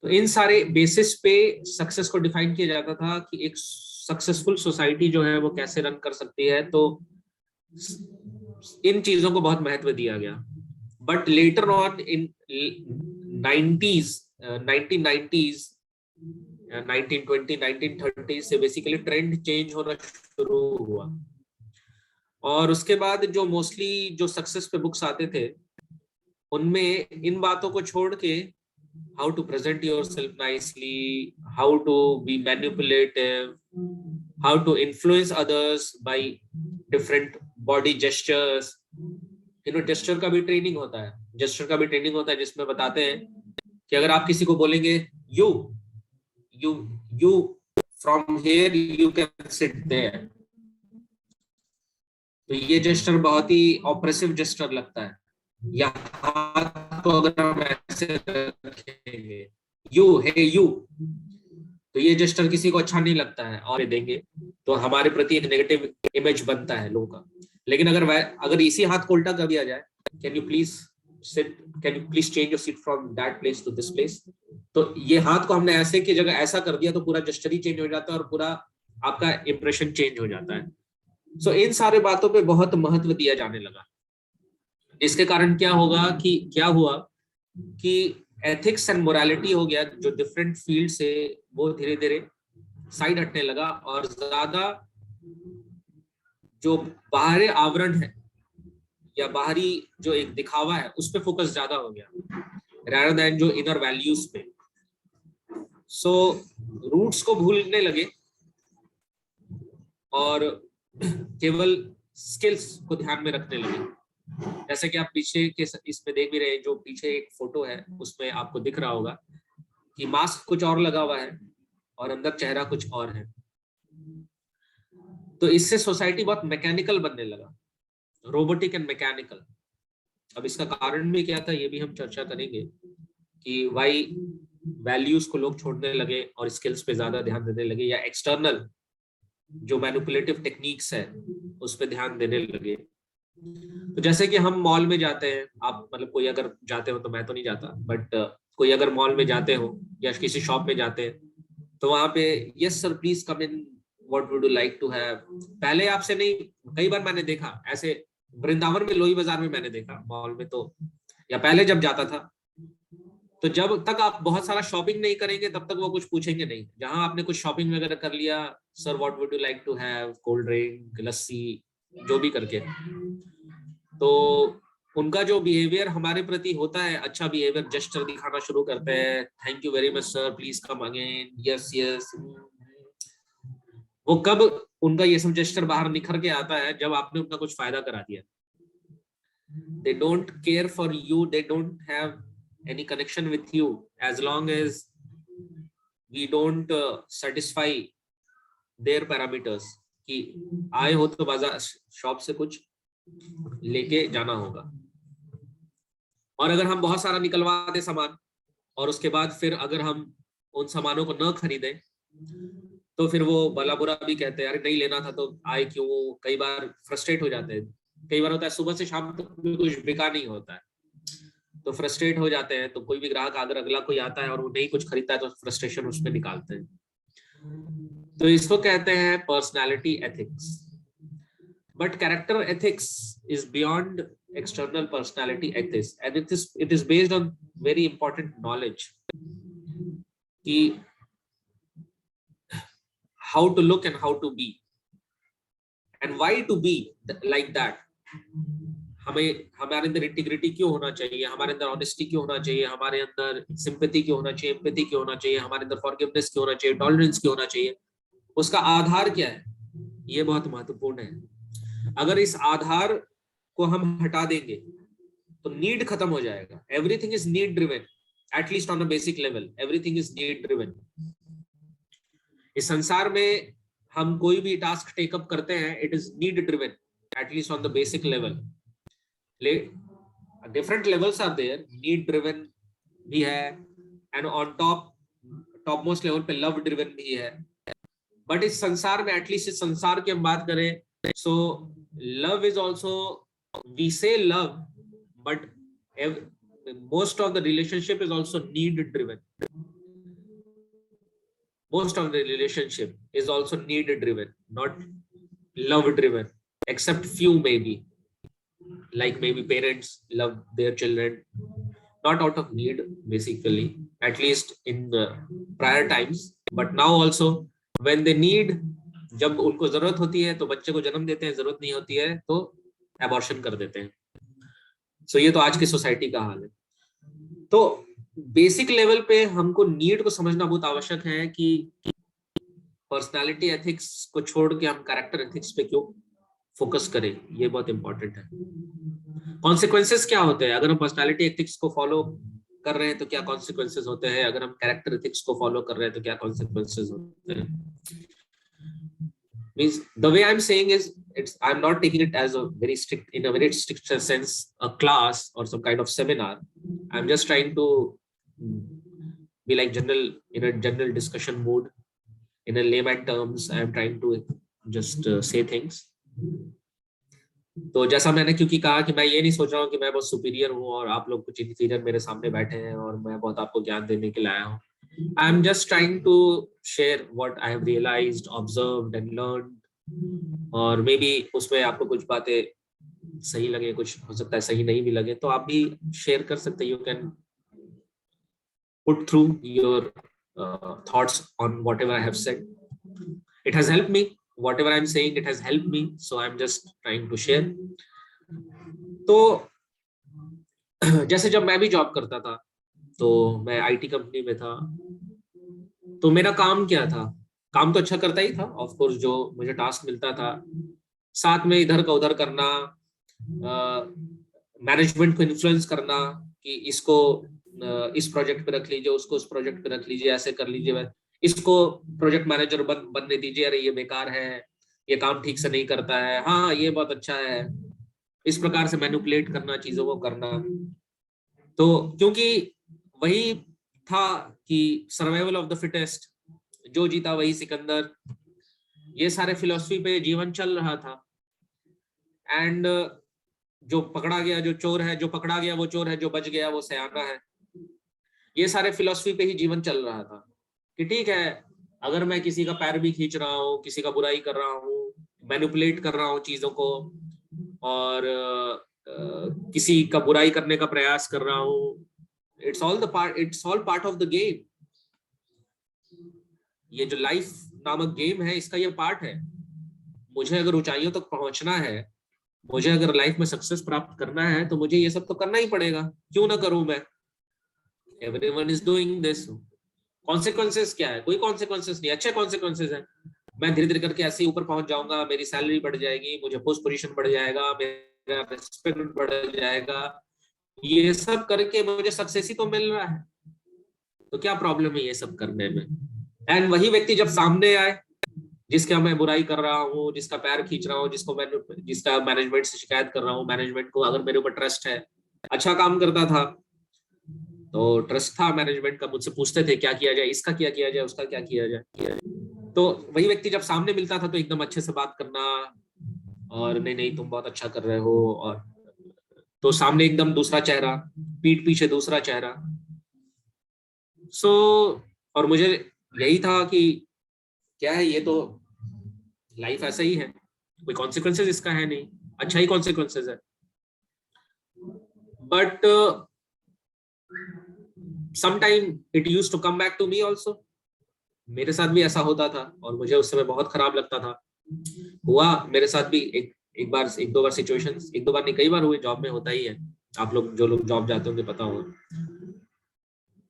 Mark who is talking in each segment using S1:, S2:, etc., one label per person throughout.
S1: तो इन सारे बेसिस पे सक्सेस को डिफाइन किया जाता था कि एक सक्सेसफुल सोसाइटी जो है वो कैसे रन कर सकती है। तो इन चीजों को बहुत महत्व दिया गया। But later on in 90s 1990s 1920 1930 से बेसिकली ट्रेंड चेंज होना शुरू हुआ। और उसके बाद जो मोस्टली जो सक्सेस पे बुक्स आते थे उनमें इन बातों को छोड़ के how to present yourself nicely, how to be manipulative, how to influence others by different body gestures. Gesture का भी ट्रेनिंग होता है, जेस्चर का भी ट्रेनिंग होता है जिसमें बताते हैं कि अगर आप किसी को बोलेंगे you you you from here you can sit there, तो ये जेस्चर बहुत ही ऑप्रेसिव जेस्चर लगता है। या तो अगर हम ऐसे रखेंगे यू है यू, तो ये जेस्चर किसी को अच्छा नहीं लगता है और देंगे तो हमारे प्रति एक नेगेटिव इमेज बनता है लोगों का। लेकिन अगर इसी हाथ को उल्टा कर दिया जाए, can you please sit, can you please change your seat from that place to this place, तो ये हाथ को हमने ऐसे की जगह ऐसा कर दिया तो पूरा जेस्चर ही चेंज हो जाता है और पूरा आपका इंप्रेशन चेंज हो जाता है। सो इन सारे बातों पे बहुत महत्व दिया जाने लगा। इसके कारण क्या हुआ कि एथिक्स एंड मोरालिटी हो गया, जो डिफरेंट फील्ड से वो धीरे धीरे साइड हटने लगा और ज्यादा जो बाहरी आवरण है या बाहरी जो एक दिखावा है उस पे फोकस ज्यादा हो गया rather than जो इनर वैल्यूज पे। सो रूट्स को भूलने लगे और केवल स्किल्स को ध्यान में रखने लगे। जैसे कि आप पीछे के इसमें देख भी रहे हैं, जो पीछे एक फोटो है उसमें आपको दिख रहा होगा कि मास्क कुछ और लगा हुआ है और अंदर चेहरा कुछ और है। तो इससे सोसाइटी बहुत मैकेनिकल बनने लगा, रोबोटिक एंड मैकेनिकल। अब इसका कारण भी क्या था ये भी हम चर्चा करेंगे कि वाई वैल्यूज को लोग छोड़ने लगे और स्किल्स पे ज्यादा ध्यान देने लगे, या एक्सटर्नल जो मैनिपुलेटिव टेक्निक्स है उस पे ध्यान देने लगे। तो जैसे कि हम मॉल में जाते हैं, आप मतलब कोई अगर जाते हो, तो मैं तो नहीं जाता, बट कोई अगर मॉल में जाते हो या किसी शॉप में जाते हैं तो वहां पे yes sir please come in, what would you like to have. पहले आपसे नहीं, कई बार मैंने देखा ऐसे, वृंदावन में लोही बाजार में मैंने देखा मॉल में, तो या पहले जब जाता था तो जब तक आप बहुत सारा शॉपिंग नहीं करेंगे तब तक वो कुछ पूछेंगे नहीं। जहां आपने कुछ शॉपिंग वगैरह कर लिया, sir what would you like to have, cold drink, lassi, जो भी करके, तो उनका जो बिहेवियर हमारे प्रति होता है, अच्छा बिहेवियर, जेस्चर दिखाना शुरू करते हैं, thank you very much sir, please come again, yes yes. वो कब उनका ये सब जेस्चर बाहर निखर के आता है जब आपने उनका कुछ फायदा करा दिया। They don't care for you, they don't have any connection with you as long as we don't satisfy their parameters कि आए हो तो बाजार शॉप से कुछ लेके जाना होगा। और अगर हम बहुत सारा निकलवा दे सामान और उसके बाद फिर अगर हम उन सामानों को न खरीदें तो फिर वो भला बुरा भी कहते हैं, अरे नहीं लेना था तो आए क्यों। कई बार फ्रस्ट्रेट हो जाते हैं, कई बार होता है सुबह से शाम तक कुछ बिका नहीं होता है तो फ्रस्ट्रेट हो जाते हैं। तो कोई भी ग्राहक अगर अगला कोई आता है और वो नहीं कुछ खरीदता है तो फ्रस्ट्रेशन उसमें निकालते हैं। तो इसको कहते हैं personality ethics. But character ethics is beyond external personality ethics and it is based on very important knowledge कि how to look and how to be and why to be like that। हमें हमारे अंदर integrity क्यों होना चाहिए, हमारे अंदर honesty क्यों होना चाहिए, हमारे अंदर सिंपैथी क्यों होना चाहिए, एम्पैथी क्यों होना चाहिए, हमारे अंदर फॉरगिवनेस क्यों होना चाहिए, टॉलरेंस क्यों होना चाहिए, उसका आधार क्या है, ये बहुत महत्वपूर्ण है। अगर इस आधार को हम हटा देंगे तो नीड खत्म हो जाएगा। Everything is need driven, at least on a basic level everything is need driven. इस संसार में हम कोई भी टास्क टेकअप करते हैं, it is need driven at least on the basic level. Different levels are there, need driven भी है and on top most level पे लव ड्रिवन भी है। बट इस संसार में, एटलीस्ट इस संसार की हम बात करें, so love is also, we say love, but most of the relationship is also need driven। most of the relationship is also need driven, not love driven, except few maybe, like maybe parents love their children not out of need basically, at least in the prior times, but now also when they need, जब उनको जरूरत होती है तो बच्चे को जन्म देते हैं, जरूरत नहीं होती है तो एबॉर्शन कर देते हैं। सो ये तो आज की सोसाइटी का हाल है। तो बेसिक लेवल पे हमको नीड को समझना बहुत आवश्यक है कि पर्सनालिटी एथिक्स को छोड़ के हम कैरेक्टर एथिक्स पे क्यों फोकस करें, ये बहुत इंपॉर्टेंट है। कॉन्सिक्वेंसेस क्या होते हैं अगर हम पर्सनालिटी एथिक्स को फॉलो कर रहे हैं तो क्या कॉन्सिक्वेंसेस होते हैं, अगर हम कैरेक्टर एथिक्स को फॉलो कर रहे हैं तो क्या कॉन्सिक्वेंसेस होते हैं। Means the way I'm saying is, I'm not taking it as a very strict sense a class or some kind of seminar. I'm just trying to be like in a general discussion mood, in a layman terms. I'm trying to just say things. तो जैसा मैंने क्योंकि कहा कि मैं ये नहीं सोच रहा हूँ कि मैं बहुत सुपीरियर हूँ और आप लोग कुछ इंफीरियर मेरे सामने बैठे हैं और मैं बहुत आपको ज्ञान देने के लिए आया हूँ। I am just trying to share what I have realized, observed and learned, और मे बी उसमें आपको कुछ बातें सही लगे, कुछ हो सकता है सही नहीं भी लगे, तो आप भी शेयर कर सकते हैं। You can put through your thoughts on whatever I have said. It has helped me, whatever I'm saying, it has helped me, so I'm just trying to share. तो जैसे जब मैं भी जॉब करता था तो मैं आईटी कंपनी में था, तो मेरा काम क्या था, काम तो अच्छा करता ही था ऑफ कोर्स, जो मुझे टास्क मिलता था, साथ में इधर का उधर करना, मैनेजमेंट को इन्फ्लुएंस करना कि इसको इस प्रोजेक्ट पे रख लीजिए, उसको उस प्रोजेक्ट पे रख लीजिए, ऐसे कर लीजिए, इसको प्रोजेक्ट मैनेजर बनने दीजिए, अरे ये बेकार है, ये काम ठीक से नहीं करता है, हाँ ये बहुत अच्छा है, इस प्रकार से मैनिपुलेट करना, चीजों को करना। तो क्योंकि वही था कि सर्वाइवल ऑफ द फिटेस्ट, जो जीता वही सिकंदर, ये सारे फिलॉसफी पे जीवन चल रहा था। एंड जो पकड़ा गया जो चोर है, जो पकड़ा गया वो चोर है, जो बच गया वो सयाना है, ये सारे फिलॉसफी पे ही जीवन चल रहा था कि ठीक है, अगर मैं किसी का पैर भी खींच रहा हूँ, किसी का बुराई कर रहा हूँ, मैनिपुलेट कर रहा हूँ चीजों को, और किसी का बुराई करने का प्रयास कर रहा हूँ, it's all part of the game. ये जो लाइफ नामक गेम है, इसका ये पार्ट है। मुझे अगर ऊंचाइयों तक पहुंचना है, मुझे अगर लाइफ में सक्सेस प्राप्त करना है, तो मुझे ये सब तो करना ही पड़ेगा, क्यों ना करूं मैं। Everyone is doing this. Consequences क्या है? कोई कॉन्सिक्वेंसेस नहीं, अच्छे कॉन्सिक्वेंसेस है। मैं धीरे धीरे करके ऐसे ही ऊपर पहुंच जाऊंगा, मेरी सैलरी बढ़ जाएगी, मुझे पोस्ट पोजीशन बढ़ जाएगा, मेरा रिस्पेक्ट बढ़ जाएगा, ये सब करके मुझे सक्सेस ही तो मिल रहा है, तो क्या प्रॉब्लम है ये सब करने में। एंड वही व्यक्ति जब सामने आए, जिसका मैं बुराई कर रहा हूँ, जिसका पैर खींच रहा हूँ, जिसका मैनेजमेंट से शिकायत कर रहा हूँ, मैनेजमेंट को अगर मेरे ऊपर ट्रस्ट है, अच्छा काम करता था तो ट्रस्ट था मैनेजमेंट का, मुझसे पूछते थे क्या किया जाए, इसका क्या किया जाए, उसका क्या किया जाए। तो वही व्यक्ति जब सामने मिलता था तो एकदम अच्छे से बात करना, और नहीं नहीं तुम बहुत अच्छा कर रहे हो, और तो सामने एकदम दूसरा चेहरा, पीठ पीछे दूसरा चेहरा। सो और मुझे यही था कि क्या है, ये तो लाइफ ऐसा ही है, कोई कॉन्सिक्वेंसेस इसका है नहीं, अच्छा ही कॉन्सिक्वेंसेस है। But sometime it used to come back to me also। मेरे साथ भी ऐसा होता था और मुझे उस समय बहुत खराब लगता था। हुआ मेरे साथ भी एक बार, एक दो बार सिचुएशंस, एक दो बार नहीं कई बार हुए, जॉब में होता ही है, आप लोग जो लोग जॉब जाते होंगे पता होगा।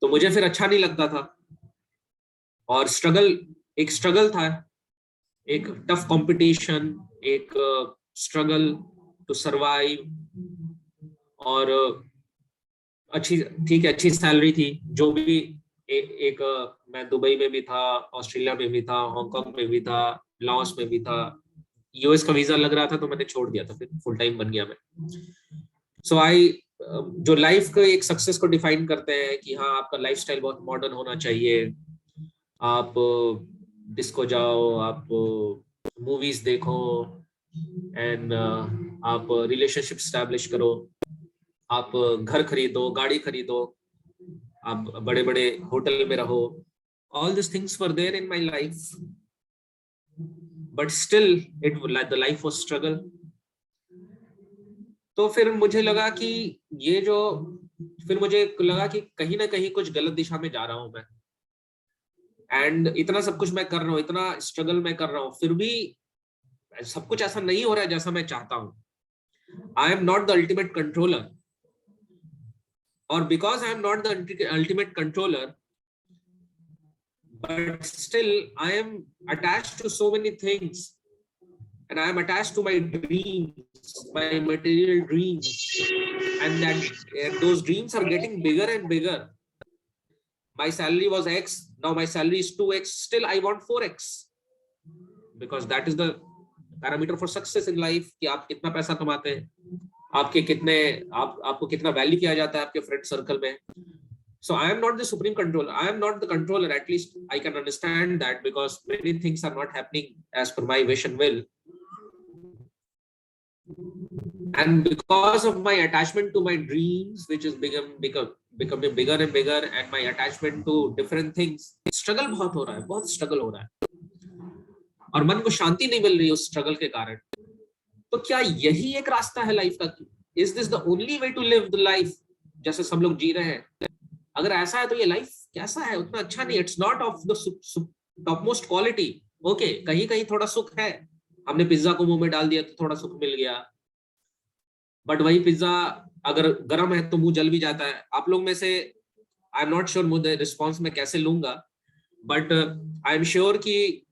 S1: तो मुझे फिर अच्छा नहीं लगता था, और एक स्ट्रगल था, एक टफ कंपटीशन, एक स्ट्रगल टू सरवाइव, और अच्छी, ठीक है अच्छी सैलरी थी, जो भी एक मैं दुबई में भी था, ऑस्ट्रेलिया में भी था, हांगकांग में भी था, लाओस में भी था, यूएस का वीजा लग रहा था तो मैंने छोड़ दिया था, फिर फुल टाइम बन गया मैं। सो जो लाइफ के एक सक्सेस को डिफाइन करते हैं कि हाँ आपका लाइफस्टाइल बहुत मॉडर्न होना चाहिए, आप डिस्को जाओ, आप मूवीज देखो, एंड आप रिलेशनशिप स्टैब्लिश करो, आप घर खरीदो, गाड़ी खरीदो, आप बड़े बड़े होटल में रहो, all these things were there in my life, but still the life was struggle. तो फिर मुझे लगा कि ये जो फिर मुझे लगा कि कहीं ना कहीं कुछ गलत दिशा में जा रहा हूं मैं, एंड इतना सब कुछ मैं कर रहा हूँ, इतना स्ट्रगल मैं कर रहा हूँ, फिर भी सब कुछ ऐसा नहीं हो रहा है जैसा मैं चाहता हूँ. I am not the ultimate controller, और because I am not the ultimate controller, but still I am attached to so many things, and I am attached to my dreams, my material dreams, and those dreams are getting bigger and bigger. My salary was X, now my salary is 2X, still I want 4X, because that is the parameter for success in life, कि आप कितना पैसा कमाते हैं, आपके कितने आपको कितना वैल्यू किया जाता है आपके फ्रेंड सर्कल में. So I am not the supreme controller. I am not the controller. At least I can understand that, because many things are not happening as per my wish and will. And because of my attachment to my dreams, which is becoming bigger and bigger, and my attachment to different things, struggle बहुत हो रहा है, बहुत struggle हो रहा है, और मन को शांति नहीं मिल रही उस struggle के कारण. तो क्या यही एक रास्ता है लाइफ का? Is this the only way to live the life जैसे सब लोग जी रहे हैं? अगर ऐसा है तो ये लाइफ कैसा है? उतना अच्छा नहीं. It's not of the top most quality. Okay, कहीं कहीं थोड़ा सुख है, हमने पिज्जा को मुंह में डाल दिया तो थोड़ा सुख मिल गया, बट वही पिज्जा अगर गर्म है तो मुंह जल भी जाता है. आप लोग में से आई एम नॉट श्योर मुझे रिस्पॉन्स में कैसे लूंगा, बट आई एम श्योर कि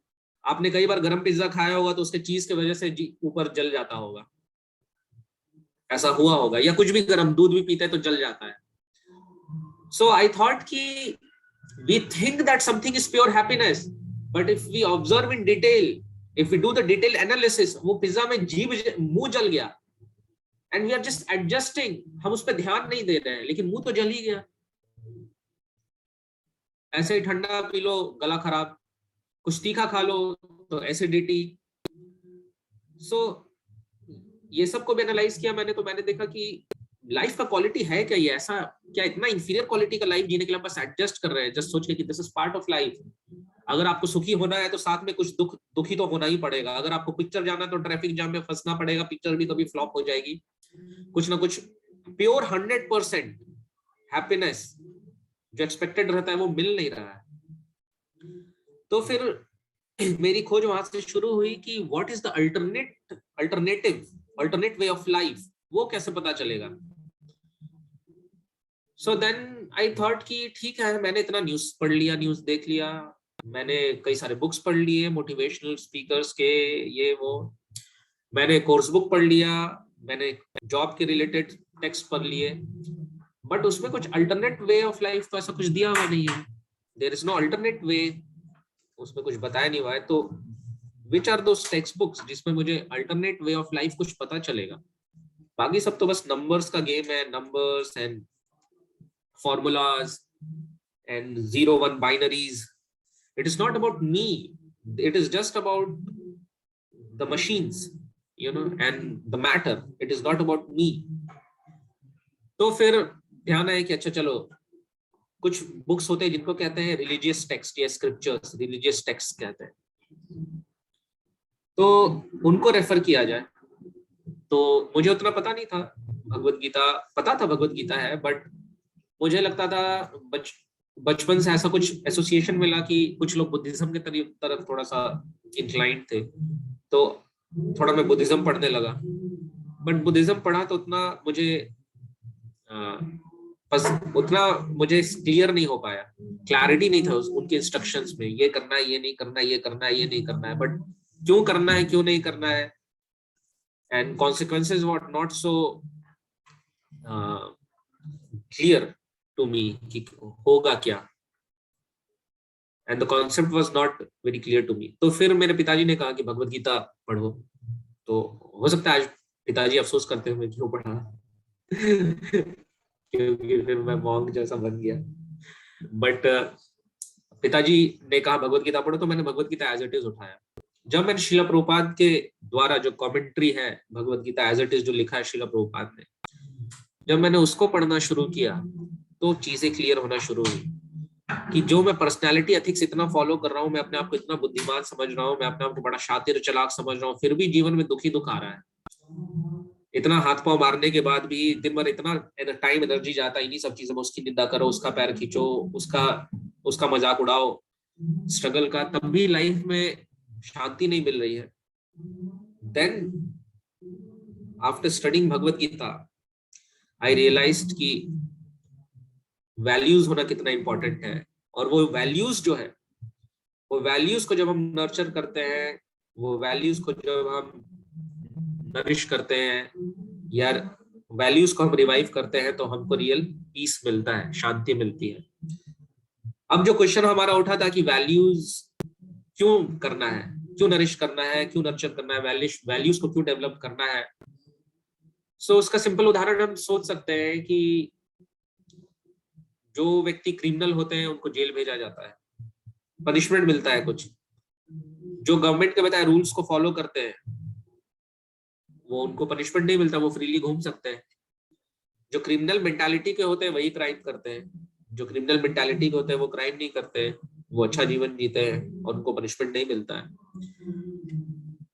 S1: आपने कई बार गर्म पिज्जा खाया होगा तो उसके चीज की वजह से ऊपर जल जाता होगा, ऐसा हुआ होगा, या कुछ भी गर्म दूध भी पीते हैं तो जल जाता है. So I thought कि we think that something is pure happiness, but if we observe in detail, if we do the detailed analysis, वो पिज्जा में मुंह जल गया, and we are just adjusting, हम उस पर ध्यान नहीं दे रहे हैं, लेकिन मुंह तो जल ही गया. ऐसे ही ठंडा पी लो गला खराब, कुछ तीखा खा लो तो एसिडिटी. So ये सब को भी एनालाइज किया मैंने, तो मैंने देखा कि लाइफ का क्वालिटी है क्या, ये ऐसा क्या इतना इंफीरियर क्वालिटी का लाइफ जीने के लिए हम बस एडजस्ट कर रहे हैं, जस्ट सोच के कि this is part of life. अगर आपको सुखी होना है तो साथ में कुछ दुखी तो होना ही पड़ेगा. अगर आपको पिक्चर जाना है तो ट्रैफिक जाम में फंसना पड़ेगा, पिक्चर भी कभी फ्लॉप हो जाएगी. कुछ ना कुछ प्योर 100% हैप्पीनेस जो एक्सपेक्टेड रहता है वो मिल नहीं रहा है. तो फिर मेरी खोज वहां से शुरू हुई कि what is the alternate way of life, वो कैसे पता चलेगा. सो देन आई थॉट कि ठीक है, मैंने इतना न्यूज पढ़ लिया, न्यूज देख लिया, मैंने कई सारे बुक्स पढ़ लिए मोटिवेशनल स्पीकर्स के, ये वो, मैंने कोर्स बुक पढ़ लिया, मैंने जॉब के रिलेटेड टेक्स्ट पढ़ लिए, बट उसमें कुछ अल्टरनेट वे ऑफ लाइफ तो ऐसा कुछ दिया हुआ नहीं है. There is no alternate way, उसमें कुछ बताया नहीं हुआ है. तो which are those text books जिसमें मुझे अल्टरनेट वे ऑफ लाइफ कुछ पता चलेगा? बाकी सब तो बस नंबर्स का गेम है, numbers and formulas and 0-1 binaries. It is not about me, it is just about the machines, you know, and the matter. It is not about me. तो फिर ध्यान आया कि अच्छा चलो, कुछ बुक्स होते हैं जिनको कहते हैं रिलीजियस टेक्स्ट या स्क्रिप्चर्स, रिलीजियस टेक्स्ट कहते हैं, तो उनको रेफर किया जाए. तो मुझे उतना पता नहीं था. भगवत गीता पता था, भगवत गीता है, बट मुझे लगता था बचपन से ऐसा कुछ एसोसिएशन मिला कि कुछ लोग बुद्धिज्म के तरफ थोड़ा सा इंक्लाइंड थे, तो थोड़ा मैं बुद्धिज्म पढ़ने लगा. बट बुद्धिज्म पढ़ा तो उतना मुझे बस उतना मुझे क्लियर नहीं हो पाया, क्लैरिटी नहीं था उनके इंस्ट्रक्शंस में, ये करना है, ये नहीं करना है, ये करना है, ये नहीं करना है, बट क्यों करना है, क्यों नहीं करना है, and consequences were not so clear to me कि होगा क्या, and the concept was not very clear to me. तो फिर मेरे पिताजी ने कहा कि भगवत गीता पढ़ो. तो हो सकता है आज पिताजी अफसोस करते हुए क्यों पढ़ा क्योंकि फिर मैं मॉन्क जैसा बन गया. बट पिताजी ने कहा भगवत गीता पढ़ो, तो मैंने Bhagavad Gita as it is उठाया. जब मैंने श्रील प्रभुपाद के द्वारा जो कमेंट्री है Bhagavad Gita as it is जो लिखा है श्रील प्रभुपाद ने, जब मैंने उसको पढ़ना शुरू किया तो चीजें क्लियर होना शुरू हुई. कि जो मैं पर्सनालिटी एथिक्स इतना फॉलो कर रहा हूँ, मैं अपने आप को इतना बुद्धिमान समझ रहा हूँ, मैं अपने आप को बड़ा शातिर चालाक समझ रहा हूँ, फिर भी जीवन में दुखी दुख आ रहा है। इतना हाथ पांव मारने के बाद भी दिन भर इतना टाइम एनर्जी जाता है इन्हीं सब चीजों में, उसकी निंदा करो, उसका पैर खींचो, उसका उसका मजाक उड़ाओ स्ट्रगल का, तब भी लाइफ में शांति नहीं मिल रही है। Then after studying Bhagavad Gita आई रियलाइज्ड कि वैल्यूज होना कितना इंपॉर्टेंट है। और वो वैल्यूज जो है, वो वैल्यूज को जब हम नर्चर करते हैं, वो वैल्यूज को जब हम नरिश करते हैं, या वैल्यूज को हम रिवाइव करते हैं, तो हमको रियल पीस मिलता है, शांति मिलती है। अब जो क्वेश्चन हमारा उठा था कि वैल्यूज क्यों करना है, क्यों नरिश करना है, क्यों नर्चर करना है, वैल्यूज को क्यों डेवलप करना है। सो उसका सिंपल उदाहरण हम सोच सकते हैं कि जो व्यक्ति क्रिमिनल होते हैं उनको जेल भेजा जाता है, पनिशमेंट मिलता है कुछ। जो गवर्नमेंट के बताए रूल्स को फॉलो करते हैं, वो उनको पनिशमेंट नहीं मिलता, वो फ्रीली घूम सकते हैं। जो क्रिमिनल मेंटालिटी के होते हैं वही क्राइम करते हैं, जो क्रिमिनल मेंटालिटी के होते हैं वो क्राइम नहीं करते हैं, वो अच्छा जीवन जीते हैं और उनको पनिशमेंट नहीं मिलता है।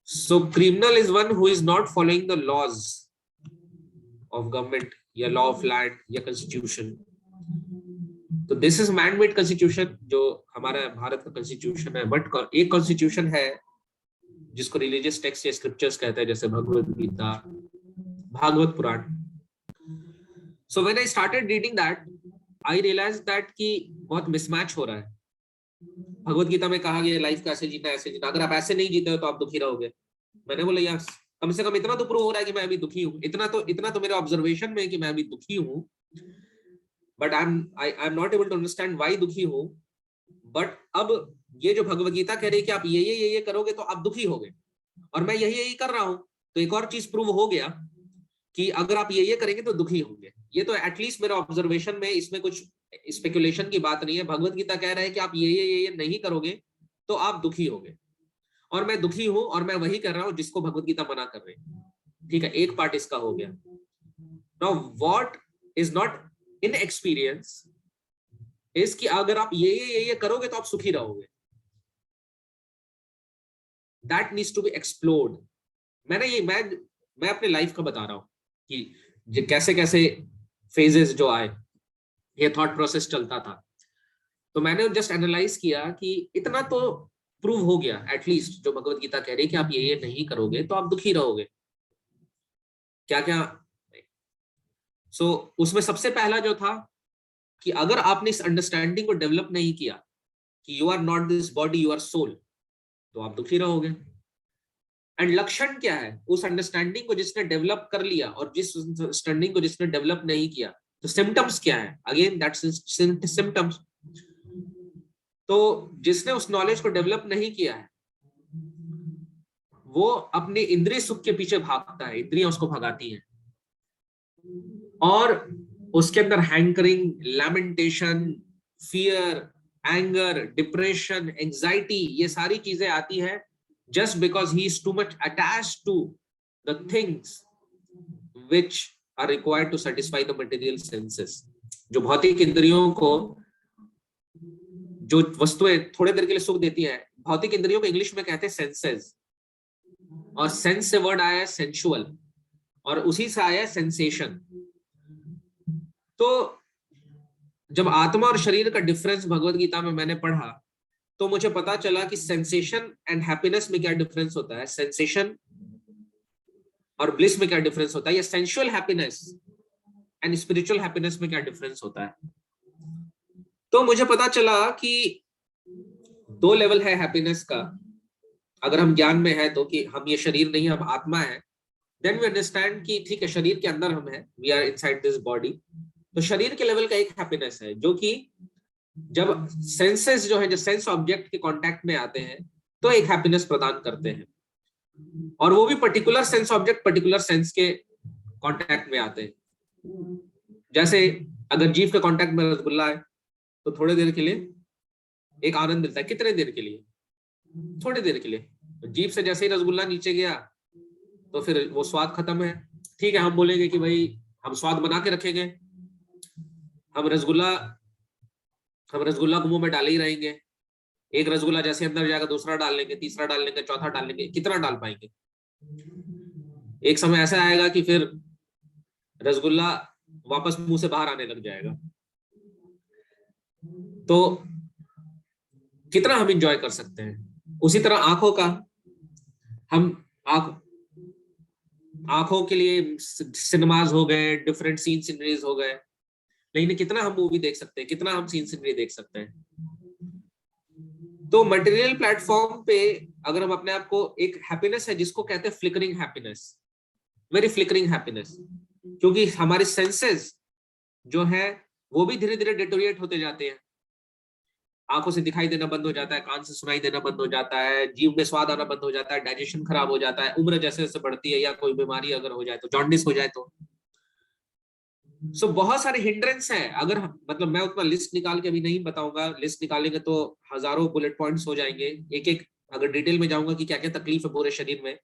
S1: So criminal is one who is not following the laws of government या लॉ ऑफ लैंड या कॉन्स्टिट्यूशन। तो this is man made constitution जो हमारा भारत का कॉन्स्टिट्यूशन है, बट एक कॉन्स्टिट्यूशन है जिसको रिलीजियस टेक्स्ट या स्क्रिप्चर्स कहते हैं, जैसे Bhagavad Gita, Bhagavata Purana. So when I started reading that I realise that कि बहुत मिसमैच हो रहा है। भगवत गीता में कहा गया लाइफ कैसे जीना, ऐसे जीना, अगर आप ऐसे नहीं जीते हो तो आप दुखी रहोगे। मैंने बोला यार कम से कम इतना तो प्रूव हो रहा है कि मैं अभी दुखी हूँ, इतना तो मेरे ऑब्जर्वेशन में है कि मैं अभी दुखी हूँ, but I am not able to understand why दुखी हूँ। बट अब ये जो भगवत गीता कह रही है कि आप ये करोगे तो आप दुखी होगे, और मैं यही कर रहा हूँ, तो एक और चीज प्रूव हो गया कि अगर आप ये करेंगे तो दुखी होंगे। ये तो एटलीस्ट मेरे ऑब्जर्वेशन में, इसमें कुछ स्पेकुलेशन की बात नहीं है। भगवत गीता कह रहा है कि आप ये नहीं करोगे तो आप दुखी होगे, और मैं दुखी हूं और मैं वही कर रहा हूं जिसको भगवत गीता मना कर रही है। ठीक है, एक पार्ट इसका हो गया। Now what is not in experience is कि अगर आप ये करोगे तो आप सुखी रहोगे। That needs to be explored. मैं अपने लाइफ का बता रहा हूं कि कैसे कैसे फेजेस जो आए, ये थॉट प्रोसेस चलता था। तो मैंने जस्ट एनालाइज किया कि इतना तो प्रूव हो गया एटलीस्ट, जो भगवत गीता कह रही है कि आप ये नहीं करोगे तो आप दुखी रहोगे। क्या क्या सो उसमें सबसे पहला जो था कि अगर आपने इस अंडरस्टैंडिंग को डेवलप नहीं किया कि you are not this body, you are soul, तो आप दुखी रहोगे। एंड लक्षण क्या है उस अंडरस्टैंडिंग को जिसने डेवलप कर लिया, और जिस अंडरस्टैंडिंग को जिसने डेवलप नहीं किया, तो सिम्टम्स क्या है, अगेन दैट्स सिम्टम्स। तो जिसने उस नॉलेज को डेवलप नहीं किया है, वो अपने इंद्रिय सुख के पीछे भागता है, इंद्रियां उसको भगाती हैं, और उसके अंदर hankering, lamentation, fear, anger, depression, anxiety, ये सारी चीजें आती है just because he is too much attached to the things which are required to satisfy the material senses। जो भौतिक इंद्रियों को, जो वस्तुएं थोड़े देर के लिए सुख देती हैं, भौतिक इंद्रियों को इंग्लिश में कहते हैं सेंसेस, और सेंस से वर्ड आया है सेंसुअल, और उसी से आया है सेंसेशन। तो जब आत्मा और शरीर का डिफरेंस भगवत गीता में मैंने पढ़ा, तो मुझे पता चला कि सेंसेशन एंड हैप्पीनेस में क्या डिफरेंस होता है, सेंसेशन और ब्लिस में क्या डिफरेंस होता है, या sensual happiness and spiritual happiness में क्या डिफरेंस होता है। तो मुझे पता चला कि दो लेवल है हैप्पीनेस का। अगर हम ज्ञान में है तो कि हम ये शरीर नहीं, हम आत्मा है, देन वी अंडरस्टैंड कि ठीक है शरीर के अंदर हम है, we are inside this body. तो शरीर के लेवल का एक हैप्पीनेस है जो कि जब सेंसेस जो है, जो सेंस ऑब्जेक्ट के कांटेक्ट में आते हैं तो एक हैप्पीनेस प्रदान करते हैं, और वो भी particular sense object particular sense के कांटेक्ट में आते हैं। जैसे अगर जीभ के कांटेक्ट में रसगुल्ला है तो थोड़ी देर के लिए एक आनंद मिलता है। कितने देर के लिए? थोड़ी देर के लिए। जीभ से जैसे ही रसगुल्ला नीचे गया तो फिर वो स्वाद खत्म है। ठीक है, हम बोलेंगे कि भाई हम स्वाद बना के रखेंगे, हम रसगुल्ला हम रसगुल्ला को मुंह में डाल ही रहेंगे, एक रसगुल्ला जैसे अंदर जाएगा दूसरा डाल लेंगे, तीसरा डाल लेंगे, चौथा डाल लेंगे, कितना डाल पाएंगे? एक समय ऐसा आएगा कि फिर रसगुल्ला वापस मुंह से बाहर आने लग जाएगा। तो कितना हम इंजॉय कर सकते हैं? उसी तरह आंखों का, हम आंखों के लिए सिनेमाज हो गए, डिफरेंट सीन सीनरीज हो गए, लेकिन कितना हम मूवी देख सकते हैं, कितना हम सीन सीनरी देख सकते हैं? तो मटेरियल प्लेटफॉर्म पे अगर हम अपने आप को, एक हैप्पीनेस है जिसको कहते हैं flickering happiness, very flickering happiness, क्योंकि हमारे सेंसेस जो है वो भी धीरे धीरे डिटोरिएट होते जाते हैं। आंखों से दिखाई देना बंद हो जाता है, कान से सुनाई देना बंद हो जाता है, जीभ में स्वाद आना बंद हो जाता है, डाइजेशन खराब हो जाता है, उम्र जैसे जैसे बढ़ती है, या कोई बीमारी अगर हो जाए तो, जॉन्डिस हो जाए तो। सो बहुत सारे हिंड्रेंस हैं। अगर मतलब मैं उतना लिस्ट निकाल के अभी नहीं बताऊंगा, लिस्ट निकालेंगे तो हजारों बुलेट पॉइंट्स हो जाएंगे, एक एक अगर डिटेल में जाऊंगा कि क्या क्या तकलीफ है पूरे शरीर में।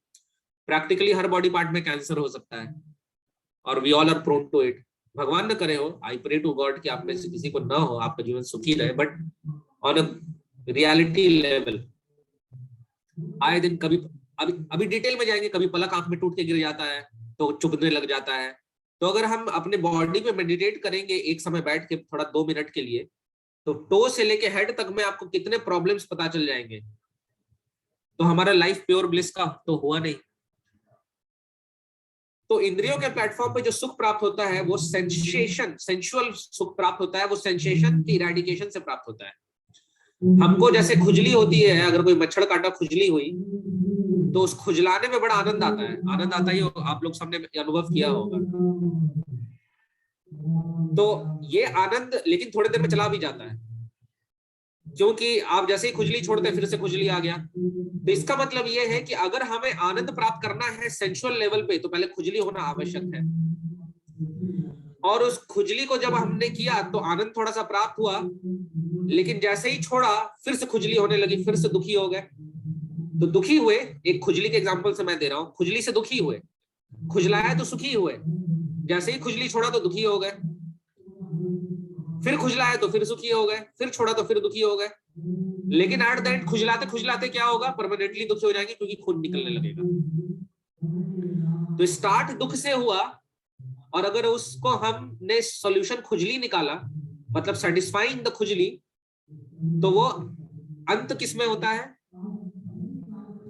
S1: प्रैक्टिकली हर बॉडी पार्ट में कैंसर हो सकता है, और we all are prone to it. भगवान न करे हो, आई प्रे टू गॉड कि आप में से किसी को ना हो, आपका जीवन सुखी रहे, but on a reality level आए दिन कभी, अभी डिटेल में जाएंगे, कभी पलक आंख में टूट के गिर जाता है तो चुभने लग जाता है। तो अगर हम अपने बॉडी पे मेडिटेट करेंगे एक समय बैठ के थोड़ा 2 मिनट के लिए, तो टो से लेके हेड तक में आपको कितने प्रॉब्लम्स पता चल जाएंगे। तो हमारा लाइफ प्योर ब्लिस का तो हुआ नहीं। तो इंद्रियों के प्लेटफॉर्म पे जो सुख प्राप्त होता है वो सेंसेशन, सेंसुअल सुख प्राप्त होता है, वो सेंसेशन की इरेडिकेशन से प्राप्त होता है। हमको जैसे खुजली होती है, अगर कोई मच्छर काटा खुजली हुई तो उस खुजलाने में बड़ा आनंद आता है, आनंद आता ही आप लोग सबने अनुभव किया होगा। तो ये आनंद लेकिन थोड़ी देर में चला भी जाता है, क्योंकि आप जैसे ही खुजली छोड़ते हैं फिर से खुजली आ गया। तो इसका मतलब ये है कि अगर हमें आनंद प्राप्त करना है सेंसुअल लेवल पे, तो पहले खुजली होना आवश्यक है। और उस खुजली को जब हमने किया तो आनंद थोड़ा सा प्राप्त हुआ, लेकिन जैसे ही छोड़ा फिर से खुजली होने लगी, फिर से दुखी हो गए। तो दुखी हुए, एक खुजली के एग्जांपल से मैं दे रहा हूं, खुजली से दुखी हुए, खुजलाया तो सुखी हुए, जैसे ही खुजली छोड़ा तो दुखी हो गए, फिर खुजलाया तो फिर सुखी हो गए, फिर छोड़ा तो फिर दुखी हो गए। लेकिन एट द एंड खुजलाते खुजलाते क्या होगा, परमानेंटली दुखी हो जाएंगे, क्योंकि खून निकलने लगेगा। तो स्टार्ट दुख से हुआ, और अगर उसको हमने सॉल्यूशन खुजली निकाला, मतलब सेटिस्फाइंग द खुजली, तो वो अंत किस में होता है?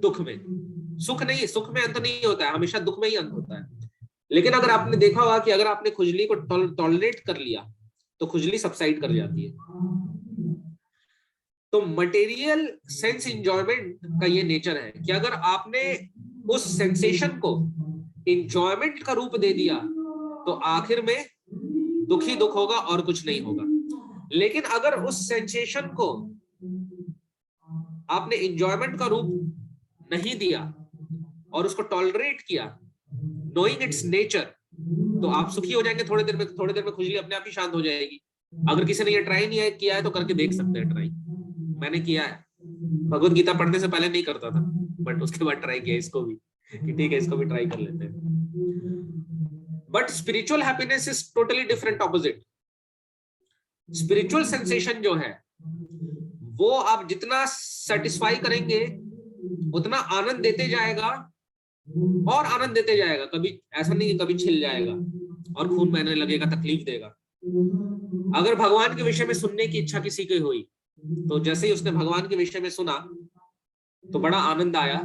S1: दुख में। सुख नहीं, सुख में अंत नहीं होता है, हमेशा दुख में ही अंत होता है। लेकिन अगर आपने देखा होगा कि अगर आपने खुजली को टॉलरेट कर लिया तो खुजली सबसाइड कर जाती है। तो मटेरियल सेंस एंजॉयमेंट का ये नेचर है कि अगर आपने उस सेंसेशन को एंजॉयमेंट का रूप दे दिया तो आखिर में दुखी दुख होगा और कुछ नहीं होगा। लेकिन अगर उस सेंसेशन को आपने एंजॉयमेंट का रूप नहीं दिया और उसको टॉलरेट किया, नोइंग इट्स नेचर, तो आप सुखी हो जाएंगे थोड़ी देर में खुजली अपने आप ही शांत हो जाएगी। अगर किसी ने ये ट्राई नहीं किया है तो करके देख सकते हैं ट्राई। मैंने किया है, भगवत गीता पढ़ने से पहले नहीं करता था, बट उसके बाद ट्राई किया इसको भी, कि ठीक है इसको भी ट्राई कर लेते हैं। But spiritual happiness is totally different, opposite. Spiritual sensation जो है वो आप जितना सेटिस्फाई करेंगे उतना आनंद देते जाएगा और आनंद देते जाएगा। कभी ऐसा नहीं कि कभी छिल जाएगा और खून बहने लगेगा, तकलीफ देगा। अगर भगवान के विषय में सुनने की इच्छा किसी की हुई तो जैसे ही उसने भगवान के विषय में सुना तो बड़ा आनंद आया,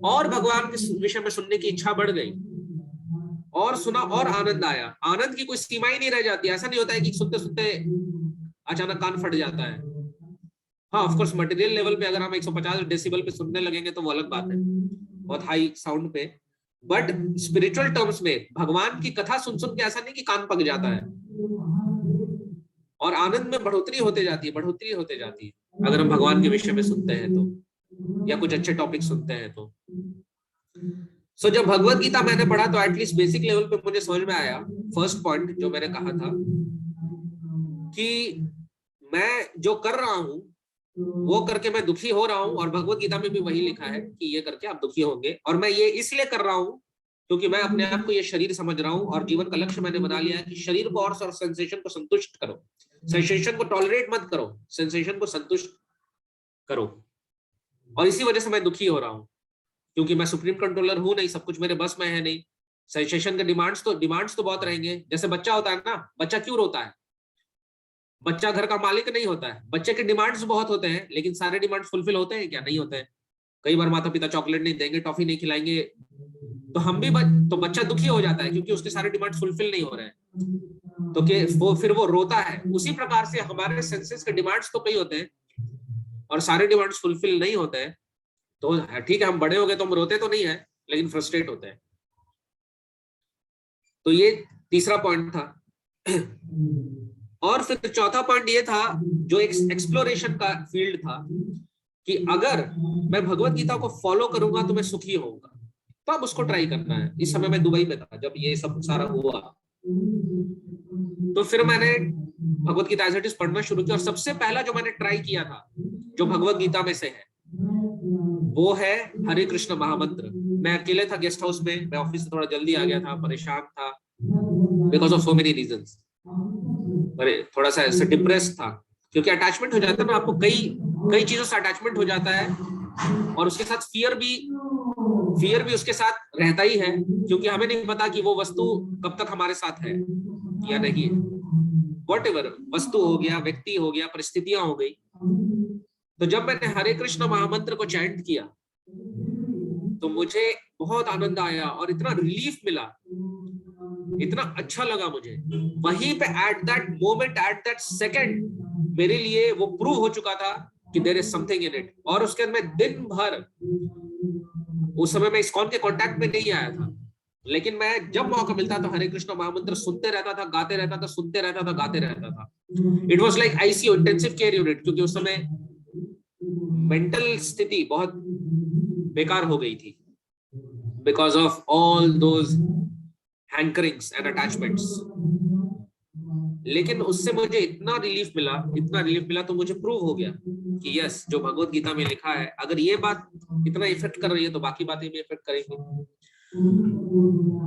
S1: और भगवान के विषय में सुनने की इच्छा बढ़ गई, और सुना और आनंद आया। आनंद की कोई सीमा ही नहीं रह जाती। ऐसा नहीं होता है कि सुनते सुनते अचानक कान फट जाता है। हाँ, ऑफ कोर्स मटेरियल लेवल पे अगर हम 150 डेसिबल पे सुनने लगेंगे तो वो अलग बात है, बहुत हाई साउंड पे। बट स्पिरिचुअल टर्म्स में भगवान की कथा सुन सुन के ऐसा नहीं कि कान पक जाता है, और आनंद में बढ़ोतरी होते जाती है, बढ़ोतरी होते जाती है अगर हम भगवान के विषय में सुनते हैं तो, या कुछ अच्छे टॉपिक सुनते हैं तो। सो जब भगवत गीता मैंने पढ़ा तो एटलीस्ट बेसिक लेवल पे मुझे समझ में आया, फर्स्ट पॉइंट जो मैंने कहा था कि मैं जो कर रहा हूं वो करके मैं दुखी हो रहा हूं, और भगवत गीता में भी वही लिखा है कि ये करके आप दुखी होंगे, और मैं ये इसलिए कर रहा हूं क्योंकि मैं अपने आप को ये शरीर समझ रहा हूं, और जीवन का लक्ष्य मैंने बना लिया है कि शरीर को और सेंसेशन को संतुष्ट करो। सेंसेशन को टॉलरेट मत करो, सेंसेशन को संतुष्ट करो। और इसी वजह से मैं दुखी हो रहा हूं, क्योंकि मैं सुप्रीम कंट्रोलर हूं नहीं, सब कुछ मेरे बस में है नहीं। सेंसेशन के डिमांड्स तो बहुत रहेंगे। जैसे बच्चा होता है ना, बच्चा क्यों रोता है? बच्चा घर का मालिक नहीं होता है, बच्चे के डिमांड्स बहुत होते हैं, लेकिन सारे डिमांड्स फुलफिल होते हैं क्या? नहीं होते हैं। कई बार माता पिता चॉकलेट नहीं देंगे, टॉफी नहीं खिलाएंगे, तो हम भी तो बच्चा दुखी हो जाता है क्योंकि उसके सारे डिमांड्स फुलफिल नहीं हो रहे हैं, तो वो फिर वो रोता है। उसी प्रकार से हमारे सेंसेस के डिमांड्स तो कई होते हैं और सारे डिमांड्स फुलफिल नहीं होते हैं, तो ठीक है हम बड़े हो गए तो हम रोते तो नहीं है, लेकिन फ्रस्ट्रेट होते हैं। तो ये तीसरा पॉइंट था। और फिर चौथा पॉइंट ये था, जो एक एक्सप्लोरेशन का फील्ड था, कि अगर मैं भगवत गीता को फॉलो करूंगा तो मैं सुखी होऊंगा, तो अब उसको ट्राई करना है। इस समय मैं दुबई में था जब ये सब सारा हुआ, तो फिर मैंने Bhagavad Gita as it is पढ़ना शुरू किया। और सबसे पहला जो मैंने ट्राई किया था, जो भगवत गीता में से है, वो है हरे कृष्ण महामंत्र। मैं अकेले था गेस्ट हाउस में, मैं ऑफिस से थोड़ा जल्दी आ गया था, परेशान था because of so many reasons, थोड़ा सा ऐसे डिप्रेस था, क्योंकि अटैचमेंट हो जाता है ना, आपको कई चीजों से अटैचमेंट हो जाता है, और उसके साथ फियर भी उसके साथ रहता ही है, क्योंकि हमें नहीं पता कि वो वस्तु कब तक हमारे साथ है या नहीं है। व्हाटएवर वस्तु हो गया, व्यक्ति हो गया, परिस्थितियां हो गई। तो जब मैंने हरे कृष्ण महामंत्र को चैंट किया तो मुझे बहुत आनंद आया और इतना रिलीफ मिला, इतना अच्छा लगा मुझे। वहीं पे at that moment, at that second मेरे लिए वो प्रूव हो चुका था कि there is something in it. और उसके बाद मैं दिन भर, उस समय मैं इस्कॉन के कांटेक्ट में नहीं आया था, लेकिन मैं जब मौका मिलता था हरे कृष्ण महामंत्र सुनते रहता था, गाते रहता था, सुनते रहता था, गाते रहता था। It was like ICU, intensive care unit, क्योंकि उस समय मेंटल स्थिति बहुत बेकार हो गई थी because of all those hankerings and attachments. लेकिन उससे मुझे इतना रिलीफ मिला, तो मुझे प्रूव हो गया कि यस, जो भगवत गीता में लिखा है, अगर ये बात इतना इफेक्ट कर रही है तो बाकी बातें भी इफेक्ट करेंगी।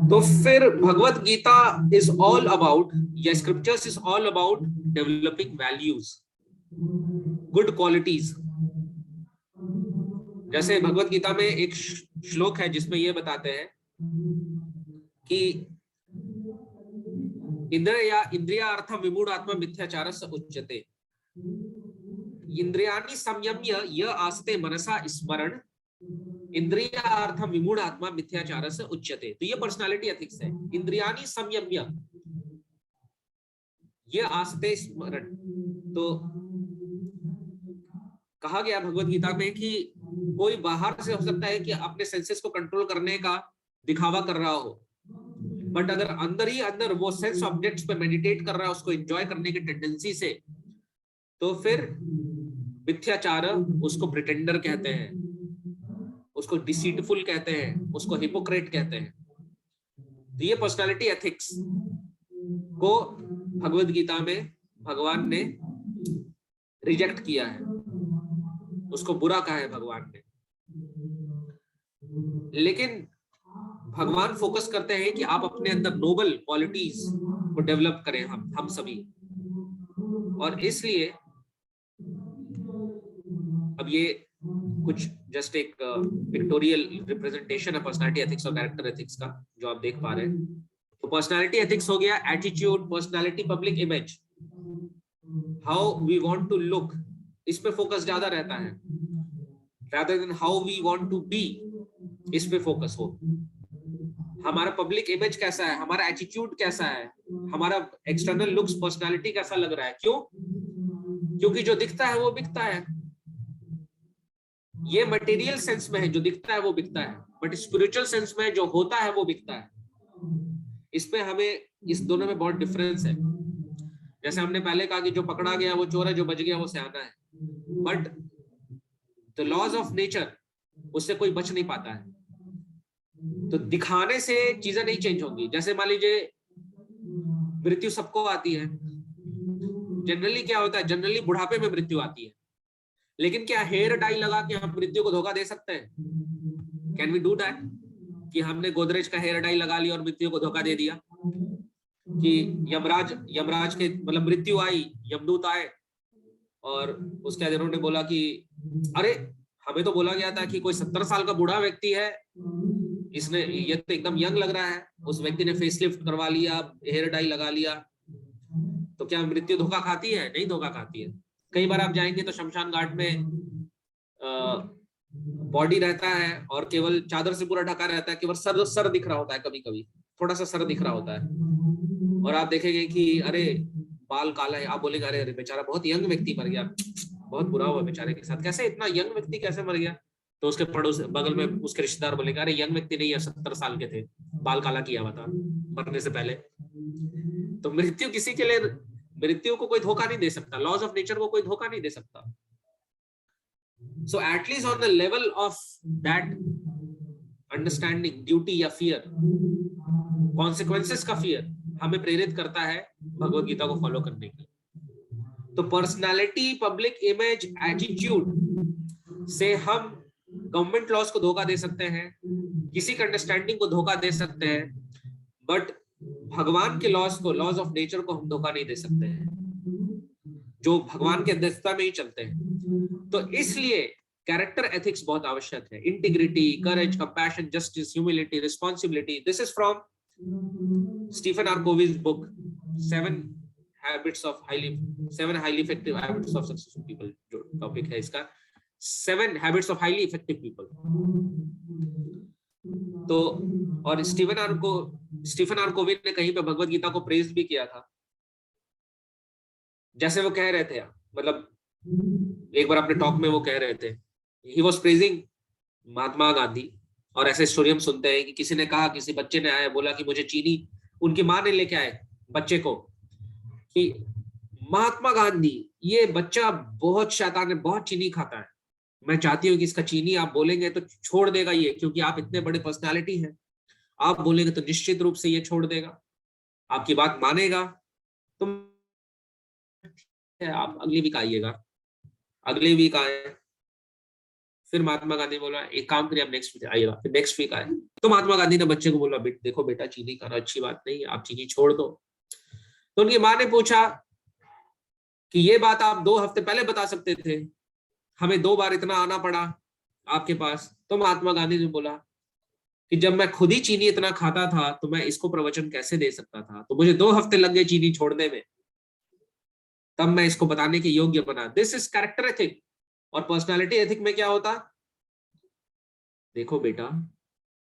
S1: तो फिर भगवत गीता इज ऑल अबाउट, या scriptures is all about developing values, good qualities. जैसे भगवत गीता में एक श्लोक है जिसमें ये बताते हैं कि इंद्रियार्थम विमूढ़ात्मा मिथ्याचारस्य उच्यते, इंद्रियाणि संयम्य य आस्ते मनसा स्मरण, इंद्रियार्थम विमूढ़ात्मा मिथ्याचारस्य उच्यते। तो ये पर्सनालिटी एथिक्स है। इंद्रियाणि संयम्य ये आस्ते स्मरण, तो कहा गया भगवत गीता में कि कोई बाहर से हो सकता है कि अपने सेंसेस को कंट्रोल करने का दिखावा कर रहा हो, बट अगर अंदर ही अंदर वो सेंस ऑब्जेक्ट्स पे मेडिटेट कर रहा है, उसको एंजॉय करने की टेंडेंसी से, तो फिर मिथ्याचार, उसको प्रिटेंडर कहते हैं, उसको डिसीटफुल कहते हैं, उसको हिपोक्रेट कहते हैं। तो ये पर्सनालिटी एथिक्स को भगवत गीता में भगवान ने रिजेक्ट किया है, उसको बुरा कहा है भगवान ने। लेकिन भगवान फोकस करते हैं कि आप अपने अंदर नोबल क्वालिटीज को डेवलप करें, हम सभी। और इसलिए अब ये कुछ जस्ट एक पिक्टोरियल रिप्रेजेंटेशन है पर्सनालिटी एथिक्स और कैरेक्टर एथिक्स का, जो आप देख पा रहे हैं। तो पर्सनालिटी एथिक्स हो गया attitude, personality, public image, how we want to look, इस पे फोकस ज्यादा रहता है, rather than how we want to be, इस पे फोकस हो। हमारा पब्लिक इमेज कैसा है, हमारा एटीट्यूड कैसा है, हमारा एक्सटर्नल लुक्स, पर्सनालिटी कैसा लग रहा है। क्यों? क्योंकि जो दिखता है वो बिकता है। ये मटेरियल सेंस में है, जो दिखता है वो बिकता है, बट स्पिरिचुअल सेंस में जो होता है वो बिकता है। इसमें हमें, इस दोनों में बहुत डिफरेंस है। जैसे हमने पहले कहा कि जो पकड़ा गया वो चोर है, जो बच गया वो सयाना है, but the laws of nature, उससे कोई बच नहीं पाता है। तो दिखाने से चीजें नहीं चेंज होंगी। जैसे मान लीजिए मृत्यु सबको आती है, जनरली क्या होता है, जनरली बुढ़ापे में मृत्यु आती है, लेकिन क्या हेयर डाई लगा के हम मृत्यु को धोखा दे सकते हैं? Can we do that? कि हमने गोदरेज का हेयर डाई लगा लिया और मृत्यु को धोखा दे दिया? कि यमराज यमराज के मतलब मृत्यु आई, यमदूत आए और उसके बाद इन्होंने बोला कि अरे हमें तो बोला गया था कि कोई 70 साल का बूढ़ा व्यक्ति है, इसने ये तो एकदम यंग लग रहा है। उस व्यक्ति ने फेसलिफ्ट करवा लिया, हेयर डाई लगा लिया। तो क्या मृत्यु धोखा खाती है? नहीं धोखा खाती है। कई बार आप जाएंगे तो शमशान घाट में बॉडी रहता है और केवल चादर से पूरा ढका रहता है, केवल सर दिख रहा होता है, कभी कभी थोड़ा सा सर दिख रहा होता है। और आप देखेंगे कि अरे बाल काला है, आप बोलेंगे अरे अरे बेचारा बहुत यंग व्यक्ति मर गया, बहुत बुरा हुआ बेचारे के साथ, कैसे इतना यंग व्यक्ति कैसे मर गया? तो उसके पड़ोस बगल में उसके रिश्तेदार बोलेंगे अरे यंग व्यक्ति नहीं है, 70 साल के थे, बाल काला किया हुआ था मरने से पहले। तो मृत्यु किसी के लिए, मृत्यु को कोई धोखा नहीं दे सकता, लॉज ऑफ नेचर को कोई धोखा नहीं दे सकता। So at least on the level of that understanding, duty या fear, consequences का fear हमें प्रेरित करता है भगवत गीता को फॉलो करने के लिए। तो पर्सनालिटी, पब्लिक इमेज, एटीट्यूड से हम गवर्नमेंट लॉज को धोखा दे सकते हैं, किसी का अंडरस्टैंडिंग को धोखा दे सकते हैं, बट भगवान के लॉज को, लॉज ऑफ नेचर को हम धोखा नहीं दे सकते हैं, जो भगवान के अध्यक्षता में ही चलते हैं। तो इसलिए कैरेक्टर एथिक्स बहुत आवश्यक है। Integrity, courage, compassion, justice, humility, responsibility. This is from Stephen R Covey's book seven highly effective habits of successful people, जो टॉपिक है इसका, 7 habits of highly effective people. तो और स्टीफन आर कोविंद ने कहीं पे भगवत गीता को प्रेज भी किया था। जैसे वो कह रहे थे, मतलब एक बार अपने टॉक में वो कह रहे थे, he was praising Mahatma Gandhi. और ऐसे स्टोरी हम सुनते हैं कि किसी ने कहा, किसी बच्चे ने आया बोला कि मुझे चीनी, उनकी माँ ने लेके आए बच्चे को कि महात्मा गांधी ये बच्चा बहुत शैतान है, बहुत चीनी खाता है, मैं चाहती हूँ कि इसका चीनी आप बोलेंगे तो छोड़ देगा ये, क्योंकि आप इतने बड़े पर्सनालिटी हैं, आप बोलेंगे तो निश्चित रूप से ये छोड़ देगा, आपकी बात मानेगा, तो आप अगली वीक आइएगा। अगले वीक आए, फिर महात्मा गांधी बोला एक काम करिए आप नेक्स्ट वीक आइएगा। फिर नेक्स्ट वीक आए तो महात्मा गांधी ने बच्चे को बोला देखो बेटा चीनी खाना अच्छी बात नहीं है, आप चीनी छोड़ दो। तो उनकी माँ ने पूछा कि ये बात आप 2 हफ्ते पहले बता सकते थे, हमें 2 बार इतना आना पड़ा आपके पास। तो महात्मा गांधी ने बोला कि जब मैं खुद ही चीनी इतना खाता था तो मैं इसको प्रवचन कैसे दे सकता था, तो मुझे 2 हफ्ते लग गए चीनी छोड़ने में, तब मैं इसको बताने के योग्य बना। This is character ethic. और पर्सनालिटी एथिक में क्या होता, देखो बेटा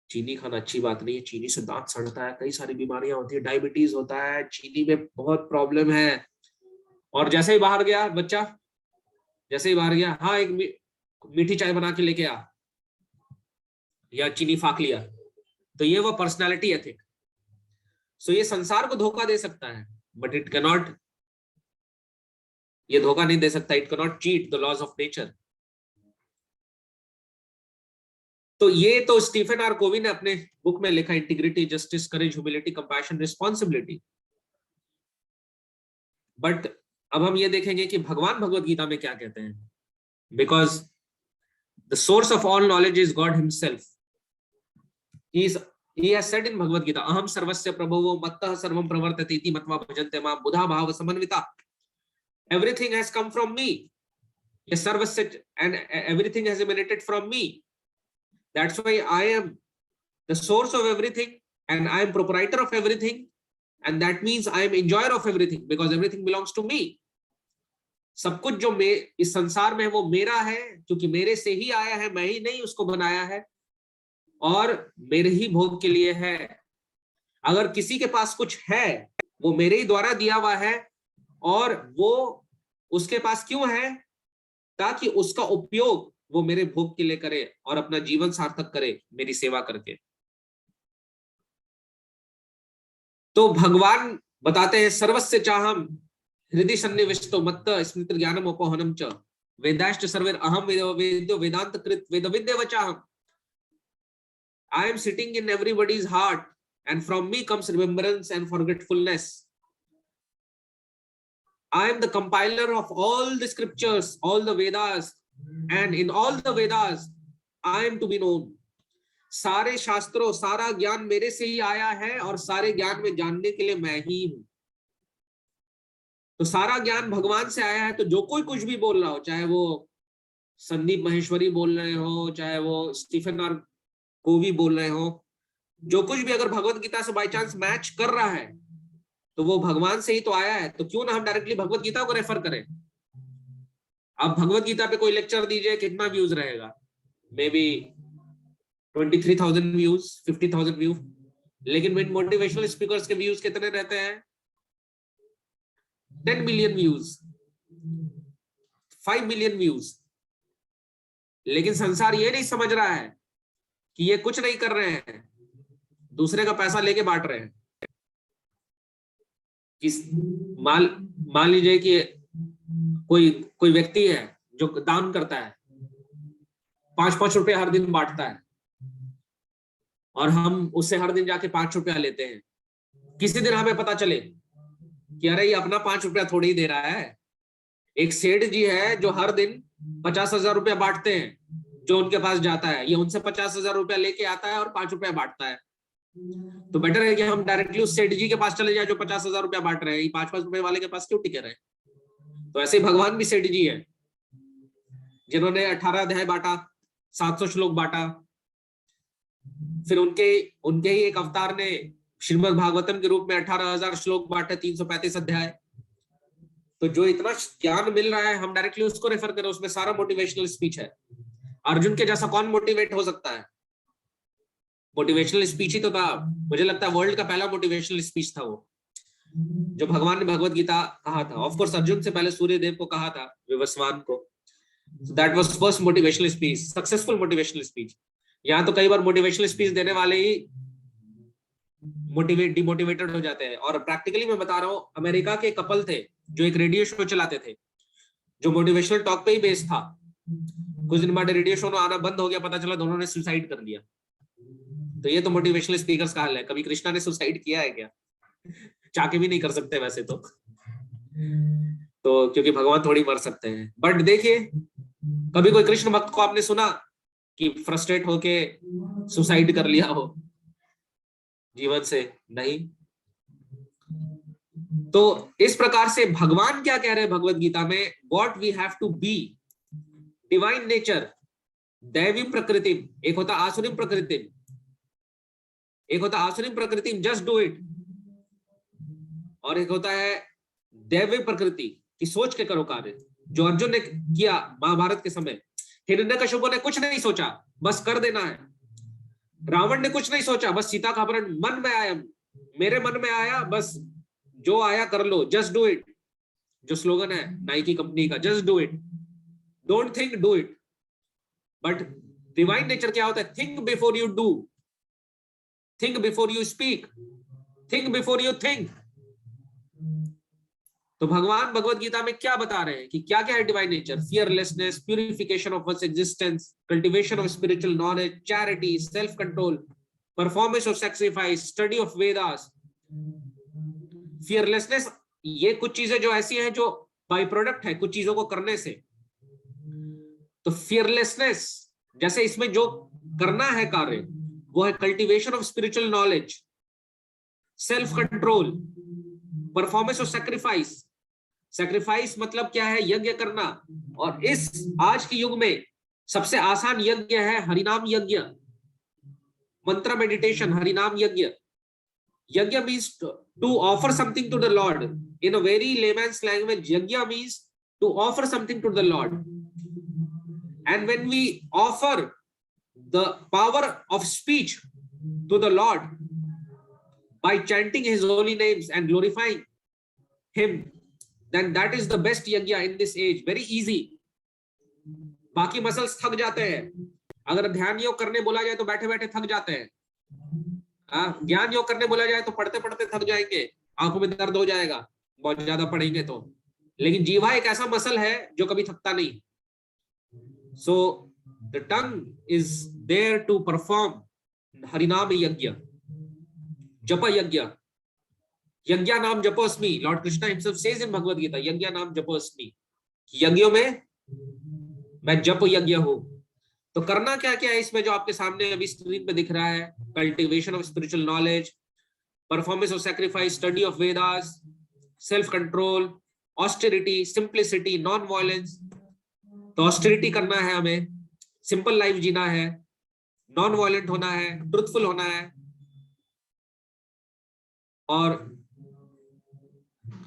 S1: चीनी खाना अच्छी बात नहीं है, चीनी से दांत सड़ता है, कई सारी बीमारियां होती है, डायबिटीज होता है, चीनी में बहुत प्रॉब्लम है। और जैसे ही बाहर गया बच्चा, जैसे ही बाहर गया, हाँ एक मीठी चाय बना के लेके आ, या चीनी फाक लिया, तो ये वो पर्सनालिटी एथिक। सो ये संसार को धोखा दे सकता है, बट इट कैन नॉट, ये धोखा नहीं दे सकता, it can not cheat the laws of nature. तो ये तो स्टीफन आर कोवी ने अपने बुक में लिखा, integrity, justice, courage, humility, compassion, responsibility. But अब हम ये देखेंगे कि भगवान भगवत गीता में क्या कहते हैं, because the source of all knowledge is God himself. He has said in Bhagavad Gita, aham sarvasya prabhavo mattah sarvam pravartate iti matva bhajante mam buddha bhava samanvita. Everything has come from me. Yes, sarvasya, and everything has emanated from me. That's why I am the source of everything and I am proprietor of everything, and that means I am enjoyer of everything because everything belongs to me. सब कुछ जो इस संसार में है वो मेरा है, क्योंकि मेरे से ही आया है, मैं ही नहीं उसको बनाया है और मेरे ही भोग के लिए है। अगर किसी के पास कुछ है वो मेरे ही द्वारा दिया हुआ है, और वो उसके पास क्यों है, ताकि उसका उपयोग वो मेरे भोग के लिए करे और अपना जीवन सार्थक करे मेरी सेवा करके। तो भगवान बताते हैं सर्वस्य चाहम हृदय सन्निविष्टो मत्त स्मृति ज्ञानम अपोहनम च वेदाश्च सर्वे अहम वेदो वेदांत कृत वेद विद्या वचाहम। I am sitting in everybody's heart, and from me comes remembrance and forgetfulness. I am the compiler of all the scriptures, all the Vedas, and in all the Vedas, I am to be known. सारे शास्त्रों, सारा ज्ञान मेरे से ही आया है और सारे ज्ञान में जानने के लिए मैं ही हूं। तो सारा ज्ञान भगवान से आया है, तो जो कोई कुछ भी बोल रहा हो, चाहे वो संदीप महेश्वरी बोल रहे हो, चाहे वो स्टीफन आर कोवी बोल रहे हो, जो कुछ भी अगर भगवत गीता से बाय चांस मैच कर रहा है तो वो भगवान से ही तो आया है। तो क्यों ना हम डायरेक्टली भगवत गीता को रेफर करें। आप भगवत गीता पे कोई लेक्चर दीजिए, कितना व्यूज रहेगा? May be 23,000 views, 50,000 view. लेकिन मोटिवेशनल स्पीकर्स के व्यूज कितने रहते हैं? 10 मिलियन व्यूज, 5 मिलियन व्यूज। लेकिन संसार ये नहीं समझ रहा है कि ये कुछ नहीं कर रहे हैं, दूसरे का पैसा लेके बांट रहे हैं। मान लीजिए कि कोई कोई व्यक्ति है जो दान करता है, 5-5 रुपए हर दिन बांटता है, और हम उससे हर दिन जाके 5 रुपया लेते हैं। किसी दिन हमें पता चले कि अरे ये अपना 5 रुपया थोड़ी ही दे रहा है। एक सेठ जी है जो हर दिन 50,000 रुपया बांटते हैं, जो उनके पास जाता है, ये उनसे 50,000 रुपया लेके आता है और 5 रुपया बांटता है। तो बेटर है कि हम डायरेक्टली उस सेठ जी के पास चले जाए जो 50,000 रुपया बांट रहे हैं। 5-5 रुपए वाले के पास क्यों टिके रहे? तो ऐसे ही भगवान भी सेठ जी है, जिन्होंने 18 अध्याय बांटा, 700 श्लोक बांटा। फिर उनके ही एक अवतार ने श्रीमद् भागवतम के रूप में 18,000 श्लोक बांटे, 335 अध्याय। तो जो इतना ज्ञान मिल रहा है, हम डायरेक्टली उसको रेफर करें, उसमें सारा मोटिवेशनल स्पीच है। अर्जुन के जैसा कौन मोटिवेट हो सकता है? मोटिवेशनल स्पीच ही तो था। मुझे लगता है वर्ल्ड का पहला मोटिवेशनल स्पीच था वो, जो भगवान ने भगवत गीता कहा था। ऑफ कोर्स अर्जुन से पहले सूर्यदेव को कहा था, विवस्वान को। That was first motivational speech, successful motivational speech. यहाँ तो कई बार मोटिवेशनल स्पीच देने वाले ही डिमोटिवेटेड हो जाते हैं। और प्रैक्टिकली मैं बता रहा हूँ, अमेरिका के कपल थे जो एक रेडियो शो चलाते थे, जो मोटिवेशनल टॉक पे ही बेस्ड था। कुछ दिन बाद रेडियो शो आना बंद हो गया, पता चला दोनों ने सुसाइड कर लिया। तो ये तो मोटिवेशनल स्पीकर्स का हाल है। कभी कृष्णा ने सुसाइड किया है क्या? चाह के भी नहीं कर सकते वैसे तो क्योंकि भगवान थोड़ी मर सकते हैं। बट देखिए, कभी कोई कृष्ण भक्त को आपने सुना कि फ्रस्ट्रेट होके सुसाइड कर लिया हो जीवन से? नहीं। तो इस प्रकार से भगवान क्या कह रहे हैं भगवत गीता में? What we have to be, divine nature, दैवी प्रकृति। एक होता आसुरी प्रकृति, एक होता आसुरी प्रकृति, जस्ट डू इट। और एक होता है दैवी प्रकृति की सोच के करो कार्य, जो अर्जुन ने किया महाभारत के समय। हिरण्यकशिपु ने कुछ नहीं सोचा, बस कर देना है। रावण ने कुछ नहीं सोचा, बस सीता का अपहरण मन में आया, मेरे मन में आया, बस जो आया कर लो, जस्ट डू इट। जो स्लोगन है नाइकी कंपनी का, just do it, don't think, do it. But divine nature क्या होता है? Think before you do, think before you speak, think before you think. तो भगवान भगवत गीता में क्या बता रहे हैं कि क्या क्या है divine nature? Fearlessness, purification of one's existence, cultivation of spiritual knowledge, charity, self control, performance of sacrifice, study of Vedas. Fearlessness, ये कुछ चीजें जो ऐसी हैं जो बाय प्रोडक्ट है कुछ चीजों को करने से। तो फियरलेसनेस, जैसे इसमें जो करना है कार्य वो है cultivation of spiritual knowledge, self control, performance of sacrifice. Sacrifice मतलब क्या है? यज्ञ करना। और इस आज के युग में सबसे आसान यज्ञ है हरिनाम यज्ञ, मंत्र meditation, Harinam yajna. Yajna means to offer something to the lord. In a very layman's language, yajna means to offer something to the lord. And when we offer the power of speech to the lord by chanting his holy names and glorifying him, then that is the best yajna in this age. Very easy. बाकी muscles थक जाते हैं। अगर ध्यान योग करने बोला जाए तो बैठे बैठे थक जाते हैं। ज्ञान योग करने बोला जाए तो पढ़ते पढ़ते थक जाएंगे, आंखों में दर्द हो जाएगा बहुत ज्यादा पढ़ेंगे तो। लेकिन जीवा एक ऐसा मसल है जो कभी थकता नहीं। So the tongue is there to perform Harinam yajna, japa yajna. यज्ञ नाम जपोस्मि, lord Krishna himself says in Bhagavad Gita, यज्ञ नाम जपोस्मि। यज्ञों में मैं जप यज्ञ हूं। तो करना क्या क्या है इसमें, जो आपके सामने अभी स्क्रीन पे दिख रहा है, cultivation of spiritual knowledge, performance of sacrifice, study of Vedas, self control, austerity, simplicity, non violence. तो ऑस्टेरिटी करना है हमें, सिंपल लाइफ जीना है, नॉन वायलेंट होना है, ट्रुथफुल होना है, और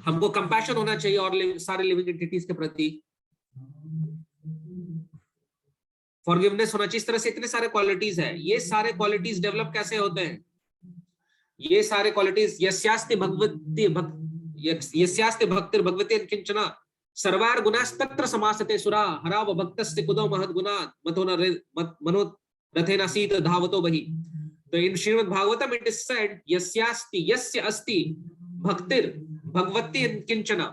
S1: हमको कंपैशन होना चाहिए और सारे लिविंग एंटिटीज के प्रति, फॉरगिवनेस होना चाहिए। इस तरह से इतने सारे क्वालिटीज है। ये सारे क्वालिटीज डेवलप कैसे होते हैं? ये सारे क्वालिटीज यस्यास्ति भक्तिर् भगवती किंचना सर्वार गुणास्तत्र समासते सुरा हराव भक्तस्य कुतो महद गुणात् मनो रथेन सीत धावतो बहि। तो in Srimad Bhagavatam it is said यस्यास्ति, यस्य अस्ति भक्तिर् भगवती किंचना।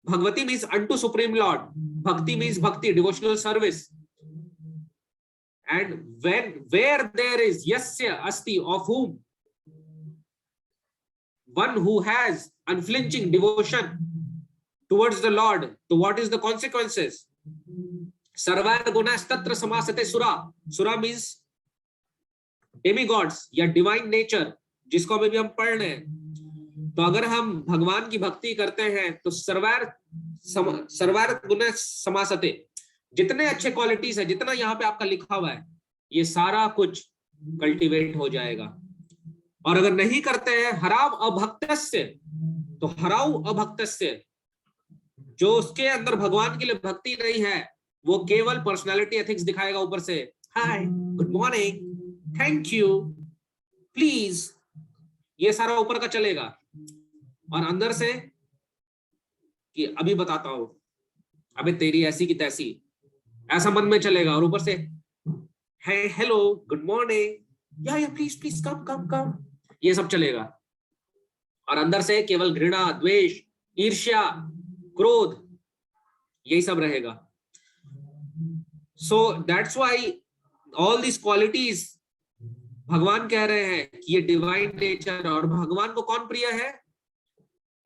S1: भगवती means unto supreme lord, bhakti means bhakti, devotional service. And where there is yasya asti, of whom, one who has unflinching devotion towards the Lord, so what is the consequences? Sarvar gunas tatra samasate sura. Sura means demigods या divine nature, जिसको अभी भी हम पढ़ रहे हैं। तो अगर हम भगवान की भक्ति करते हैं तो सर्वार गुण समासते, जितने अच्छे क्वालिटीज है, जितना यहाँ पे आपका लिखा हुआ है, ये सारा कुछ कल्टीवेट हो जाएगा। और अगर नहीं करते हैं हराव अभक्तस्य, तो हराव अभक्तस्य, जो उसके अंदर भगवान के लिए भक्ति नहीं है, वो केवल पर्सनालिटी एथिक्स दिखाएगा ऊपर से, hi, good morning, thank you, please, ये सारा ऊपर का चलेगा। और अंदर से कि अभी बताता हूं, अबे तेरी ऐसी की तैसी, ऐसा मन में चलेगा। और ऊपर से hey, hello, good morning, yeah, please, come, ये सब चलेगा। और अंदर से केवल घृणा, द्वेष, ईर्ष्या, क्रोध, यही सब रहेगा। So that's why all these qualities, भगवान कह रहे हैं कि ये डिवाइन नेचर, और भगवान को कौन प्रिय है?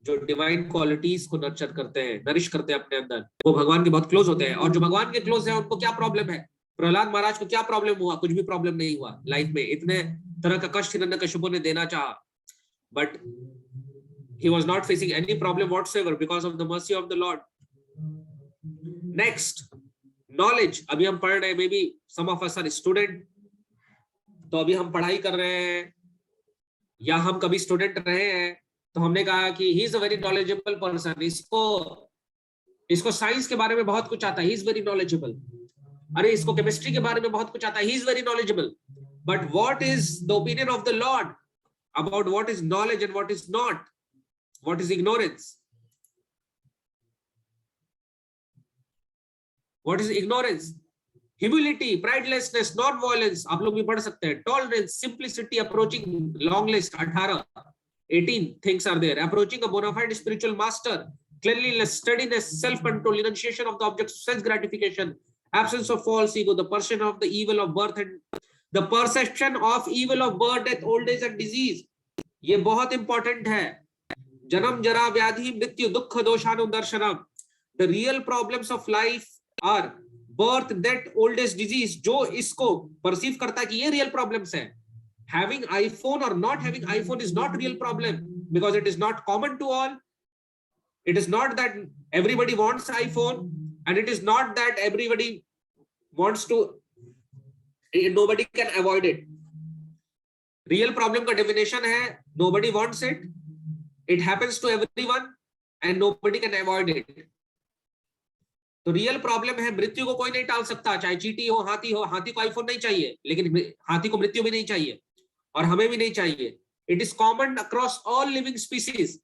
S1: जो डिवाइन क्वालिटीज को नर्चर करते हैं, नरिश करते हैं अपने अंदर, वो भगवान के बहुत क्लोज होते हैं। और जो भगवान के क्लोज है, उनको क्या प्रॉब्लम है? प्रहलाद महाराज को क्या प्रॉब्लम हुआ? कुछ भी प्रॉब्लम नहीं हुआ लाइफ में। इतने तरह का कष्ट हिरण्यकशिपु ने देना चाहा, but he was not facing any problem whatsoever because of the mercy of the Lord. Next, knowledge. अभी हम पढ़ रहे हैं, may be some of us are student, तो अभी हम पढ़ाई कर रहे हैं, या हम कभी स्टूडेंट रहे हैं, तो हमने कहा कि he is a very knowledgeable person, इसको साइंस के बारे में बहुत कुछ आता है, he is very knowledgeable। अरे इसको केमिस्ट्री के बारे में बहुत कुछ आता है, he is very knowledgeable। But what is the opinion of the Lord about what is knowledge and what is not? What is ignorance? What is ignorance? Humility, pridelessness, non-violence, आप लोग भी पढ़ सकते हैं। Tolerance, simplicity, approaching long list, 18 things are there। Approaching a bona fide spiritual master, cleanliness, steadiness, self-control, renunciation of the objects of sense gratification, absence of false ego, the perception of the evil of birth and the perception of evil of birth, death, old age and disease। ये बहुत important है। जन्म, जरा, व्याधि, मृत्यु, दुख, दोषानुदर्शनम। The real problems of life are birth, death, old age, disease। जो इसको परसीव करता है कि ये रियल प्रॉब्लम्स है। Having iPhone or not having iPhone is not real problem, because it is not common to all. It is not that everybody wants iPhone, and it is not that everybody wants to, nobody can avoid it। real problem का definition है nobody wants it, it happens to everyone and nobody can avoid it। तो real problem है, मृत्यु को कोई नहीं टाल सकता, चाहे चींटी हो, हाथी को आईफोन नहीं चाहिए, लेकिन हाथी को मृत्यु भी नहीं चाहिए, और हमें भी नहीं चाहिए। It is common across all living species.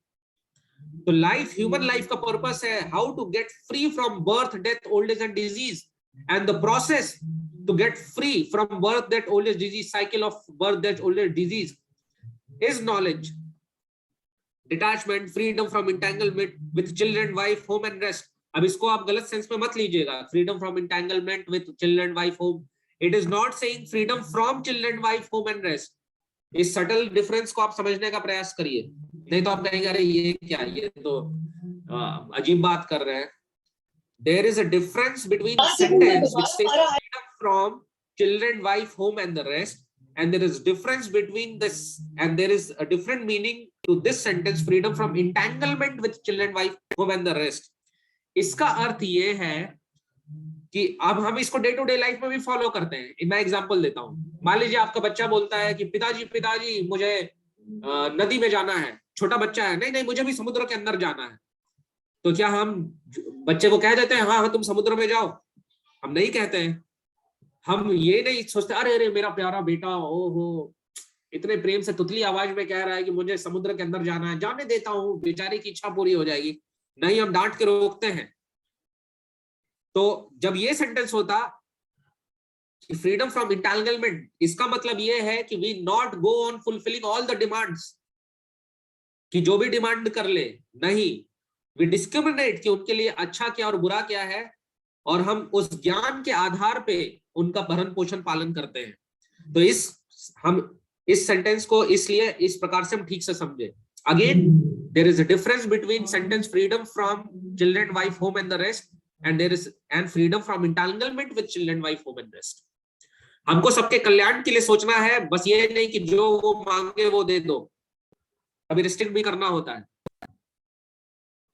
S1: तो लाइफ, ह्यूमन लाइफ का पर्पस है how to get free from birth, death, old age and disease, and the process to get free from birth, death, old age, disease, cycle of birth, death, old age, disease is knowledge, detachment, freedom from entanglement with children, wife, home and rest. अब इसको आप गलत sense में मत लीजिएगा, freedom from entanglement with children, wife, home. It is not saying freedom from children, wife, home and rest. इस subtle difference को आप समझने का प्रयास करिए, नहीं तो आप कहेंगे अरे ये क्या, ये तो अजीब बात कर रहे हैं। There is a difference between sentence which says freedom from children, wife, home, and the rest. And there is difference between this, and there is a different meaning to this sentence, freedom from entanglement with children, wife, home, and the rest. इसका अर्थ ये है कि अब हम इसको day to day life में भी follow करते हैं. मैं एग्जांपल देता हूँ. मान लीजिए आपका बच्चा बोलता है कि पिताजी मुझे नदी में जाना है. छोटा बच्चा है, नहीं मुझे भी समुद्र के अंदर जाना है. तो क्या हम बच्चे को कह देते हैं हाँ तुम समुद्र में जाओ? हम नहीं कहते हैं. हम ये नहीं सोचते अरे मेरा प्यारा बेटा ओहो इतने प्रेम से तुतली आवाज में कह रहा है कि मुझे समुद्र के अंदर जाना है, जाने देता हूँ, बेचारे की इच्छा पूरी हो जाएगी. नहीं, हम डांट के रोकते हैं. तो जब ये सेंटेंस होता फ्रीडम फ्रॉम इंटेंगलमेंट, इसका मतलब ये है कि we not go on fulfilling all the demands, कि जो भी डिमांड कर ले. नहीं, वी डिस्क्रिमिनेट कि उनके लिए अच्छा क्या और बुरा क्या है, और हम उस ज्ञान के आधार पे उनका भरण पोषण पालन करते हैं. तो हम इस सेंटेंस को इसलिए इस प्रकार से हम ठीक से समझे. Again there is a difference between sentence freedom from children, wife, home and the rest, and there is and freedom from entanglement with children, wife, home and rest. हमको सबके कल्याण के लिए सोचना है, बस ये नहीं कि जो वो मांगे वो दे दो. अभी रिस्ट्रिक्ट भी करना होता है.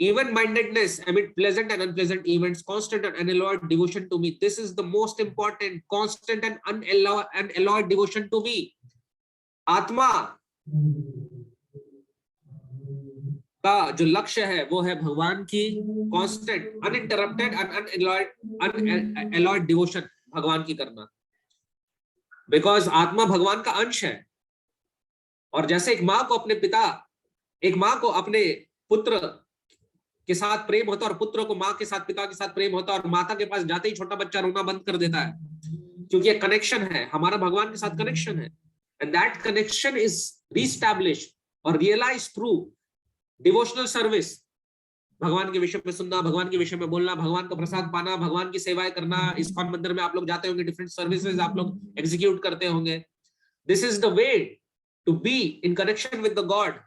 S1: Even-mindedness amid pleasant and unpleasant events, constant and unalloyed devotion to me. This is the most important, constant and unalloyed devotion to me. आत्मा का जो लक्ष्य है वो है भगवान की constant, uninterrupted and unalloyed devotion भगवान की करना. Because आत्मा भगवान का अंश है. और जैसे एक माँ को अपने पुत्र के साथ प्रेम होता है, और पुत्र को माँ के साथ, पिता के साथ प्रेम होता है, और माता के पास जाते ही छोटा बच्चा रोना बंद कर देता है, क्योंकि एक कनेक्शन है, हमारा भगवान के साथ कनेक्शन है. एंड दैट कनेक्शन इज रीस्टैब्लिश्ड और रियलाइज्ड थ्रू डिवोशनल सर्विस. भगवान के विषय में सुनना, भगवान के विषय में बोलना, भगवान का प्रसाद पाना, भगवान की सेवाएं करना. इस्कॉन मंदिर में आप लोग जाते होंगे, डिफरेंट सर्विसेज आप लोग एग्जीक्यूट करते होंगे. This is the way to be in connection with the God.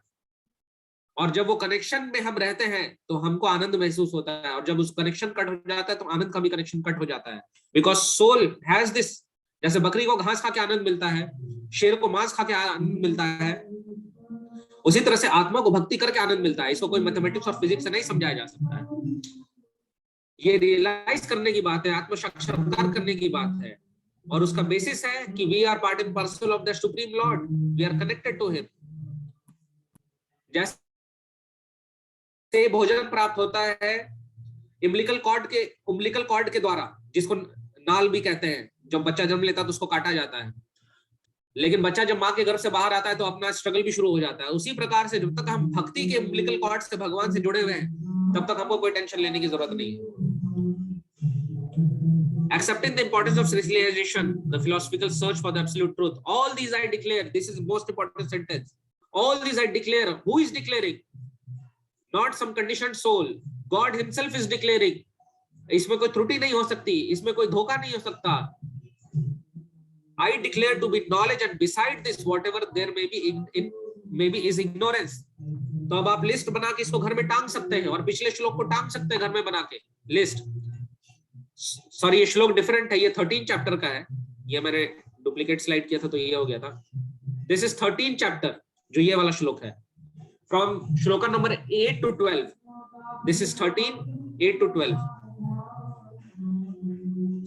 S1: और जब वो कनेक्शन में हम रहते हैं तो हमको आनंद महसूस होता है, और जब उस कनेक्शन कट हो जाता है तो आनंद का भी कनेक्शन कट हो जाता है. बिकॉज सोल हैज दिस, जैसे बकरी को घास खा के आनंद मिलता है, शेर को मांस खा के आनंद मिलता है, उसी तरह से आत्मा को भक्ति करके आनंद मिलता है. इसको कोई मैथमेटिक्स और फिजिक्स से नहीं समझाया जा सकता है. ये रियलाइज करने की बात है, आत्म साक्षात्कार करने की बात है, और उसका बेसिस है कि we are part and parcel of the supreme lord, we are connected to him. जैसे भोजन प्राप्त होता है उम्बिलिकल कॉर्ड के द्वारा, जिसको नाल भी कहते हैं. जब बच्चा जन्म लेता है तो उसको काटा जाता है, लेकिन बच्चा जब माँ के गर्भ से बाहर आता है तो अपना स्ट्रगल भी शुरू हो जाता है. उसी प्रकार से जब तक हम भक्ति के उम्बिलिकल कॉर्ड से भगवान से जुड़े हुए हैं, तब तक हमको कोई टेंशन लेने की जरूरत नहीं है. Accepting the importance of realization, the philosophical search for the absolute truth. All these I declare. This is the most important sentence. All these I declare. Who is declaring? Not some conditioned soul. God himself is declaring. इसमें कोई त्रुटि नहीं हो सकती, इसमें कोई धोखा नहीं हो सकता. I declare to be knowledge, and beside this whatever there may be is ignorance. तो अब आप लिस्ट बना के इसको घर में टांग सकते हैं, और पिछले श्लोक को टांग सकते हैं घर में बना के लिस्ट. सॉरी, ये श्लोक डिफरेंट है, ये 13 चैप्टर का है. ये मैंने डुप्लीकेट स्लाइड किया था तो ये हो गया था. दिस इज 13 चैप्टर, जो ये वाला श्लोक है. From shloka number 8 to 12. This is 13, 8 to 12.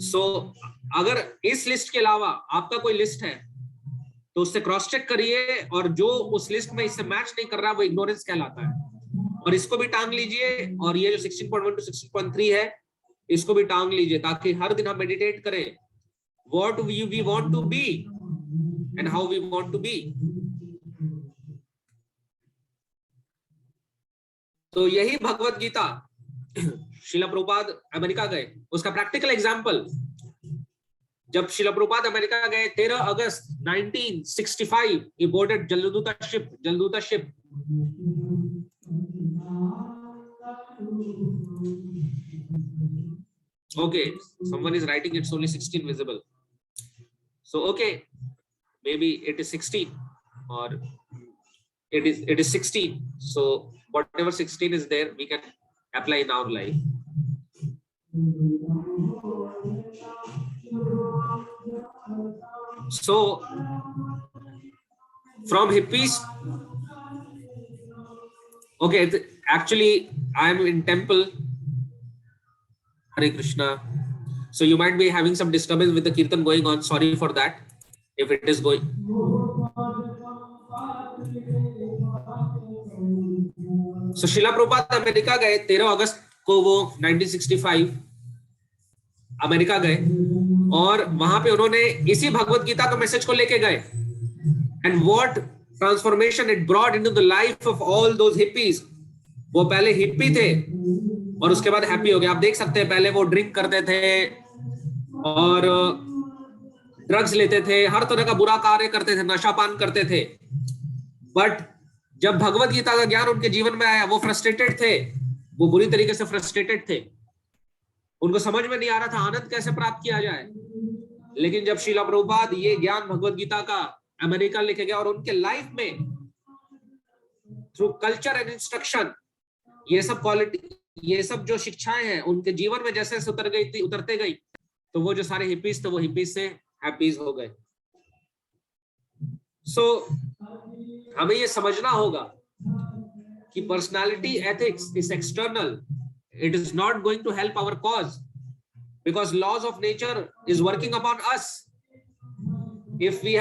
S1: So, अगर इस लिस्ट के अलावा आपका कोई लिस्ट है तो उससे क्रॉस चेक करिए, और जो उस लिस्ट में इससे मैच नहीं कर रहा वो इग्नोरेंस कहलाता है. और इसको भी टांग लीजिए, और ये जो 16.1 to 16.3 है इसको भी टांग लीजिए, ताकि हर दिन हम मेडिटेट करें what we want to be and how we want to be. तो यही भगवत गीता शिला प्रभुपाद अमेरिका गए, उसका प्रैक्टिकल एग्जांपल. जब शिला प्रभुपाद अमेरिका गए 13 अगस्त 1965, he boarded Jaladuta ship. Okay, someone is writing it's only 16 visible. So okay, maybe it is 16 or it is 16. So whatever 16 is there, we can apply in our life. So from hippies, okay, actually I am in temple. Hare Krishna. So you might be having some disturbance with the kirtan going on. Sorry for that. If it is going. So Shila Prabhupada America गए 13 अगस्त को, वो 1965 America गए और वहां पे उन्होंने इसी भगवत गीता का मैसेज को लेके गए. And what transformation it brought into the life of all those hippies. वो पहले हिप्पी थे और उसके बाद हैप्पी हो गए. आप देख सकते हैं पहले वो ड्रिंक करते थे और ड्रग्स लेते थे, हर तरह का बुरा कार्य करते थे, नशापान करते थे. बट जब भगवत गीता का ज्ञान उनके जीवन में आया, वो फ्रस्ट्रेटेड थे, वो बुरी तरीके से फ्रस्ट्रेटेड थे. उनको समझ में नहीं आ रहा था आनंद कैसे प्राप्त किया जाए. लेकिन जब श्रीला प्रभुपाद ये ज्ञान भगवत गीता का अमेरिका लेके गया और उनके लाइफ में थ्रू कल्चर एंड इंस्ट्रक्शन ये सब क्वालिटी, ये सब जो शिक्षाएं हैं उनके जीवन में जैसे उतरते गई, तो वो जो सारे हिप्पीज थे वो हिप्पीज से हैप्पीज हो गए. सो हमें ये समझना होगा कि personality ethics is external. It is not going to help our cause because laws of nature is working upon us. If we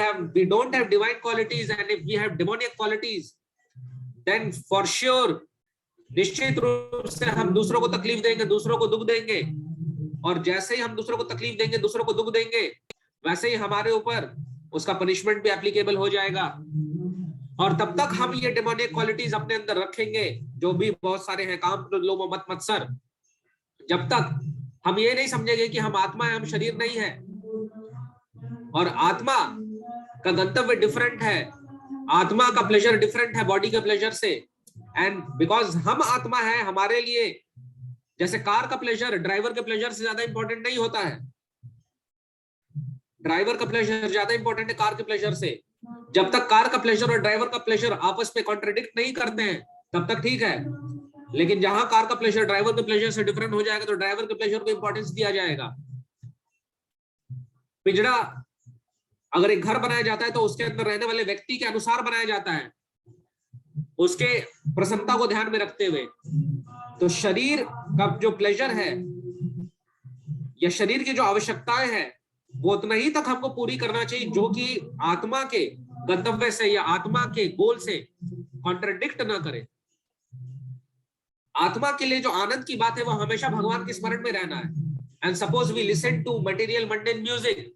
S1: don't have divine qualities and if we have demonic qualities, then for sure निश्चित रूप से हम दूसरों को तकलीफ देंगे, दूसरों को दुख देंगे. और जैसे ही हम दूसरों को तकलीफ देंगे, दूसरों को दुख देंगे, वैसे ही हमारे ऊपर उसका पनिशमेंट भी एप्लीकेबल हो जाएगा. और तब तक हम ये डेमोनिक क्वालिटीज अपने अंदर रखेंगे, जो भी बहुत सारे हैं, काम, लोभ, मत, मत्सर. जब तक हम ये नहीं समझेंगे कि हम आत्मा है, हम शरीर नहीं है, और आत्मा का गंतव्य डिफरेंट है, आत्मा का प्लेजर डिफरेंट है बॉडी के प्लेजर से. एंड बिकॉज हम आत्मा है, हमारे लिए जैसे कार का प्लेजर ड्राइवर के प्लेजर से ज्यादा इंपॉर्टेंट नहीं होता है. ड्राइवर का प्लेजर ज्यादा इंपॉर्टेंट है कार के प्लेजर से. जब तक कार का प्लेजर और ड्राइवर का प्लेजर आपस में कॉन्ट्रडिक्ट नहीं करते हैं तब तक ठीक है. लेकिन जहां कार का प्लेजर ड्राइवर के प्लेजर से डिफरेंट हो जाएगा तो ड्राइवर के प्लेजर को इंपॉर्टेंस दिया जाएगा. पिंजड़ा अगर एक घर बनाया जाता है तो उसके अंदर रहने वाले व्यक्ति के अनुसार बनाया जाता है, उसके प्रसन्नता को ध्यान में रखते हुए. तो शरीर का जो प्लेजर है या शरीर की जो आवश्यकताएं हैं वो उतना ही तक हमको पूरी करना चाहिए जो कि आत्मा के गंतव्य से या आत्मा के गोल से कॉन्ट्रडिक्ट ना करे. आत्मा के लिए जो आनंद की बात है वो हमेशा भगवान के स्मरण में रहना है. And suppose we listen to material mundane music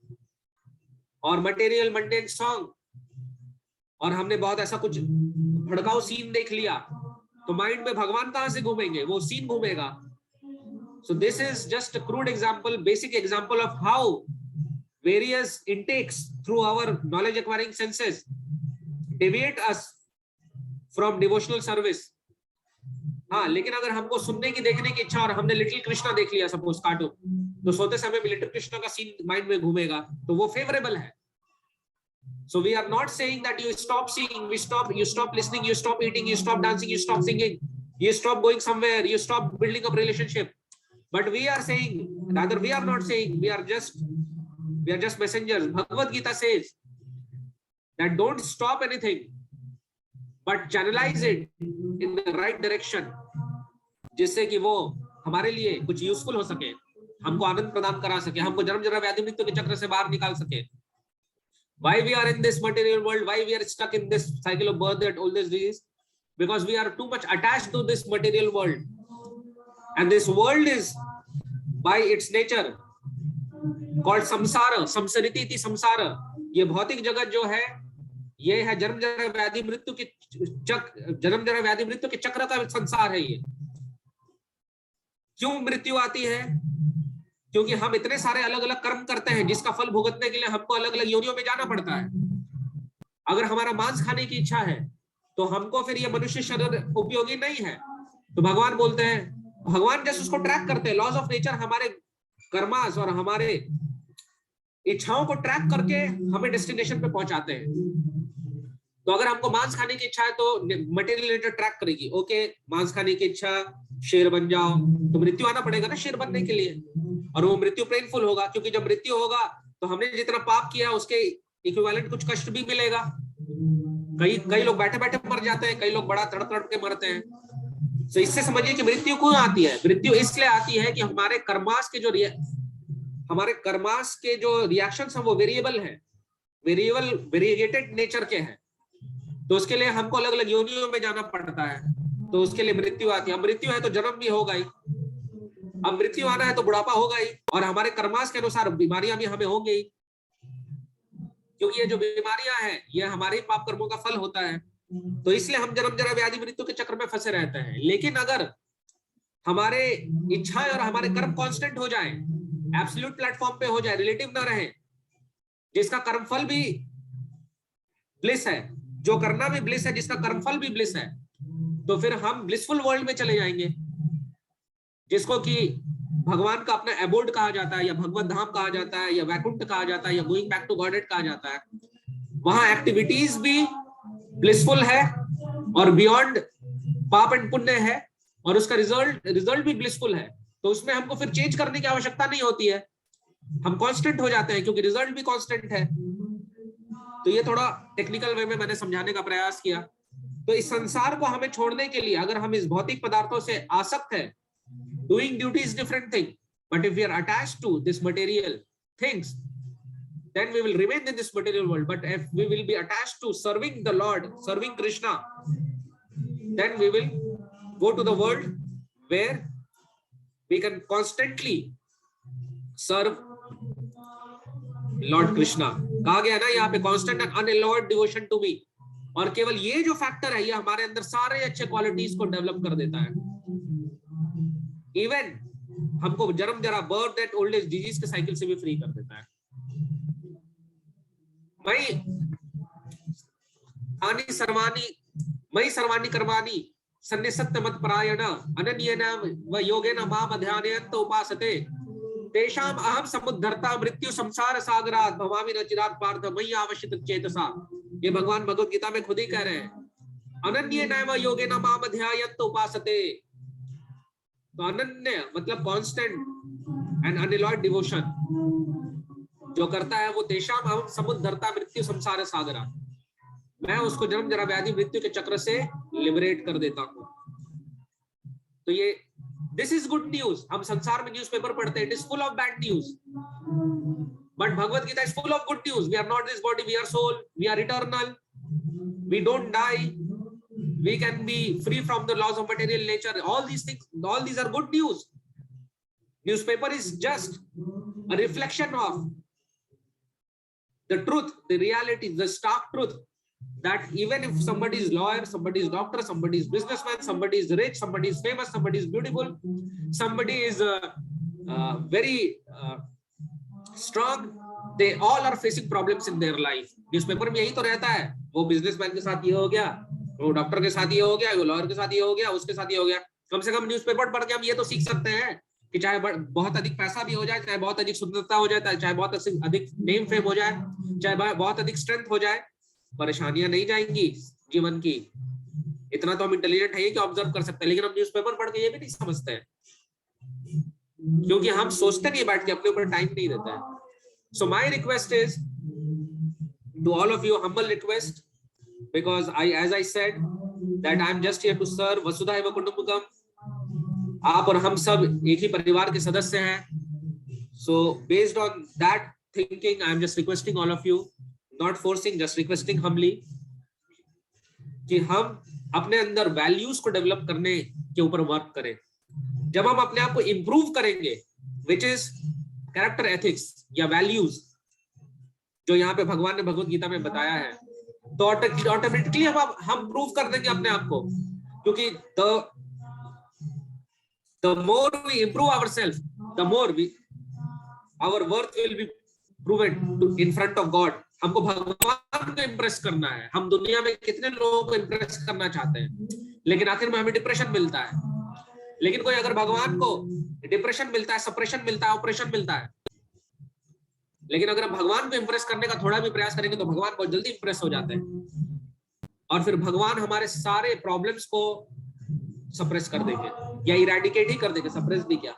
S1: और मटेरियल मंडेन सॉन्ग और हमने बहुत ऐसा कुछ भड़काऊ सीन देख लिया, तो माइंड में भगवान कहां से घूमेंगे, वो सीन घूमेगा. So this is just a crude example, basic example of how various intakes through our knowledge acquiring senses deviate us from devotional service. हाँ, लेकिन अगर हमको सुनने की, देखने की इच्छा और हमने लिटिल कृष्णा देख लिया सपोज कार्टून, तो सोते समय में लिटिल कृष्णा का सीन माइंड में घूमेगा, तो वो फेवरेबल है. So we are not saying that you stop seeing, you stop listening, you stop eating, you stop dancing, you stop singing, you stop going somewhere, you stop building up relationship. But we are saying, rather we are not saying, we are just messengers. Bhagavad Gita says that don't stop anything, but channelize it in the right direction, जिससे कि वो हमारे लिए कुछ useful हो सके, हमको आनंद प्रदान करा सके, हमको जन्म जरा व्याधि मृत्यु के चक्र से बाहर निकाल सके. Why we are in this material world? Why we are stuck in this cycle of birth and old age disease? Because we are too much attached to this material world, and this world is by its nature called samsara. Samsariti iti samsara. ये भौतिक जगत जो है ये है जन्म जरा व्याधि मृत्यु के चक्र का संसार है. ये क्यों मृत्यु आती है? क्योंकि हम इतने सारे अलग अलग कर्म करते हैं जिसका फल भुगतने के लिए हमको अलग अलग योनियों में जाना पड़ता है. अगर हमारा मांस खाने की इच्छा है तो हमको फिर ये मनुष्य शरीर उपयोगी नहीं है. तो भगवान बोलते हैं, भगवान जैसे उसको ट्रैक करते हैं, लॉज ऑफ नेचर हमारे कर्मास और हमारे इच्छाओं को ट्रैक करके हमें डेस्टिनेशन पे पहुंचाते हैं. तो अगर हमको मांस खाने की इच्छा है तो मटेरियल नेचर ट्रैक करेगी, ओके मांस खाने की इच्छा, शेर बन जाओ, तो मृत्यु आना पड़ेगा ना शेर बनने के लिए, और वो मृत्यु पेनफुल होगा, क्योंकि जब मृत्यु होगा तो हमने जितना पाप किया उसके इक्विवेलेंट कुछ कष्ट भी मिलेगा। कई लोग बैठे बैठे मर जाते हैं, कई लोग बड़ा तड़प तड़प के मरते हैं। तो इससे समझिए कि मृत्यु क्यों आती है। मृत्यु इसलिए आती है कि हमारे कर्मास के जो रिएक्शंस हैं वो वेरिएबल है, वेरिएटेड नेचर के हैं। तो उसके लिए हमको अलग अलग योनियों में जाना पड़ता है, तो उसके लिए मृत्यु आती है। अब मृत्यु है तो जन्म भी होगा ही, अब मृत्यु आना है तो बुढ़ापा होगा ही, और हमारे कर्मास के अनुसार बीमारियां भी हमें होंगी ही, क्योंकि ये जो बीमारियां हैं ये हमारे पाप कर्मों का फल होता है। तो इसलिए हम जन्म जरा व्याधि मृत्यु के चक्र में फंसे रहते हैं। लेकिन अगर हमारे इच्छाएं और हमारे कर्म कांस्टेंट हो जाए, एब्सोल्यूट प्लेटफॉर्म पे हो जाए, रिलेटिव ना रहे, जिसका कर्मफल भी ब्लिस है, जो करना भी ब्लिस है, जिसका कर्मफल भी ब्लिस है, तो फिर हम ब्लिसफुल वर्ल्ड में चले जाएंगे, जिसको कि भगवान का अपना एबोर्ड कहा जाता है, या भगवत धाम कहा जाता है, या वैकुंठ कहा जाता है, या गोइंग बैक टू गॉडेड कहा जाता है। वहां एक्टिविटीज भी ब्लिसफुल है और बियॉन्ड पाप एंड पुण्य है, और उसका रिजल्ट भी ब्लिसफुल है। तो उसमें हमको फिर चेंज करने की आवश्यकता नहीं होती है, हम कांस्टेंट हो जाते हैं, क्योंकि रिजल्ट भी कांस्टेंट है। तो ये थोड़ा टेक्निकल वे में मैंने समझाने का प्रयास किया। तो इस संसार को हमें छोड़ने के लिए, अगर हम इस भौतिक पदार्थों से आसक्त है, doing duty is different thing, but if we are attached to this material things, then we will remain in this material world. But if we will be attached to serving the Lord, serving Krishna, then we will go to the world where we can constantly serve Lord Krishna. कहा गया ना यहाँ पे constant and unalloyed devotion to me, और केवल ये जो factor है ये हमारे अंदर सारे अच्छे क्वालिटीज को डेवलप कर देता है। इवन हमको जन्म जरा birth and old age disease के साइकिल से भी फ्री कर देता है। मई सर्वाणी कर्माणि सन्निसत्त मत परायण अनन्येन व योगेन माम ध्यानयन्त उपासते तेषाम अहम समुद्धर्ता मृत्यु संसार सागरात् भवामि न चिरात् पार्थ मयि आवश्यक चेतसा। ये भगवान भगवत गीता में खुद ही कह रहे हैं, अनन्येन व योगेन माम ध्यायन्त उपासते। तो अनन्य मतलब कांस्टेंट एंड अनअलॉयड डिवोशन जो करता है, वो तेषाम अहम समुद्धर्ता मृत्यु संसार सागरा, मैं उसको जन्म जरा व्याधि मृत्यु के चक्र से लिबरेट कर देता हूं। तो ये दिस इज गुड न्यूज। हम संसार में न्यूज़पेपर पढ़ते हैं, it is full of bad news, but Bhagavad Gita is full of good news. We are not this body, we are soul, we are eternal, we don't die, we can be free from the laws of material nature. All these things, all these are good news. Newspaper is just a reflection of the truth, the reality, the stark truth, that even if somebody is lawyer, somebody is doctor, somebody is businessman, somebody is rich, somebody is famous, somebody is beautiful, somebody is very strong, they all are facing problems in their life. Newspaper में यही तो रहता है, वो businessman के साथ ये हो गया, वो डॉक्टर के साथ ये हो गया, वो लॉयर के साथ ये हो गया, उसके साथ ये हो गया। कम से कम न्यूज़पेपर पढ़ के हम ये तो सीख सकते हैं कि चाहे बहुत अधिक पैसा भी हो जाए, चाहे बहुत अधिक सुंदरता हो जाए, चाहे बहुत अधिक नेम फेम हो जाए, चाहे बहुत अधिक स्ट्रेंथ हो जाए, परेशानियां नहीं जाएंगी जीवन की। इतना तो हम इंटेलिजेंट है कि ऑब्जर्व कर सकते हैं, लेकिन हम न्यूज़पेपर पढ़ के ये भी नहीं समझते हैं, क्योंकि हम सोचते नहीं, बैठ के अपने ऊपर टाइम नहीं देते हैं। So my request is to all of you, humble request, because as I said that I am just here to serve, वसुधैव कुटुंबकम, आप और हम सब एक ही परिवार के सदस्य हैं। So based on that thinking, I am just requesting all of you, not forcing, just requesting humbly, कि हम अपने अंदर वैल्यूज को डेवलप करने के ऊपर वर्क करें। जब हम अपने आप को इंप्रूव करेंगे, which is कैरेक्टर एथिक्स या वैल्यूज, जो यहाँ पे भगवान ने भगवत गीता में बताया है, तो ऑटोमेटिकली हम प्रूव कर देंगे अपने आप को, क्योंकि the more we improve ourselves, the more our worth will be proven in front of God. हमको भगवान को इम्प्रेस करना है। हम दुनिया में कितने लोगों को इम्प्रेस करना चाहते हैं, लेकिन आखिर में हमें डिप्रेशन मिलता है। लेकिन कोई अगर भगवान को डिप्रेशन मिलता है, सप्रेशन मिलता है, ऑपरेशन मिलता है, लेकिन अगर हम भगवान को इम्प्रेस करने का थोड़ा भी प्रयास करेंगे तो भगवान बहुत जल्दी इम्प्रेस हो जाते हैं, और फिर भगवान हमारे सारे प्रॉब्लम्स को सप्रेस कर देंगे या इरेडिकेट ही कर देंगे, सप्रेस भी क्या।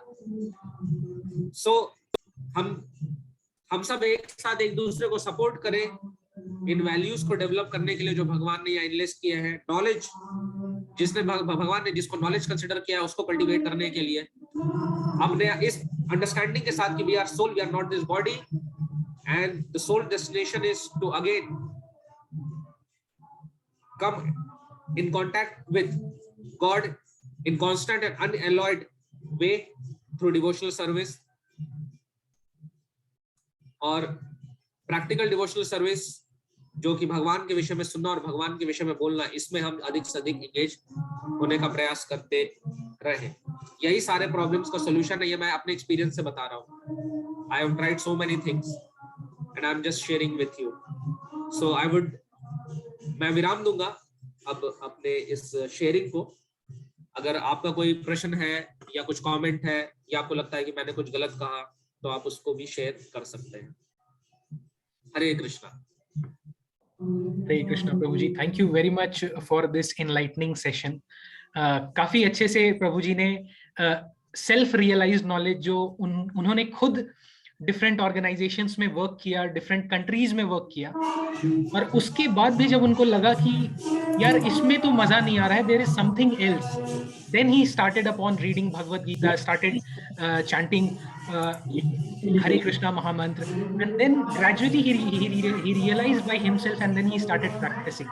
S1: सो हम सब एक साथ एक दूसरे को सपोर्ट करें इन वैल्यूज को डेवलप करने के लिए जो भगवान ने यहाँ इनलेस्ट किए हैं, नॉलेज जिसने भगवान ने जिसको नॉलेज कंसिडर किया है उसको कल्टीवेट करने के लिए, हमने इस अंडरस्टैंडिंग के साथ कि we are soul, we are not this body, and the soul destination is to again come in contact with god in constant and unalloyed way through devotional service. और प्रैक्टिकल डिवोशनल सर्विस जो कि भगवान के विषय में सुनना और भगवान के विषय में बोलना, इसमें हम अधिक से अधिक एंगेज होने का प्रयास करते रहे। यही सारे प्रॉब्लम्स का सॉल्यूशन है, ये मैं अपने एक्सपीरियंस से बता रहा हूँ। I have tried so many things and I am just sharing with you. So मैं विराम दूंगा अब अपने इस शेयरिंग को। अगर आपका कोई प्रश्न है या कुछ कमेंट है या आपको लगता है कि मैंने कुछ गलत कहा तो आप उसको भी शेयर कर सकते हैं। Hare Krishna.
S2: Hare Krishna Prabhu ji, thank you very much for this enlightening session. काफी अच्छे से प्रभु जी ने सेल्फ रियलाइज्ड नॉलेज जो उन्होंने खुद डिफरेंट ऑर्गेनाइजेशंस में वर्क किया, डिफरेंट कंट्रीज में वर्क किया, और उसके बाद भी जब उनको लगा कि यार इसमें तो मजा नहीं आ रहा है, there is something else, then he started upon reading Bhagavad Gita, started chanting Hare Krishna Mahamantra, and then gradually he realized by himself and then he started practicing.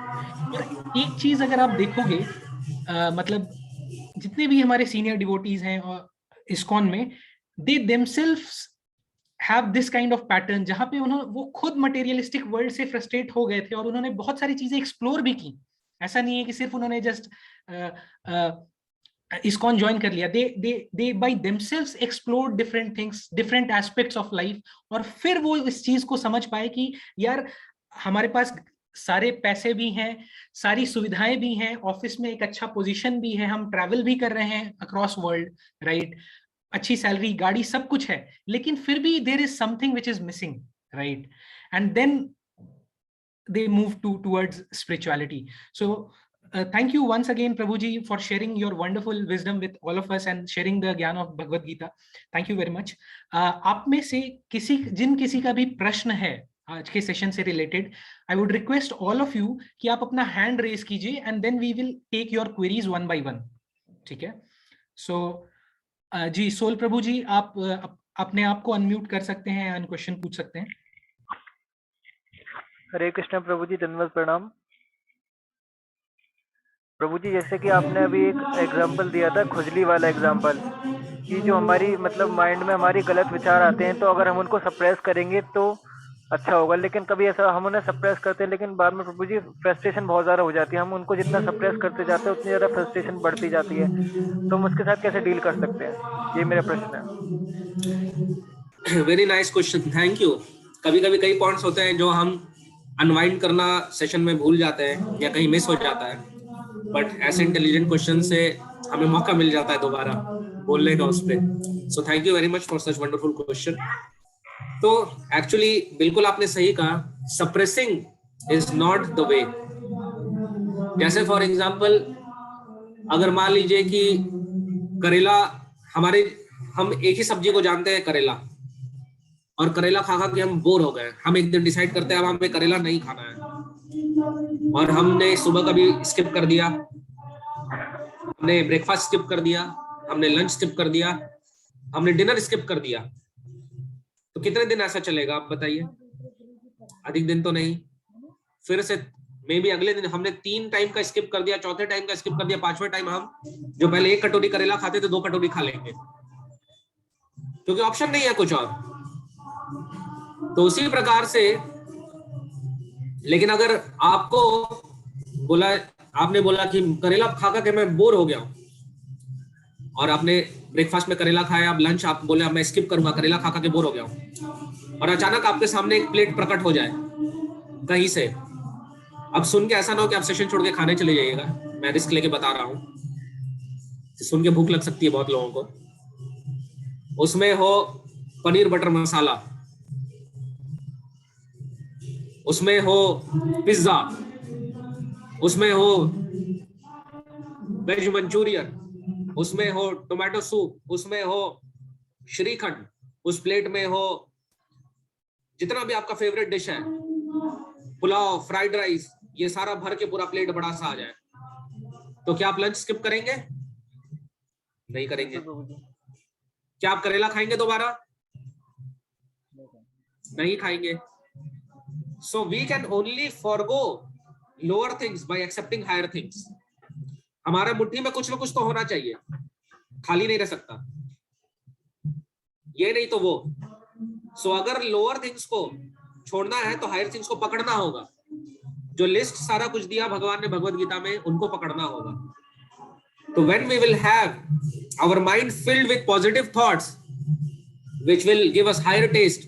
S2: और एक चीज अगर आप देखोगे, मतलब जितने भी हमारे सीनियर डिवोटीज हैं इस्कॉन में, they themselves have this kind of pattern, जहां पे वो खुद मटेरियलिस्टिक वर्ल्ड से फ्रस्ट्रेट हो गए थे और उन्होंने बहुत सारी चीजें एक्सप्लोर भी की। ऐसा नहीं है कि सिर्फ उन्होंने जस्ट ISKCON ज्वाइन कर लिया, they by themselves explored different things, different aspects of life, और फिर वो इस चीज को समझ पाए कि यार हमारे पास सारे पैसे भी हैं, सारी सुविधाएं भी हैं, ऑफिस में एक अच्छा पोजीशन भी है, हम ट्रैवल भी कर रहे हैं अक्रॉस वर्ल्ड, राइट, अच्छी सैलरी, गाड़ी, सब कुछ है, लेकिन फिर भी there is something which is missing, right, and then they move towards spirituality. So thank you once again Prabhu ji for sharing your wonderful wisdom with all of us and sharing the ज्ञान of Bhagavad Gita. Thank you very much. आप में से किसी का भी प्रश्न है आज के सेशन से related, I would request all of you कि आप अपना हैंड रेज कीजिए and then we will take your queries one by one. ठीक है? So जी सोल प्रभु जी, आप अपने आप को अनम्यूट कर सकते हैं एंड क्वेश्चन पूछ सकते हैं।
S3: हरे कृष्ण प्रभु जी, धन्यवाद, प्रणाम प्रभु जी। जैसे कि आपने अभी एक एग्जाम्पल दिया था, खुजली वाला एग्जाम्पल, कि जो हमारी मतलब माइंड में हमारी गलत विचार आते हैं तो अगर हम उनको सप्रेस करेंगे तो अच्छा होगा, लेकिन कभी ऐसा हम उन्हें सप्रेस करते हैं लेकिन बाद में प्रभु जी फ्रस्ट्रेशन बहुत ज़्यादा हो जाती है, हम उनको जितना सप्रेस करते जाते हैं उतनी ज़्यादा फ्रस्ट्रेशन बढ़ती जाती है, तो हम उसके साथ कैसे डील कर सकते हैं, ये मेरा प्रश्न है।
S1: Very nice question, thank you. कभी कभी कई पॉइंट्स होते हैं जो हम अनवाइंड करना सेशन में भूल जाते हैं या कहीं मिस हो जाता है, बट ऐसे इंटेलिजेंट क्वेश्चन से हमें मौका मिल जाता है दोबारा बोलने का उस पे। सो thank you very much for such wonderful question. तो एक्चुअली बिल्कुल आपने सही कहा, suppressing is not the way. जैसे फॉर एग्जांपल अगर मान लीजिए कि करेला, हम एक ही सब्जी को जानते हैं करेला, और करेला खा खा के हम बोर हो गए, हम एक दिन डिसाइड करते हैं अब हमें करेला नहीं खाना है, और हमने सुबह का भी स्किप कर दिया, हमने ब्रेकफास्ट स्किप कर दिया, हमने लंच स्किप कर दिया, हमने डिनर स्किप कर दिया, तो कितने दिन ऐसा चलेगा आप बताइए? अधिक दिन तो नहीं। फिर से मे बी अगले दिन हमने 3 टाइम का स्किप कर दिया, चौथे टाइम का स्किप कर दिया, 5वें टाइम हम जो पहले 1 कटोरी करेला खाते थे 2 कटोरी खा लेंगे, क्योंकि ऑप्शन नहीं है कुछ और। तो उसी प्रकार से, लेकिन अगर आपने बोला कि करेला खा के मैं बोर हो गया हूं, और आपने ब्रेकफास्ट में करेला खाया, अब लंच आप बोले मैं स्किप करूंगा, करेला खा के बोर हो गया हूं, और अचानक आपके सामने एक प्लेट प्रकट हो जाए कहीं से, अब सुन के ऐसा ना हो कि आप सेशन छोड़ के खाने चले जाइएगा, मैं रिस्क लेके बता रहा हूं, सुन के भूख लग सकती है बहुत लोगों को। उसमें हो पनीर बटर मसाला, उसमें हो पिज्जा, उसमें हो वेज मंचूरियन, उसमें हो टोमेटो सूप, उसमें हो श्रीखंड, उस प्लेट में हो जितना भी आपका फेवरेट डिश है, पुलाव, फ्राइड राइस, ये सारा भर के पूरा प्लेट बड़ा सा आ जाए, तो क्या आप लंच स्किप करेंगे? नहीं करेंगे। क्या आप करेला खाएंगे दोबारा? नहीं खाएंगे। So we can only forgo lower things by accepting higher things. हमारे मुट्ठी में कुछ ना कुछ तो होना चाहिए, खाली नहीं रह सकता, ये नहीं तो वो। सो अगर लोअर थिंग्स को छोड़ना है तो हायर थिंग्स को पकड़ना होगा। जो लिस्ट सारा कुछ दिया भगवान ने भगवत गीता में, उनको पकड़ना होगा। तो when we will have our mind filled with positive thoughts which will give us higher taste,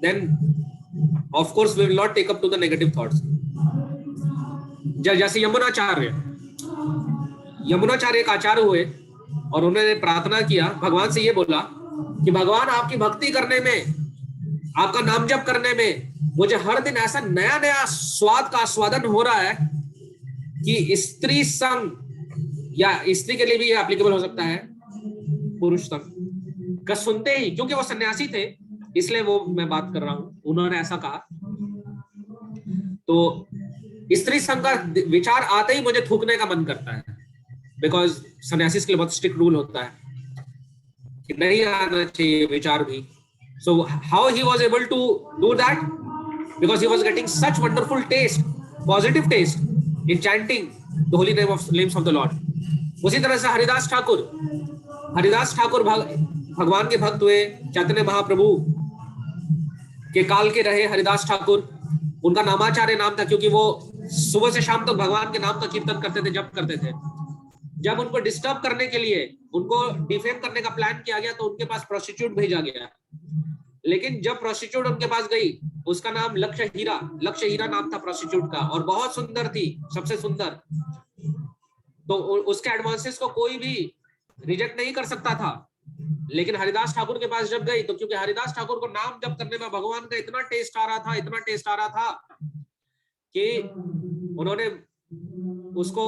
S1: then of course we will not take up to the negative thoughts. जैसे यमुनाचार्य एक आचार्य हुए और उन्होंने प्रार्थना किया, भगवान से ये बोला कि भगवान आपकी भक्ति करने में, आपका नाम जप करने में मुझे हर दिन ऐसा नया नया स्वाद का आस्वादन हो रहा है कि स्त्री संग, या स्त्री के लिए भी ये एप्लीकेबल हो सकता है, पुरुष संग का सुनते ही, क्योंकि वो सन्यासी थे इसलिए वो मैं बात कर रहा हूं, उन्होंने ऐसा कहा, तो स्त्री संग का विचार आते ही मुझे थूकने का मन करता है, बिकॉज सन्यासी के लिए बहुत स्ट्रिक्ट रूल होता है कि नहीं आना चाहिए विचार भी। So how he was able to do that? Because he was getting such wonderful taste, positive taste in chanting the holy names of the Lord. उसी तरह से हरिदास ठाकुर भगवान के भक्त हुए, चैतन्य महाप्रभु के काल के रहे हरिदास ठाकुर। उनका नामाचार्य नाम था क्योंकि वो सुबह से शाम तक भगवान के नाम का कीर्तन करते थे, जप करते थे। जब उनको डिस्टर्ब करने के लिए, उनको डिफेम करने का प्लान किया गया तो उनके पास प्रोस्टिट्यूट भेजा गया। लेकिन जब प्रोस्टिट्यूट उनके पास गई, उसका नाम लक्ष्य हीरा नाम था प्रोस्टिट्यूट का, और बहुत सुंदर थी, सबसे सुंदर। तो उसके एडवांसेस को कोई भी रिजेक्ट नहीं कर सकता था। लेकिन हरिदास ठाकुर के पास जब गई, तो क्योंकि हरिदास ठाकुर को नाम जप करने में भगवान का इतना टेस्ट आ रहा था कि उन्होंने उसको,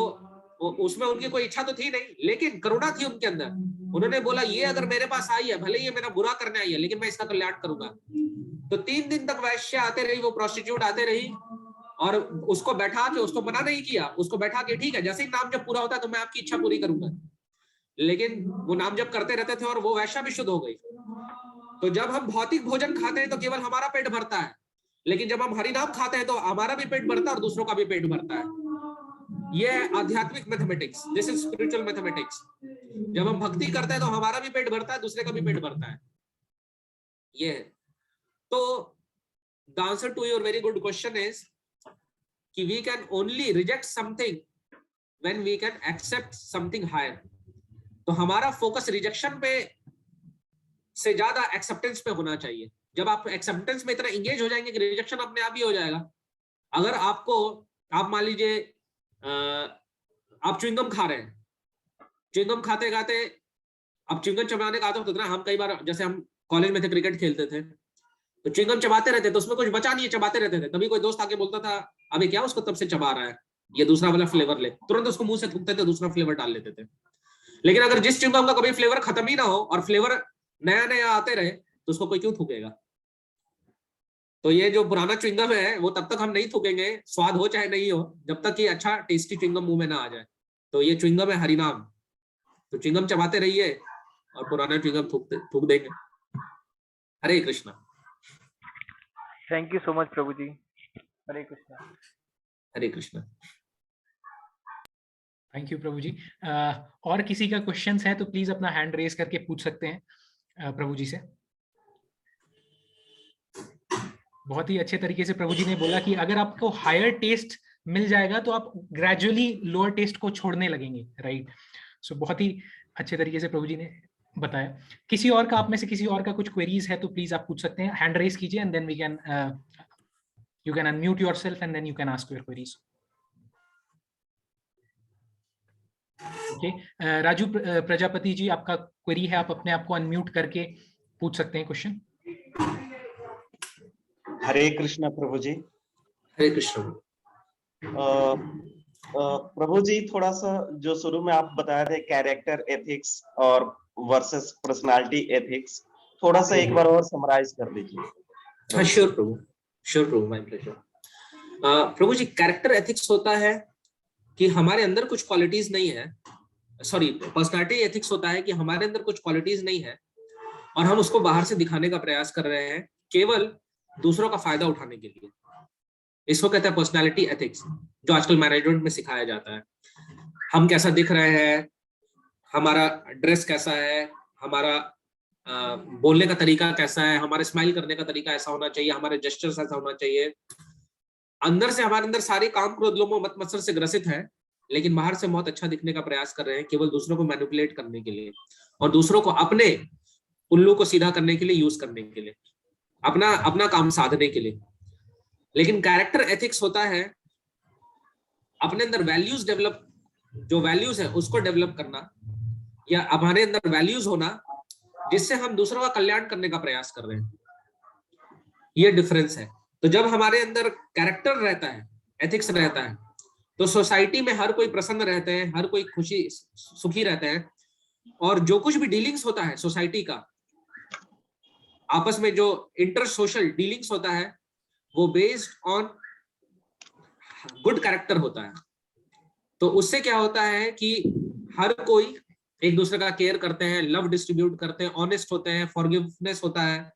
S1: उसमें उनकी कोई इच्छा तो थी नहीं, लेकिन करुणा थी उनके अंदर। उन्होंने बोला ये अगर मेरे पास आई है, भले ये मेरा बुरा करने आई है, लेकिन मैं इसका कल्याण करूंगा। तो 3 दिन तक वैश्य आते रही, वो प्रोस्टिट्यूट आते रही, और उसको बैठा के, उसको मना नहीं किया, उसको बैठा के ठीक है जैसे ही नाम जब पूरा होता है तो मैं आपकी इच्छा पूरी करूंगा। लेकिन वो नाम जब करते रहते थे और वो वैश्य भी शुद्ध हो गई। तो जब हम भौतिक भोजन खाते हैं तो केवल हमारा पेट भरता है, लेकिन जब हम हरिनाम खाते हैं तो हमारा भी पेट भरता है और दूसरों का भी पेट भरता है। ये आध्यात्मिक mathematics, this is spiritual mathematics. जब हम भक्ति करते हैं तो हमारा भी पेट भरता है, दूसरे का भी पेट भरता है। ये तो the answer to your very good question is कि we can only reject something when we can accept something higher. तो हमारा फोकस रिजेक्शन पे से ज्यादा एक्सेप्टेंस पे होना चाहिए। जब आप एक्सेप्टेंस में इतना एंगेज हो जाएंगे कि रिजेक्शन अपने आप ही हो जाएगा। अगर आप मान लीजिए आप च्युइंगम खा रहे हैं, च्युइंगम खाते खाते अब च्युइंगम चबाने का आदत होता है ना, हम कई बार जैसे हम कॉलेज में थे, क्रिकेट खेलते थे, तो च्युइंगम चबाते रहते तो उसमें कुछ बचा नहीं है, चबाते रहते थे। तभी कोई दोस्त आके बोलता था अबे क्या उसको तब से चबा रहा है, ये दूसरा वाला फ्लेवर ले, तुरंत उसको मुंह से थूकते थे, दूसरा फ्लेवर डाल लेते थे। लेकिन अगर जिस च्युइंगम का कभी फ्लेवर खत्म ही ना हो और फ्लेवर नया नया आते रहे तो उसको कोई क्यों थूकेगा। तो ये जो पुराना च्युइंगम है वो तब तक हम नहीं थूकेंगे, स्वाद हो चाहे नहीं हो, जब तक कि अच्छा टेस्टी च्युइंगम मुंह में ना आ जाए। तो ये च्युइंगम है हरिनाम, तो च्युइंगम चबाते रहिए और पुराना च्युइंगम थूक देंगे। Hare Krishna.
S3: Thank you so much Prabhu ji. Hare Krishna.
S1: Hare Krishna.
S2: Thank you Prabhu ji. और किसी का क्वेश्चंस है तो प्लीज अपना हैंड रेज करके पूछ सकते हैं प्रभु जी से। बहुत ही अच्छे तरीके से प्रभु जी ने बोला कि अगर आपको हायर टेस्ट मिल जाएगा तो आप ग्रेजुअली लोअर टेस्ट को छोड़ने लगेंगे, राइट। सो बहुत ही अच्छे तरीके से प्रभु जी ने बताया। किसी और का, आप में से किसी और का कुछ क्वेरीज है तो प्लीज आप पूछ सकते हैं, हैंड रेज कीजिए and then we can you can unmute yourself and then you can ask your queries. Okay, Raju Prajapati ji, आपका क्वेरी है, आप अपने आप को अनम्यूट करके पूछ सकते हैं क्वेश्चन।
S4: हरे कृष्ण प्रभु जी।
S1: हरे कृष्ण।
S4: प्रभु जी, थोड़ा सा जो शुरू में आप बताए थे कैरेक्टर एथिक्स और वर्सेस पर्सनालिटी एथिक्स, थोड़ा सा एक बार और समराइज कर दीजिए।
S1: हाँ श्योर प्रभु, श्योर प्रभु, माय प्लेजर। प्रभु जी, कैरेक्टर एथिक्स होता है कि हमारे अंदर कुछ क्वालिटीज नहीं है, सॉरी पर्सनालिटी एथिक्स होता है कि हमारे अंदर कुछ क्वालिटीज नहीं है और हम उसको बाहर से दिखाने का प्रयास कर रहे हैं केवल दूसरों का फायदा उठाने के लिए। इसको कहते हैं पर्सनालिटी एथिक्स, जो आजकल मैनेजमेंट में सिखाया जाता है। हम कैसा दिख रहे हैं, हमारा ड्रेस कैसा है, हमारा बोलने का तरीका कैसा है, हमारे स्माइल करने का तरीका ऐसा होना चाहिए, हमारे जेस्चर्स ऐसा होना चाहिए। अंदर से हमारे अंदर सारे काम क्रोध लोभ मत मत्सर से ग्रसित है, लेकिन बाहर से बहुत अच्छा दिखने का प्रयास कर रहे हैं केवल दूसरों को मैनिपुलेट करने के लिए और दूसरों को अपने उल्लू को सीधा करने के लिए यूज करने के लिए, अपना काम साधने के लिए। लेकिन कैरेक्टर एथिक्स होता है अपने अंदर वैल्यूज डेवलप, जो वैल्यूज है उसको डेवलप करना, या हमारे अंदर वैल्यूज होना जिससे हम दूसरों का कल्याण करने का प्रयास कर रहे हैं। ये डिफरेंस है। तो जब हमारे अंदर कैरेक्टर रहता है, एथिक्स रहता है, तो सोसाइटी में हर कोई प्रसन्न रहते हैं, हर कोई खुशी सुखी रहते हैं, और जो कुछ भी डीलिंग्स होता है सोसाइटी का, आपस में जो इंटर सोशल डीलिंग्स होता है, वो बेस्ड ऑन गुड कैरेक्टर होता है। तो उससे क्या होता है कि हर कोई एक दूसरे का केयर करते हैं, लव डिस्ट्रीब्यूट करते हैं, ऑनेस्ट होते हैं, फॉरगिवनेस होता है,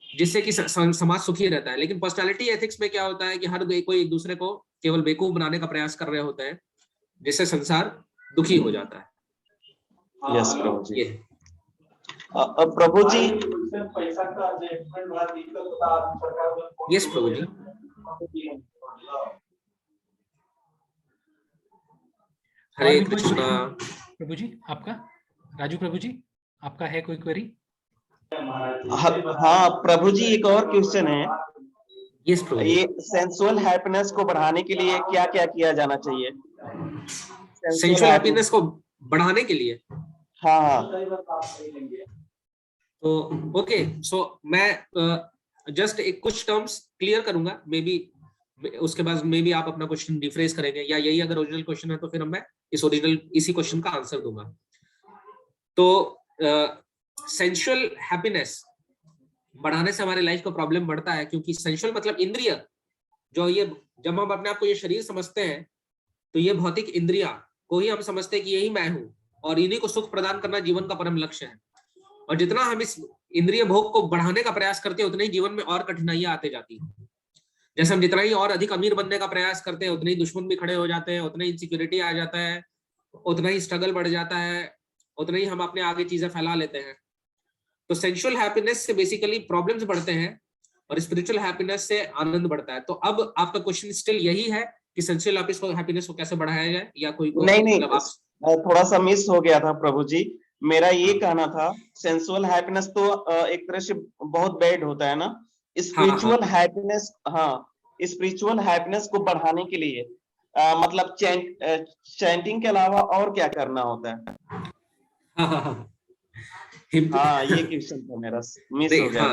S1: जिससे कि समाज सुखी रहता है। लेकिन पर्सनालिटी एथिक्स में क्या होता है कि हर कोई एक दूसरे को केवल बेवकूफ बनाने का प्रयास कर रहे होते हैं, जिससे संसार दुखी हो जाता है।
S4: यस प्रभु जी।
S1: ये
S4: प्रभु जी,
S1: यस प्रभु जी। हरे कृष्णा।
S2: प्रभु जी आपका, राजू प्रभु जी आपका है कोई क्वेरी?
S4: हाँ प्रभु जी, एक और क्वेश्चन है।
S1: यस प्रभु।
S4: ये सेंसुअल हैप्पीनेस को बढ़ाने के लिए क्या क्या किया जाना चाहिए?
S1: सेंसुअल हैप्पीनेस को बढ़ाने के लिए?
S4: हाँ।
S1: तो ओके, सो मैं जस्ट एक कुछ टर्म्स क्लियर करूंगा, मे बी उसके बाद मे बी आप अपना क्वेश्चन रिफ्रेश करेंगे, या यही अगर ओरिजिनल क्वेश्चन है तो फिर मैं इसी क्वेश्चन का आंसर दूंगा। तो सेंसुअल हैप्पीनेस बढ़ाने से हमारे लाइफ का प्रॉब्लम बढ़ता है, क्योंकि सेंसुअल मतलब इंद्रिय, जो ये जब हम अपने आप को ये शरीर समझते हैं, तो ये भौतिक इंद्रिया को ही हम समझते हैं कि यही मैं हूं और इन्हीं को सुख प्रदान करना जीवन का परम लक्ष्य है। और जितना हम इस इंद्रिय भोग को बढ़ाने का प्रयास करते हैं, उतने ही जीवन में और कठिनाइयां आते जाती हैं। जैसे हम जितना ही और अधिक अमीर बनने का प्रयास करते हैं, उतने ही दुश्मन भी खड़े हो जाते हैं, उतना ही इनसिक्योरिटी आ जाता है, उतना ही स्ट्रगल बढ़ जाता है, उतना ही हम अपने आगे चीजें फैला लेते हैं। तो सेंसुअल हैप्पीनेस से बेसिकली प्रॉब्लम्स बढ़ते हैं और स्पिरिचुअल हैप्पीनेस से आनंद बढ़ता है। तो अब आपका क्वेश्चन स्टिल यही है कि सेंसुअल हैप्पीनेस को कैसे बढ़ाया जाए, या कोई
S4: नहीं,
S1: मतलब
S4: थोड़ा सा मिस हो गया था प्रभु जी। मेरा ये कहना था, सेंसुअल हैप्पीनेस तो एक तरह से बहुत बैड होता है ना। स्पिरिचुअल हैप्पीनेस, हाँ, स्पिरिचुअल हैप्पीनेस को बढ़ाने के लिए मतलब चैंटिंग के अलावा और क्या करना होता है? हाँ, ये क्वेश्चन था मेरा, मिस हो गया।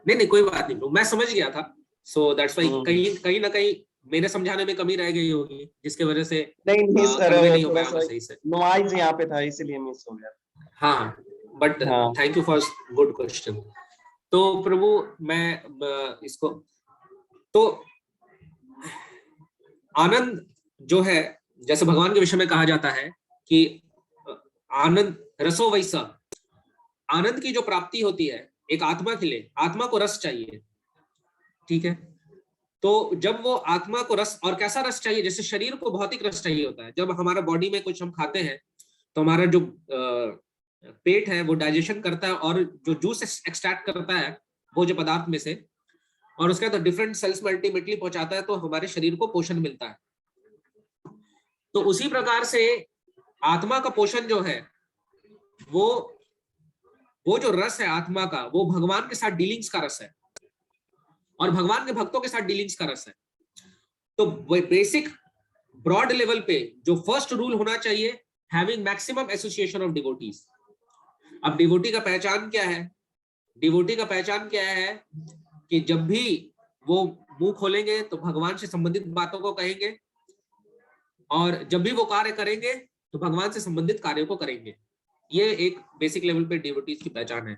S1: नहीं कोई बात नहीं, मैं समझ गया था। सो दैट्स व्हाई कहीं ना कहीं मेरे समझाने में कमी रह गई होगी, जिसके वजह से
S4: नहीं सर,
S1: नहीं हो पाया सही से,
S4: नॉइज यहाँ पे था इसलिए मिस हो गया।
S1: हाँ, but thank you for good question. तो प्रभु मैं इसको, तो आनंद जो है, जैसे भगवान के विषय में कहा जाता है कि आनंद रसो वैसा, आनंद की जो प्राप्ति होती है एक आत्मा के लिए, आत्मा को रस चाहिए, ठीक है। तो जब वो आत्मा को रस, और कैसा रस चाहिए, जैसे शरीर को भौतिक रस चाहिए होता है, जब हमारा बॉडी में कुछ हम खाते हैं तो हमारा जो पेट है वो डाइजेशन करता है और जो जूस एक्सट्रैक्ट करता है भोज्य पदार्थ में से, और उसके बाद डिफरेंट सेल्स में अल्टीमेटली पहुंचाता है, तो हमारे शरीर को पोषण मिलता है। तो उसी प्रकार से आत्मा का पोषण जो है, वो जो रस है आत्मा का, वो भगवान के साथ डीलिंग्स का रस है और भगवान के भक्तों के साथ डीलिंग्स का रस है। तो बेसिक ब्रॉड लेवल पे जो फर्स्ट रूल होना चाहिए, having maximum association of devotees. अब डिवोटी का पहचान क्या है? डिवोटी का पहचान क्या है कि जब भी वो मुंह खोलेंगे तो भगवान से संबंधित बातों को कहेंगे, और जब भी वो कार्य करेंगे तो भगवान से संबंधित कार्यों को करेंगे। ये एक बेसिक लेवल पे डिवोटीज की पहचान है।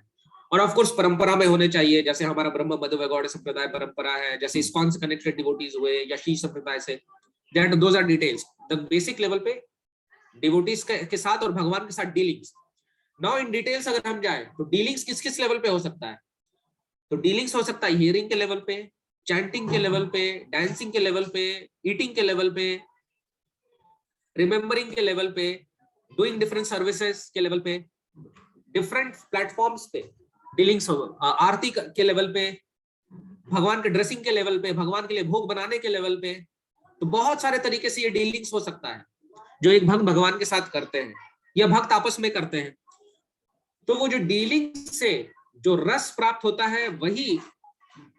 S1: और ऑफ कोर्स परंपरा में होने चाहिए, जैसे हमारा ब्रह्म मध्य वैगौड़ संप्रदाय परंपरा है, जैसे इस्कॉन से कनेक्टेड डिवोटीज हुए या शीश संप्रदाय से, that those are details. The basic level पे डिवोटीज के साथ और भगवान के साथ डीलिंग्स। नाउ इन डिटेल्स अगर हम जाए तो डीलिंग्स किस किस लेवल पे हो सकता है, तो डीलिंग्स हो सकता है हियरिंग के लेवल पे, चैंटिंग के लेवल पे, डांसिंग के लेवल पे, ईटिंग के लेवल पे, रिमेम्बरिंग के लेवल पे, डूइंग डिफरेंट सर्विसेज के लेवल पे, डिफरेंट प्लेटफॉर्म्स पे डीलिंग्स हो, आरती के लेवल पे, भगवान के ड्रेसिंग के लेवल पे, भगवान के लिए भोग बनाने के लेवल पे। तो बहुत सारे तरीके से ये डीलिंग्स हो सकता है जो एक भक्त भगवान के साथ करते हैं या भक्त आपस में करते हैं। तो वो जो डीलिंग से जो रस प्राप्त होता है वही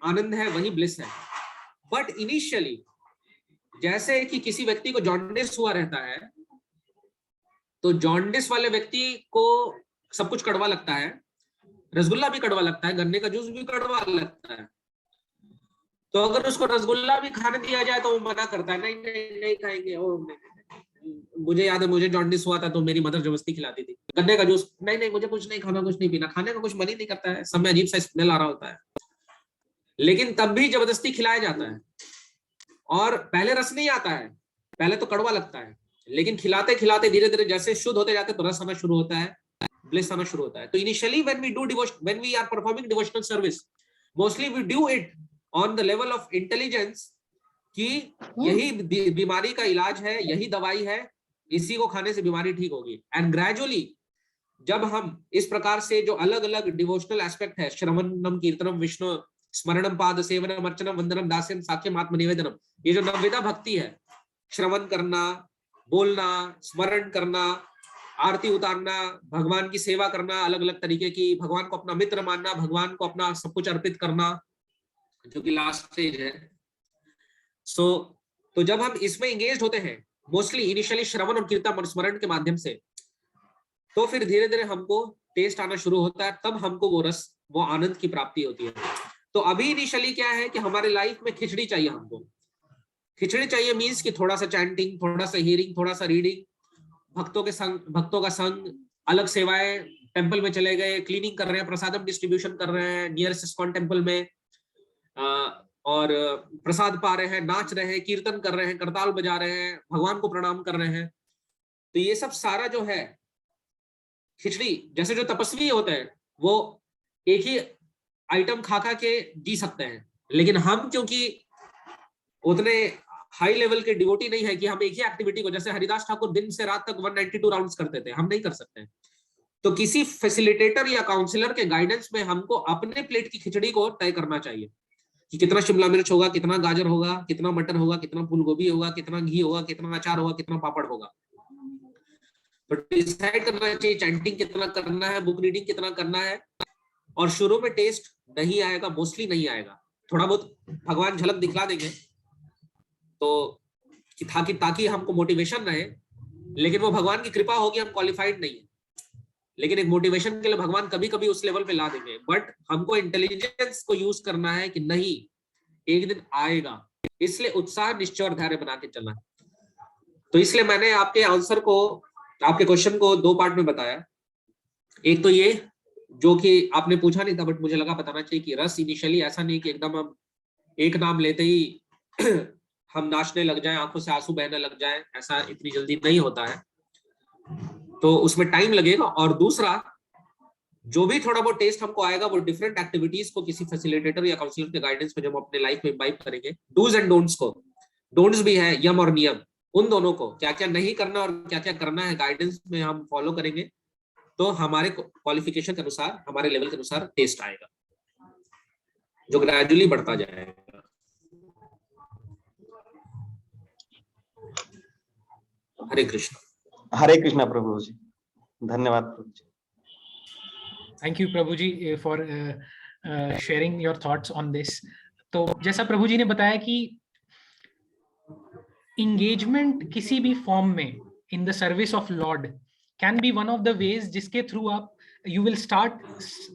S1: आनंद है, वही ब्लिस है। बट इनिशियली जैसे कि किसी व्यक्ति को जॉन्डिस हुआ रहता है, तो जॉन्डिस वाले व्यक्ति को सब कुछ कड़वा लगता है, रसगुल्ला भी कड़वा लगता है, गन्ने का जूस भी कड़वा लगता है। तो अगर उसको रसगुल्ला भी खाने दिया जाए तो वो मना करता है, नहीं नहीं नहीं खाएंगे। ओ मुझे याद है, मुझे जॉन्डिस हुआ था तो मेरी मदर जबरदस्ती खिलाती थी। गन्ने का जूस, नहीं नहीं मुझे कुछ नहीं खाना, कुछ नहीं पीना, खाने का कुछ मन ही नहीं करता है, सब में अजीब सा स्मेल आ रहा होता है, लेकिन तब भी जबरदस्ती खिलाया जाता है। और पहले रस नहीं आता है, पहले तो कड़वा लगता है, लेकिन खिलाते खिलाते धीरे धीरे जैसे शुद्ध होते जाते तो रस आना शुरू होता है, ब्लिस आना शुरू होता है। तो initially when we are performing devotional service, mostly we do it on the level of intelligence कि यही बीमारी का इलाज है, यही दवाई है, इसी को खाने से बीमारी ठीक होगी। एंड ग्रेजुअली जब हम इस प्रकार से जो अलग अलग डिवोशनल एस्पेक्ट है, श्रवणम कीर्तनम विष्णु स्मरणम पाद सेवनम अर्चनम वंदनम दास्यम साक्ष्यम आत्म निवेदनम, ये जो नवविधा भक्ति है, श्रवण करना, बोलना, स्मरण करना, आरती उतारना, भगवान की सेवा करना अलग अलग तरीके की, भगवान को अपना मित्र मानना, भगवान को अपना सब कुछ अर्पित करना, जो कि लास्ट स्टेज है। तो जब हम इसमें एंगेज होते हैं मोस्टली इनिशियली श्रवण और कीर्तन और स्मरण के माध्यम से, तो फिर धीरे धीरे हमको टेस्ट आना शुरू होता है, तब हमको वो रस, वो आनंद की प्राप्ति होती है। तो अभी इनिशियली क्या है कि हमारे लाइफ में खिचड़ी चाहिए, हमको खिचड़ी चाहिए मीन्स कि थोड़ा सा चैंटिंग, थोड़ा सा हियरिंग, थोड़ा सा रीडिंग, भक्तों का संग, अलग सेवाएं, टेंपल में चले गए, क्लीनिंग कर रहे हैं, प्रसादम डिस्ट्रीब्यूशन कर रहे हैं नियरेस्ट इस्कॉन टेंपल में, और प्रसाद पा रहे हैं, नाच रहे हैं, कीर्तन कर रहे हैं, करताल बजा रहे हैं, भगवान को प्रणाम कर रहे हैं। तो ये सब सारा जो है खिचड़ी, जैसे जो तपस्वी होते हैं वो एक ही आइटम खा खा के जी सकते हैं, लेकिन हम क्योंकि उतने हाई लेवल के डिवोटी नहीं है कि हम एक ही एक्टिविटी को, जैसे हरिदास ठाकुर दिन से रात तक 192 राउंड्स करते थे, हम नहीं कर सकते। तो किसी फैसिलिटेटर या काउंसलर के गाइडेंस में हमको अपने प्लेट की खिचड़ी को तय करना चाहिए कि कितना शिमला मिर्च होगा, कितना गाजर होगा, कितना मटर होगा, कितना फूल गोभी होगा, कितना घी होगा, कितना अचार होगा, कितना पापड़ होगा। तो डिसाइड करना चाहिए चैंटिंग कितना करना है, बुक रीडिंग कितना करना है। और शुरू में टेस्ट नहीं आएगा, मोस्टली नहीं आएगा, थोड़ा बहुत भगवान झलक दिखला देंगे तो ताकि हमको मोटिवेशन रहे, लेकिन वो भगवान की कृपा होगी, हम क्वालिफाइड नहीं है, लेकिन एक मोटिवेशन के लिए भगवान कभी कभी उस लेवल पे ला देंगे। बट हमको इंटेलिजेंस को यूज करना है कि नहीं, एक दिन आएगा, इसलिए उत्साह, निश्चय और धैर्य बना के चलना है। तो इसलिए मैंने आपके आंसर को, आपके क्वेश्चन को 2 पार्ट में बताया। एक तो ये जो कि आपने पूछा नहीं था बट मुझे लगा बताना चाहिए कि रस इनिशियली ऐसा नहीं कि एकदम हम एक नाम लेते ही हम नाचने लग जाएं, आंखों से आंसू बहने लग जाएं, ऐसा इतनी जल्दी नहीं होता है, तो उसमें टाइम लगेगा। और दूसरा, जो भी थोड़ा बहुत टेस्ट हमको आएगा वो डिफरेंट एक्टिविटीज को किसी फैसिलिटेटर या काउंसलर के गाइडेंस में जब हम अपने लाइफ में इम्बाइब करेंगे, डूज एंड डोंट्स को, डोंट्स भी है यम और नियम, उन दोनों को क्या क्या नहीं करना और क्या क्या करना है गाइडेंस में हम फॉलो करेंगे, तो हमारे क्वालिफिकेशन के अनुसार, हमारे लेवल के अनुसार टेस्ट आएगा जो ग्रेजुअली बढ़ता जाएगा। हरे कृष्णा
S4: प्रभु जी, धन्यवाद Prabhu ji.
S2: Thank you Prabhu ji for sharing your thoughts on this. तो जैसा प्रभु जी ने बताया कि इंगेजमेंट किसी भी फॉर्म में in the service of Lord can be one of the ways जिसके थ्रू आप you will start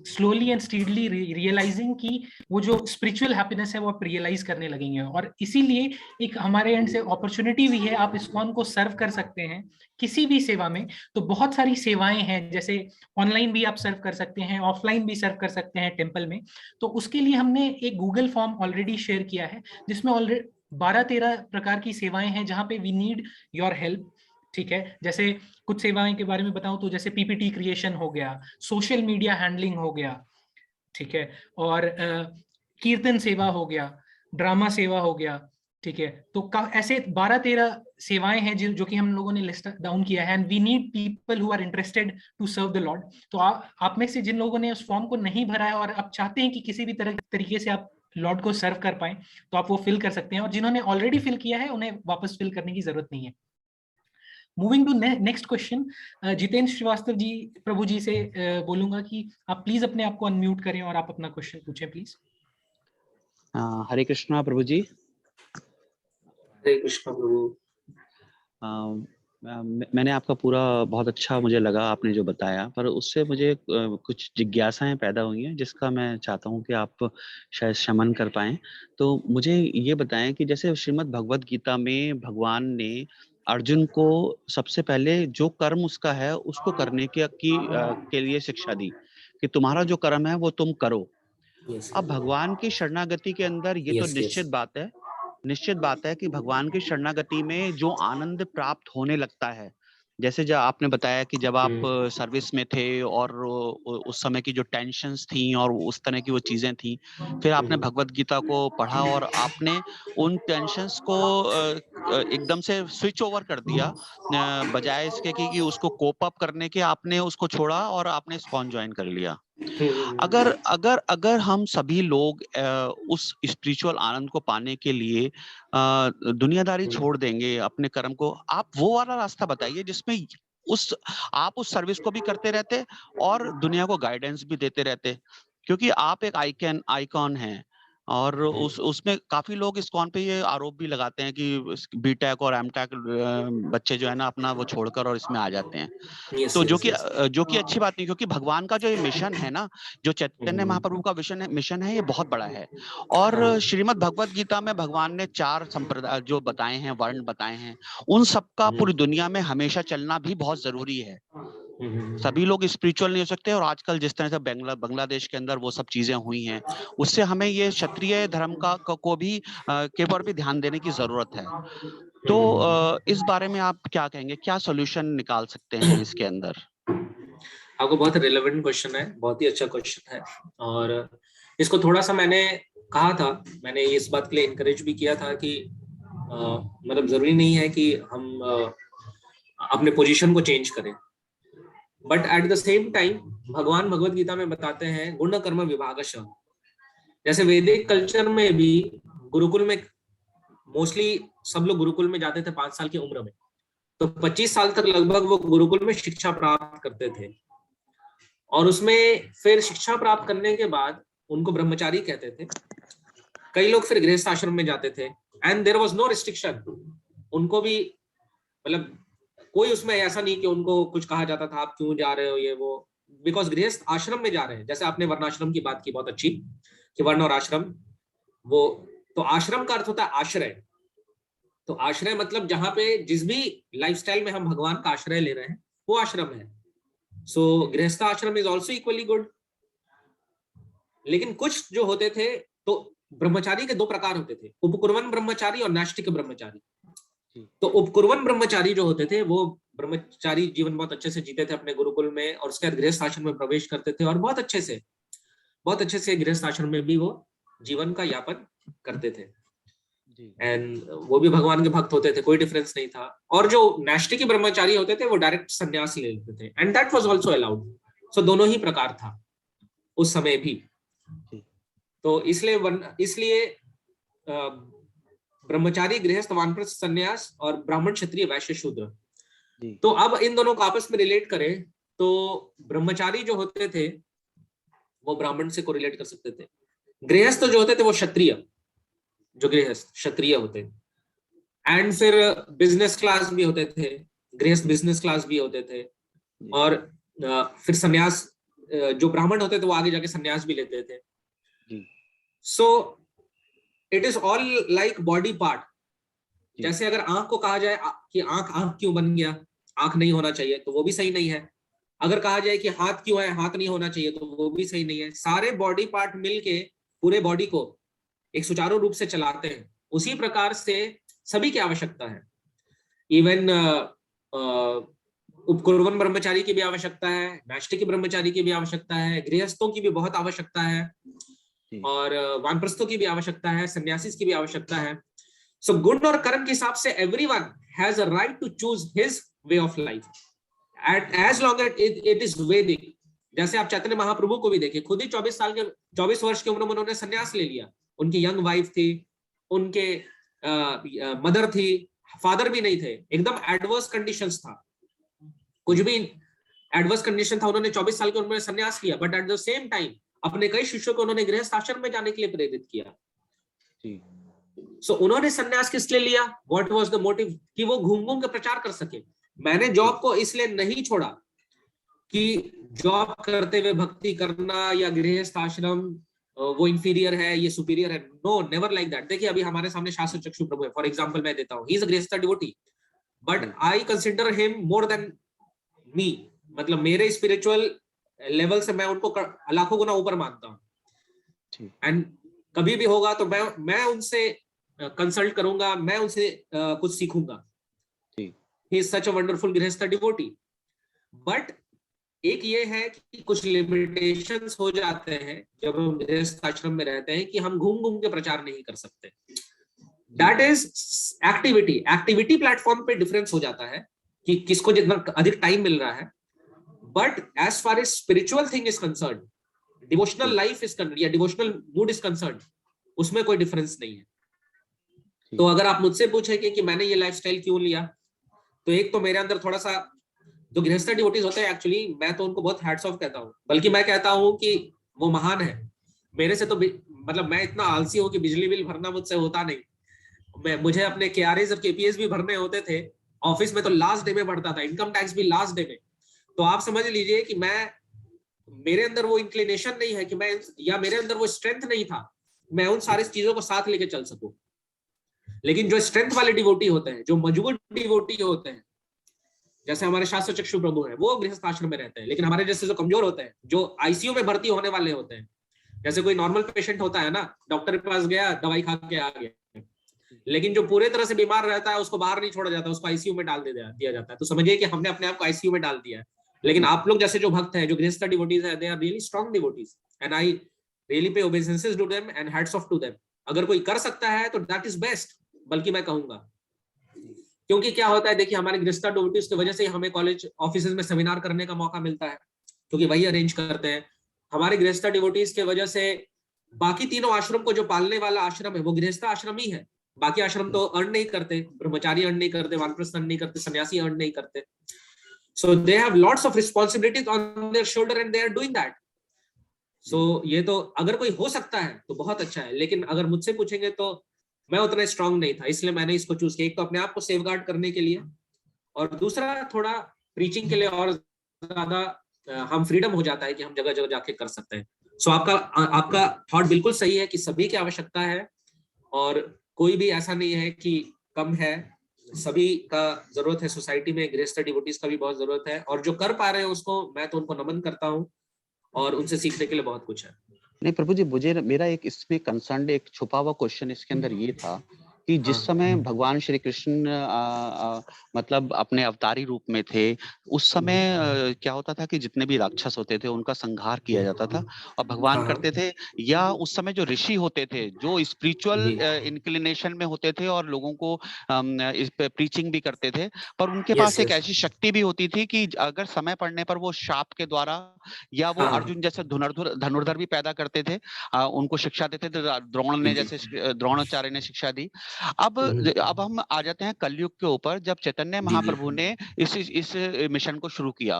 S2: slowly and steadily realizing कि वो जो spiritual happiness है वो आप realize करने लगेंगे। और इसीलिए एक हमारे एंड से अपॉर्चुनिटी भी है, आप ISKCON को सर्व कर सकते हैं किसी भी सेवा में। तो बहुत सारी सेवाएं हैं, जैसे ऑनलाइन भी आप सर्व कर सकते हैं, ऑफलाइन भी सर्व कर सकते हैं टेम्पल में। तो उसके लिए हमने एक गूगल फॉर्म ऑलरेडी शेयर किया है जिसमें ऑलरेडी 12-13 प्रकार की सेवाएं हैं जहां पे वी नीड योर हेल्प। ठीक है, जैसे कुछ सेवाएं के बारे में बताऊं तो जैसे पीपीटी क्रिएशन हो गया, सोशल मीडिया हैंडलिंग हो गया, ठीक है, और कीर्तन सेवा हो गया, ड्रामा सेवा हो गया। ठीक है, तो ऐसे 12-13 सेवाएं हैं जो कि हम लोगों ने लिस्ट डाउन किया है। And we need people who are interested to serve the lord. तो आप में से जिन लोगों ने उस फॉर्म को नहीं भरा है और आप चाहते हैं कि किसी भी तरीके से आप लॉर्ड को सर्व कर पाए, तो आप वो फिल कर सकते हैं, और जिन्होंने ऑलरेडी फिल किया है उन्हें वापस फिल करने की जरूरत नहीं है। Moving to next question, Jitendra Shrivastava ji, Prabhu ji से बोलूंगा कि आप प्लीज अपने आप को अनम्यूट करें और आप अपना क्वेश्चन पूछें प्लीज।
S5: हरे कृष्णा प्रभु जी।
S1: हरे कृष्णा प्रभु।
S5: मैंने आपका पूरा बहुत अच्छा मुझे लगा आपने जो बताया, पर उससे मुझे कुछ जिज्ञासाएं पैदा हुई हैं जिसका मैं चाहता हूं कि आप शायद शमन कर पाएं। तो मुझे ये बताएं कि जैसे श्रीमद् भगवद गीता में भगवान ने अर्जुन को सबसे पहले जो कर्म उसका है उसको करने के लिए शिक्षा दी कि तुम्हारा जो कर्म है वो तुम करो। अब भगवान की शरणागति के अंदर ये तो निश्चित बात है कि भगवान की शरणागति में जो आनंद प्राप्त होने लगता है, जैसे जब आपने बताया कि जब आप सर्विस में थे और उस समय की जो टेंशन्स थी और उस तरह की वो चीजें थी, फिर आपने भगवत गीता को पढ़ा और आपने उन टेंशन्स को एकदम से स्विच ओवर कर दिया, बजाय इसके कि उसको कोप अप करने के आपने उसको छोड़ा और आपने ISKCON ज्वाइन कर लिया। अगर हम सभी लोग उस स्पिरिचुअल आनंद को पाने के लिए दुनियादारी छोड़ देंगे, अपने कर्म को, आप वो वाला रास्ता बताइए जिसमें आप उस सर्विस को भी करते रहते और दुनिया को गाइडेंस भी देते रहते, क्योंकि आप एक आइकॉन हैं। और उसमें काफी लोग ISKCON पे ये आरोप भी लगाते हैं कि बीटेक और एमटेक बच्चे जो है ना अपना वो छोड़कर और इसमें आ जाते हैं। तो जो कि अच्छी बात नहीं, क्योंकि भगवान का जो ये मिशन है ना, जो चैतन्य महाप्रभु का मिशन है, ये बहुत बड़ा है। और श्रीमद् भगवद गीता में भगवान ने 4 संप्रदाय जो बताए हैं, वर्ण बताए हैं, उन सबका पूरी दुनिया में हमेशा चलना भी बहुत जरूरी है। सभी लोग स्पिरिचुअल नहीं हो सकते, और आजकल जिस तरह से बांग्लादेश के अंदर वो सब चीजें हुई हैं, उससे हमें ये क्षत्रिय धर्म को भी के ऊपर भी ध्यान देने की जरूरत है। तो इस बारे में आप क्या कहेंगे, क्या सॉल्यूशन निकाल सकते हैं इसके अंदर?
S1: आपको बहुत रिलेवेंट क्वेश्चन है, बहुत ही अच्छा क्वेश्चन है, और इसको थोड़ा सा मैंने कहा था, मैंने इस बात के लिए इनकरेज भी किया था कि मतलब जरूरी नहीं है कि हम अपने पोजीशन को चेंज करें, but at the same time भगवान भगवत गीता में बताते हैं गुण कर्म विभागशः। जैसे वैदिक कल्चर में भी गुरुकुल में मोस्टली सब लोग गुरुकुल में जाते थे 5 साल की उम्र में, तो 25 साल तक लगभग वो गुरुकुल में शिक्षा प्राप्त करते थे, और उसमें फिर शिक्षा प्राप्त करने के बाद उनको ब्रह्मचारी कहते थे। कई लोग फिर गृहस्थ आश्रम में जाते थे, and there was no restriction, उनको भी मतलब कोई उसमें ऐसा नहीं कि उनको कुछ कहा जाता था आप क्यों जा रहे हो ये वो, बिकॉज गृहस्थ आश्रम में जा रहे हैं। जैसे आपने वर्णाश्रम की बात की बहुत अच्छी, कि वर्ण और आश्रम, वो तो आश्रम का अर्थ होता है आश्रय। तो आश्रय मतलब जहां पे जिस भी लाइफस्टाइल में हम भगवान का आश्रय ले रहे हैं वो आश्रम है। सो गृहस्थ आश्रम इज ऑल्सो इक्वली गुड। लेकिन कुछ जो होते थे, तो ब्रह्मचारी के 2 प्रकार होते थे, उपकुर्वन ब्रह्मचारी और नैष्ठिक ब्रह्मचारी। तो उपकुर्वन ब्रह्मचारी जो होते थे वो ब्रह्मचारी जीवन बहुत अच्छे से जीते थे अपने गुरुकुल में, और उसके बाद गृहस्थ आश्रम में प्रवेश करते थे और बहुत अच्छे से गृहस्थ आश्रम में भी वो जीवन का यापन करते थे, एंड वो भी भगवान के भक्त होते थे, कोई डिफरेंस नहीं था। और जो नैष्ठिक ब्रह्मचारी होते थे वो डायरेक्ट संन्यास ले लेते थे, and that was also allowed. So दोनों ही प्रकार था उस समय भी। तो इसलिए ब्रह्मचारी, गृहस्थ, वानप्रस्थ, संन्यास और ब्राह्मण, क्षत्रिय, वैश्य, शूद्र। तो अब इन दोनों को आपस में रिलेट करें तो ब्रह्मचारी जो होते थे वो ब्राह्मण से कोरिलेट कर सकते थे, गृहस्थ जो होते थे वो क्षत्रिय, जो गृहस्थ क्षत्रिय होते, एंड फिर बिजनेस क्लास भी होते थे, गृहस्थ बिजनेस क्लास भी होते थे, और फिर संन्यास जो ब्राह्मण होते थे वो आगे जाके संन्यास भी लेते थे।
S5: जी।
S1: So it is all like body part.
S5: जी।
S1: जैसे अगर आंख को कहा जाए कि आंख क्यों बन गया, आंख नहीं होना चाहिए, तो वो भी सही नहीं है। अगर कहा जाए कि हाथ क्यों है, हाथ नहीं होना चाहिए, तो वो भी सही नहीं है। सारे बॉडी पार्ट मिलके पूरे बॉडी को एक सुचारू रूप से चलाते हैं। उसी प्रकार से सभी की आवश्यकता है। इवन उपकुर्वन ब्रह्मचारी की भी आवश्यकता है, नैष्ठिक ब्रह्मचारी की भी आवश्यकता है, गृहस्थों की भी बहुत आवश्यकता है, और वानप्रस्थों की भी आवश्यकता है, सन्यासी की भी आवश्यकता है। सो गुण और कर्म के हिसाब से everyone has a right to choose his way of life as long as it is Vedic. जैसे आप चैतन्य महाप्रभु को भी देखिए, खुद ही 24 वर्ष की उम्र में उन्होंने संन्यास ले लिया। उनकी यंग वाइफ थी, उनके मदर थी, फादर भी नहीं थे, एकदम एडवर्स कंडीशंस था, कुछ भी एडवर्स कंडीशन था। उन्होंने 24 साल की उम्र में संन्यास लिया, but at the same time अपने कई शिष्यों को उन्होंने गृहस्थ आश्रम में जाने के लिए प्रेरित किया। सो उन्होंने संन्यास किस लिए लिया? What was the motive? कि वो घूम घूम के प्रचार कर सके। मैंने जॉब को इसलिए नहीं छोड़ा कि जॉब करते हुए भक्ति करना या गृहस्थ आश्रम वो इंफीरियर है, ये सुपीरियर है। No, never like that. देखिए अभी हमारे सामने शास्त्र चक्षु प्रभु है, फॉर एग्जांपल मैं देता हूँ, ही इज अ गृहस्थ devotee, but I consider him more than me. मतलब मेरे स्पिरिचुअल लेवल से मैं उनको लाखों गुना ऊपर मानता हूँ। एंड कभी भी होगा तो मैं उनसे कंसल्ट करूंगा, मैं उनसे कुछ सीखूंगा। He is such a wonderful grihastha devotee. But एक ये है कि कुछ लिमिटेशंस हो जाते हैं जब हम गृहस्थ आश्रम में रहते हैं, कि हम घूम घूम के प्रचार नहीं कर सकते। दैट इज एक्टिविटी प्लेटफॉर्म पे डिफरेंस हो जाता है कि किसको जितना अधिक टाइम मिल रहा है। But as far as spiritual thing is concern, devotional life is या डिवोशनल मूड इज कंसर्न, उसमें कोई डिफरेंस नहीं है। तो अगर आप मुझसे पूछेंगे कि मैंने ये लाइफस्टाइल क्यों लिया, तो एक तो मेरे अंदर थोड़ा सा, जो गृहस्थ डिवोटीज होते हैं एक्चुअली, मैं तो उनको बहुत हैट्स ऑफ कहता हूँ, बल्कि मैं कहता हूँ कि वो महान है। मेरे से तो मतलब मैं इतना आलसी हूँ कि बिजली बिल भरना मुझसे होता नहीं। मुझे अपने KRAs और KPS भी भरने होते थे, ऑफिस में तो लास्ट डे में भरता था, इनकम टैक्स भी लास्ट डे में। तो आप समझ लीजिए कि मेरे अंदर वो इंक्लिनेशन नहीं है कि मैं, या मेरे अंदर वो स्ट्रेंथ नहीं था मैं उन सारी चीजों को साथ लेके चल सकूं। लेकिन जो स्ट्रेंथ वाले डिवोटी होते हैं, जो मजबूत डिवोटी होते हैं, जैसे हमारे शास्त्र चक्षु प्रभु हैं, वो गृहस्थ आश्रम में रहते हैं। लेकिन हमारे जैसे जो कमजोर होते हैं, जो ICU में भर्ती होने वाले होते हैं, जैसे कोई नॉर्मल पेशेंट होता है ना, डॉक्टर के पास गया, दवाई खा के आ गया, लेकिन जो पूरे तरह से बीमार रहता है उसको बाहर नहीं छोड़ा जाता, उसको ICU में डाल दिया जाता है। तो समझिए कि हमने अपने आप को ICU में डाल दिया है। लेकिन आप लोग जैसे जो भक्त हैं, जो गृहस्थ डिवोटीज हैं, they are really strong devotees and I really pay obeisances to them and hats off to them. अगर कोई कर सकता है तो दैट इज बेस्ट, बल्कि मैं कहूंगा। क्योंकि क्या होता है, देखिए हमारे गृहस्थ डिवोटीज की वजह से हमें कॉलेज ऑफिस में सेमिनार करने का मौका मिलता है, क्योंकि वही अरेंज करते हैं। हमारे गृहस्थ डिवोटीज की वजह से बाकी तीनों आश्रम को, जो पालने वाला आश्रम है वो गृहस्थ आश्रम ही है। बाकी आश्रम तो अर्न नहीं करते, ब्रह्मचारी अर्न नहीं करते, वानप्रस्थ अर्न नहीं करते, सन्यासी अर्न नहीं करते। So they have lots of responsibilities on their shoulder and they are doing that. So ये तो अगर कोई हो सकता है तो बहुत अच्छा है, लेकिन अगर मुझसे पूछेंगे तो मैं उतना स्ट्रांग नहीं था, इसलिए मैंने इसको चूज किया। एक तो अपने आप को सेफगार्ड करने के लिए, और दूसरा थोड़ा प्रीचिंग के लिए, और ज्यादा हम फ्रीडम हो जाता है कि हम जगह जगह जाके कर सकते हैं। सो आपका थॉट बिल्कुल सही है कि सभी की आवश्यकता है, और कोई भी ऐसा नहीं है कि कम है, सभी का जरूरत है। सोसाइटी में गृहस्थ डिवोटीज का भी बहुत जरूरत है, और जो कर पा रहे हैं उसको मैं तो उनको नमन करता हूँ, और उनसे सीखने के लिए बहुत कुछ है।
S5: नहीं प्रभु जी, मुझे मेरा एक इसमें कंसर्न, एक छुपा हुआ क्वेश्चन इसके अंदर ये था कि जिस समय भगवान श्री कृष्ण मतलब अपने अवतारी रूप में थे, उस समय क्या होता था कि जितने भी राक्षस होते थे उनका संहार किया जाता था और भगवान करते थे, या उस समय जो ऋषि होते थे जो स्पिरिचुअल इंक्लिनेशन में होते थे और लोगों को इस पे प्रीचिंग भी करते थे, पर उनके पास एक ऐसी शक्ति भी होती थी कि अगर समय पड़ने पर वो शाप के द्वारा, या वो अर्जुन जैसे धनुर्धर भी पैदा करते थे, उनको शिक्षा देते थे। द्रोण ने जैसे द्रोणाचार्य ने शिक्षा दी, अब हम आ जाते हैं कलयुग के ऊपर, जब चैतन्य महाप्रभु ने इस मिशन को शुरू किया।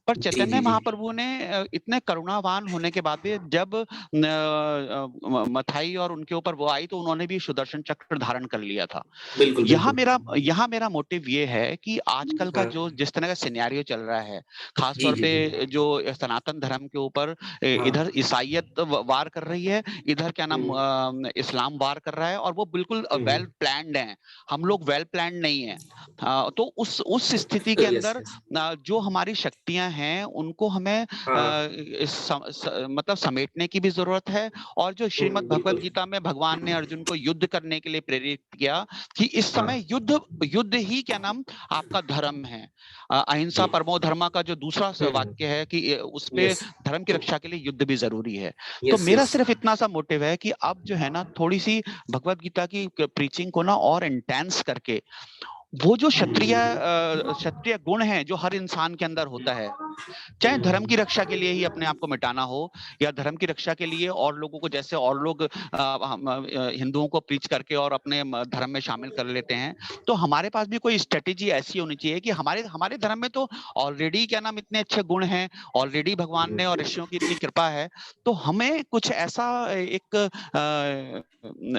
S5: पर चैतन्य महाप्रभु ने इतने करुणावान होने के बाद भी जब मथाई और उनके ऊपर वो आई तो उन्होंने भी सुदर्शन चक्र धारण कर लिया था। यहाँ मेरा मोटिव ये है कि आजकल का जो जिस तरह का सिनेरियो चल रहा है, खासतौर पे जो सनातन धर्म के ऊपर इधर ईसाइयत वार कर रही है, इधर क्या नाम इस्लाम वार कर रहा है, और वो बिल्कुल वेल प्लान्ड है, हम लोग वेल प्लान्ड नहीं है। तो उस स्थिति के अंदर जो हमारी शक्तियां हैं उनको हमें मतलब समेटने की भी जरूरत है। और जो श्रीमद् भगवद गीता में भगवान ने अर्जुन को युद्ध करने के लिए प्रेरित किया कि इस समय युद्ध ही क्या नाम आपका धर्म है। अहिंसा परमो धर्मा का जो दूसरा वाक्य है कि उसपे धर्म की रक्षा के लिए युद्ध भी जरूरी है। तो मेरा सिर्फ इतना सा मोटिव है कि अब जो है ना थोड़ी सी भगवद गीता की प्रीचिंग को ना और इंटेंस करके वो जो क्षत्रिय गुण है जो हर इंसान के अंदर होता है, चाहे धर्म की रक्षा के लिए ही अपने आप को मिटाना हो या धर्म की रक्षा के लिए और लोगों को, जैसे और लोग हिंदुओं को प्रीच करके और अपने धर्म में शामिल कर लेते हैं, तो हमारे पास भी कोई स्ट्रेटेजी ऐसी होनी चाहिए कि हमारे धर्म में तो ऑलरेडी क्या नाम इतने अच्छे गुण हैं, ऑलरेडी भगवान ने और ऋषियों की इतनी कृपा है, तो हमें कुछ ऐसा एक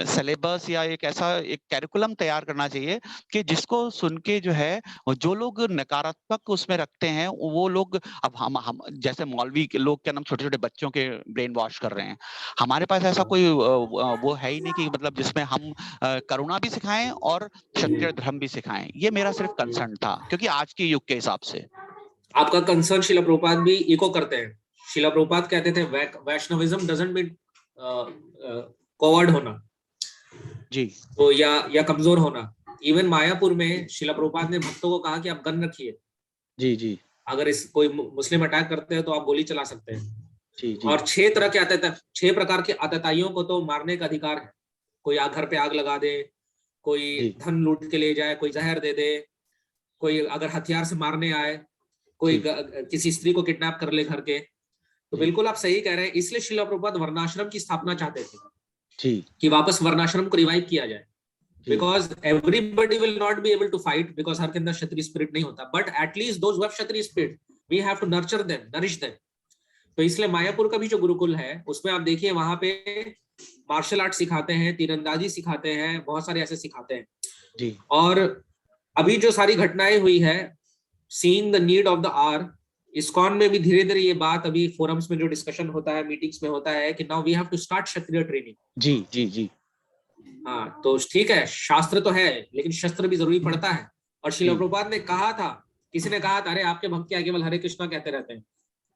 S5: सिलेबस या एक ऐसा एक कैरिकुलम तैयार करना चाहिए कि जिसको सुन के जो है जो लोग नकारात्मक उसमें रखते हैं वो लोग, अब हम जैसे मौलवी के लोग क्या नाम छोटे छोटे बच्चों के ब्रेन वॉश कर रहे हैं, हमारे पास ऐसा कोई वो है ही नहीं कि मतलब जिसमें हम करुणा भी सिखाएं और क्षत्रिय धर्म भी सिखाएं। ये मेरा सिर्फ कंसर्न था, क्योंकि आज के युग के हिसाब से
S1: आपका कंसर्न शिला प्रभुपाद भी इको करते हैं। शिला प्रभुपाद कहते थे वैष्णविज्म डजंट मीन कॉवर्ड होना
S5: जी,
S1: तो या कमजोर होना। इवन मायापुर में शिला प्रभुपाद ने भक्तों को कहा कि आप गन रखिए,
S5: जी,
S1: अगर कोई मुस्लिम अटैक करते हैं तो आप गोली चला सकते हैं।
S5: जी।
S1: और 6 प्रकार के आतताइयों को तो मारने का अधिकार है। कोई घर पे आग लगा दे, कोई धन लूट के ले जाए, कोई जहर दे दे, कोई अगर हथियार से मारने आए, कोई किसी स्त्री को किडनैप कर ले घर के। तो बिल्कुल आप सही कह रहे हैं। इसलिए शिला प्रभुपाद वर्णाश्रम की स्थापना चाहते थे कि वापस वर्णाश्रम को रिवाइव किया जाए, because everybody will not be able to fight, because हर के अंदर क्षत्रिय स्पिरिट नहीं होता, but at least those who have kshatriya spirit we have to nurture them, nourish them. तो इसलिए मायापुर का भी जो गुरुकुल है उसमें आप देखिए वहां पे मार्शल आर्ट सिखाते हैं, तीरंदाजी सिखाते हैं, बहुत सारे ऐसे सिखाते हैं जी। और अभी जो सारी घटनाएं हुई है, seeing the need of the hour, ISKCON में भी धीरे धीरे ये बात अभी फोरम्स में जो डिस्कशन होता है, मीटिंग्स में होता है कि now we have to start kshatriya training.
S5: जी।
S1: हाँ, तो ठीक है, शास्त्र तो है लेकिन शस्त्र भी जरूरी पड़ता है। और शिला प्रभुपाद ने कहा था, किसी ने कहा था अरे आपके भक्त क्या केवल हरे कृष्णा कहते रहते हैं,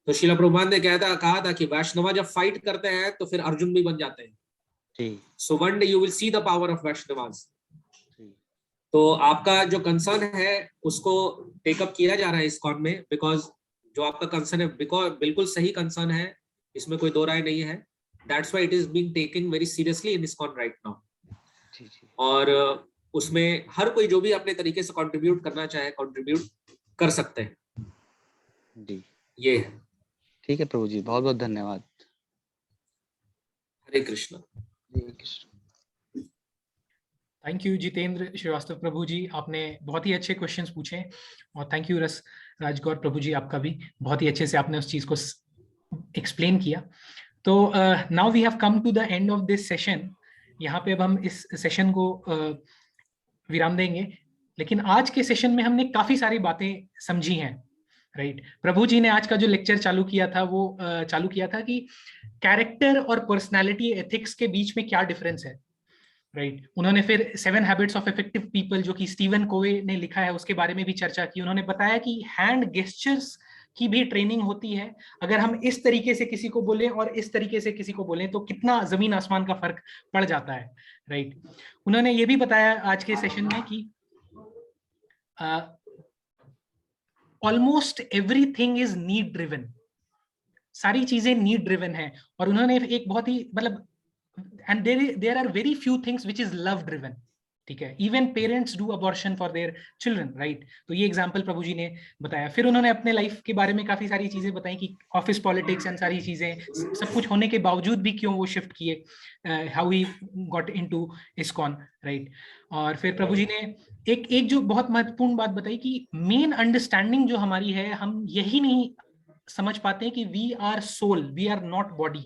S1: तो शिला प्रभुपाद ने कहा था कि वैष्णव जब फाइट करते हैं तो फिर अर्जुन भी बन जाते हैं। So one day you will see the power of Vaishnavas. तो आपका जो कंसर्न है उसको टेकअप किया जा रहा है इस्कॉन में, बिकॉज जो आपका कंसर्न है बिल्कुल सही कंसर्न है, इसमें कोई दो राय नहीं है। That's why it is being taken very seriously in ISKCON right now. और उसमें हर कोई जो भी अपने तरीके से कंट्रीब्यूट करना चाहे कंट्रीब्यूट कर सकते हैं जी। ये है।
S5: ठीक है प्रभु जी, बहुत बहुत धन्यवाद।
S1: हरे कृष्ण।
S2: थैंक यू जितेंद्र श्रीवास्तव प्रभु जी, आपने बहुत ही अच्छे क्वेश्चंस पूछे। और थैंक यू राजगौर प्रभु जी, आपका भी बहुत ही अच्छे से आपने उस चीज को एक्सप्लेन किया। तो now we have come to the end of this session. यहाँ पे अब हम इस सेशन को विराम देंगे, लेकिन आज के सेशन में हमने काफी सारी बातें समझी हैं, राइट। प्रभु जी ने आज का जो लेक्चर चालू किया था वो चालू किया था कि कैरेक्टर और पर्सनालिटी एथिक्स के बीच में क्या डिफरेंस है, राइट। उन्होंने फिर 7 हैबिट्स ऑफ इफेक्टिव पीपल जो कि स्टीवन कोवे ने लिखा है उसके बारे में भी चर्चा की। उन्होंने बताया कि हैंड गेस्चर्स की भी ट्रेनिंग होती है। अगर हम इस तरीके से किसी को बोलें और इस तरीके से किसी को बोलें तो कितना जमीन आसमान का फर्क पड़ जाता है, राइट। उन्होंने ये भी बताया आज के सेशन में कि almost everything is need driven, सारी चीजें नीड ड्रिवन है। और उन्होंने एक बहुत ही मतलब, and there are very few things which is love driven, ठीक है, even parents do abortion for their children, right. तो ये एग्जांपल प्रभु जी ने बताया। फिर उन्होंने अपने लाइफ के बारे में काफी सारी चीजें बताई कि ऑफिस पॉलिटिक्स एंड सारी चीजें सब कुछ होने के बावजूद भी क्यों वो शिफ्ट किए, how he got into ISKCON, right. और फिर प्रभु जी ने एक जो बहुत महत्वपूर्ण बात बताई कि मेन अंडरस्टैंडिंग जो हमारी है, हम यही नहीं समझ पाते कि we are soul, we are not body.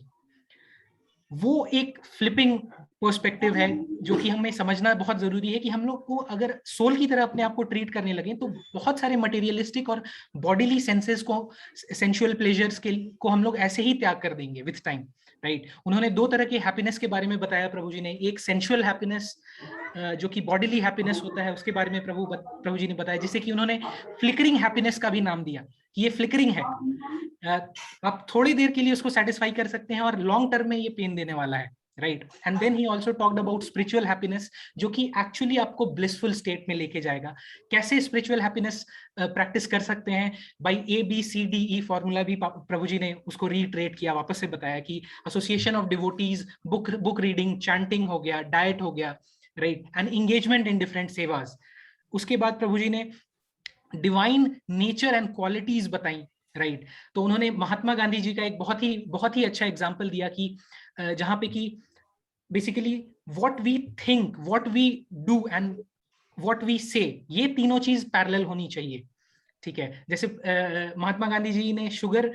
S2: वो एक फ्लिपिंग पर्सपेक्टिव है जो कि हमें समझना बहुत जरूरी है कि हम लोग को अगर सोल की तरह अपने आप को ट्रीट करने लगे तो बहुत सारे मटेरियलिस्टिक और बॉडीली सेंसेस को, सेंसुअल प्लेजर्स को हम लोग ऐसे ही त्याग कर देंगे विथ टाइम, राइट। उन्होंने दो तरह के हैप्पीनेस के बारे में बताया प्रभु जी ने, एक सेंसुअल हैप्पीनेस जो कि बॉडीली हैप्पीनेस होता है, उसके बारे में प्रभु जी ने बताया, जिसे कि उन्होंने फ्लिकरिंग हैप्पीनेस का भी नाम दिया कि ये फ्लिकरिंग है, आप थोड़ी देर के लिए उसको सेटिस्फाई कर सकते हैं और लॉन्ग टर्म में ये पेन देने वाला है, right. And then he also talked about spiritual happiness, जो कि एक्चुअली आपको ब्लिसफुल स्टेट में लेके जाएगा। कैसे स्पिरिचुअल हैप्पीनेस प्रैक्टिस कर सकते हैं, बाय ABCDE फॉर्मूला भी प्रभु जी ने उसको रीट्रेट किया, वापस से बताया कि association of devotees, book reading, chanting हो गया, डाइट हो गया, right, and engagement in different sevas. उसके बाद प्रभु जी ने डिवाइन नेचर एंड क्वालिटीज बताई, राइट। तो उन्होंने महात्मा गांधी जी का एक बहुत ही अच्छा एग्जांपल दिया कि जहां पे कि basically what we think, what we do and what we say, ये तीनों चीज पैरेलल होनी चाहिए, ठीक है। जैसे महात्मा गांधी जी ने शुगर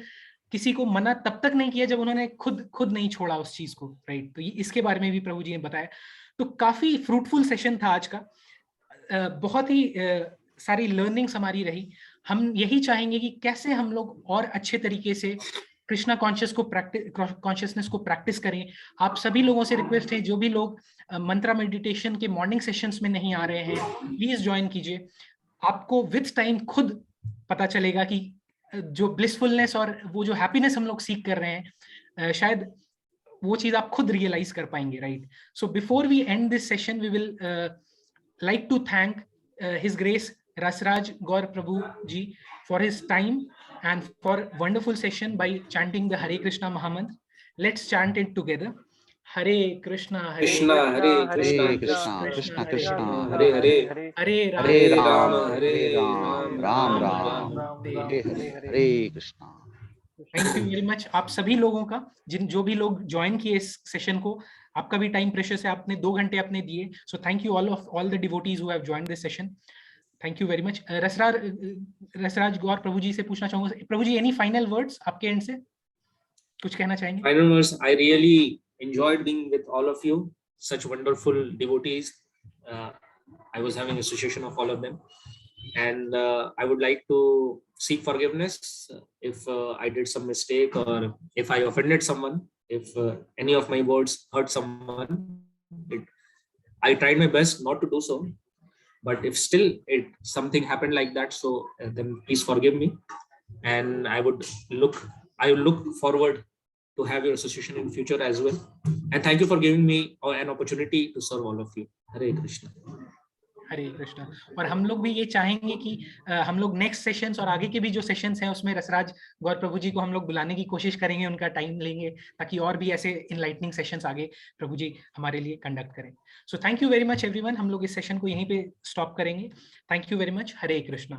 S2: किसी को मना तब तक नहीं किया जब उन्होंने खुद नहीं छोड़ा उस चीज को, राइट। तो इसके बारे में भी प्रभु जी ने बताया। तो काफी फ्रूटफुल सेशन था आज का, बहुत ही सारी लर्निंग्स हमारी रही। हम यही चाहेंगे कि कैसे हम लोग और अच्छे तरीके से कृष्णा कॉन्शियसनेस को प्रैक्टिस करें। आप सभी लोगों से रिक्वेस्ट है, जो भी लोग मंत्रा मेडिटेशन के मॉर्निंग सेशंस में नहीं आ रहे हैं, प्लीज ज्वाइन कीजिए। आपको विथ टाइम खुद पता चलेगा कि जो ब्लिसफुलनेस और वो जो हैप्पीनेस हम लोग सीख कर रहे हैं, शायद वो चीज आप खुद रियलाइज कर पाएंगे, right. So before we end this session, we will like to thank His Grace Rasraj Gaur Prabhu ji for his time and for wonderful session by chanting the Hare Krishna Mahamantra. Let's chant it together. Hare Krishna,
S1: Krishna Hare Krishna,
S5: Krishna Krishna,
S1: Hare Hare,
S2: Hare
S1: Hare
S2: Ram,
S1: Rama, Hare Ram,
S5: Ram
S1: Ram
S5: Ram,
S1: Ram,
S5: Hare Hare, Hare Krishna.
S2: Thank you very much आप सभी लोगों का, जो भी लोग join किए इस session को। आपका भी टाइम प्रेशियस है, आपने 2 घंटे अपने दिए। So thank you all the devotees who have joined this session. Thank you very much. Rasraj Gaur Prabhu ji से पूछना चाहूंगा, Prabhu ji any final words आपके एंड से, कुछ कहना चाहेंगे?
S1: Final words, I really enjoyed being with all of you, such wonderful devotees. I was having association of all of them, and I would like to seek forgiveness if I did some mistake or if I offended someone, if any of my words hurt someone. I tried my best not to do so, but if still something happened like that, so then please forgive me, and I would look forward to have your association in future as well. And thank you for giving me an opportunity to serve all of you. Hare Krishna.
S2: हरे कृष्णा। और हम लोग भी ये चाहेंगे कि हम लोग next sessions और आगे के भी जो सेशंस हैं उसमें रसराज गौर प्रभु जी को हम लोग बुलाने की कोशिश करेंगे, उनका टाइम लेंगे ताकि और भी ऐसे इनलाइटनिंग सेशंस आगे प्रभु जी हमारे लिए कंडक्ट करें। सो thank you very much everyone. हम लोग इस सेशन को यहीं पे स्टॉप करेंगे। Thank you very much. Hare Krishna.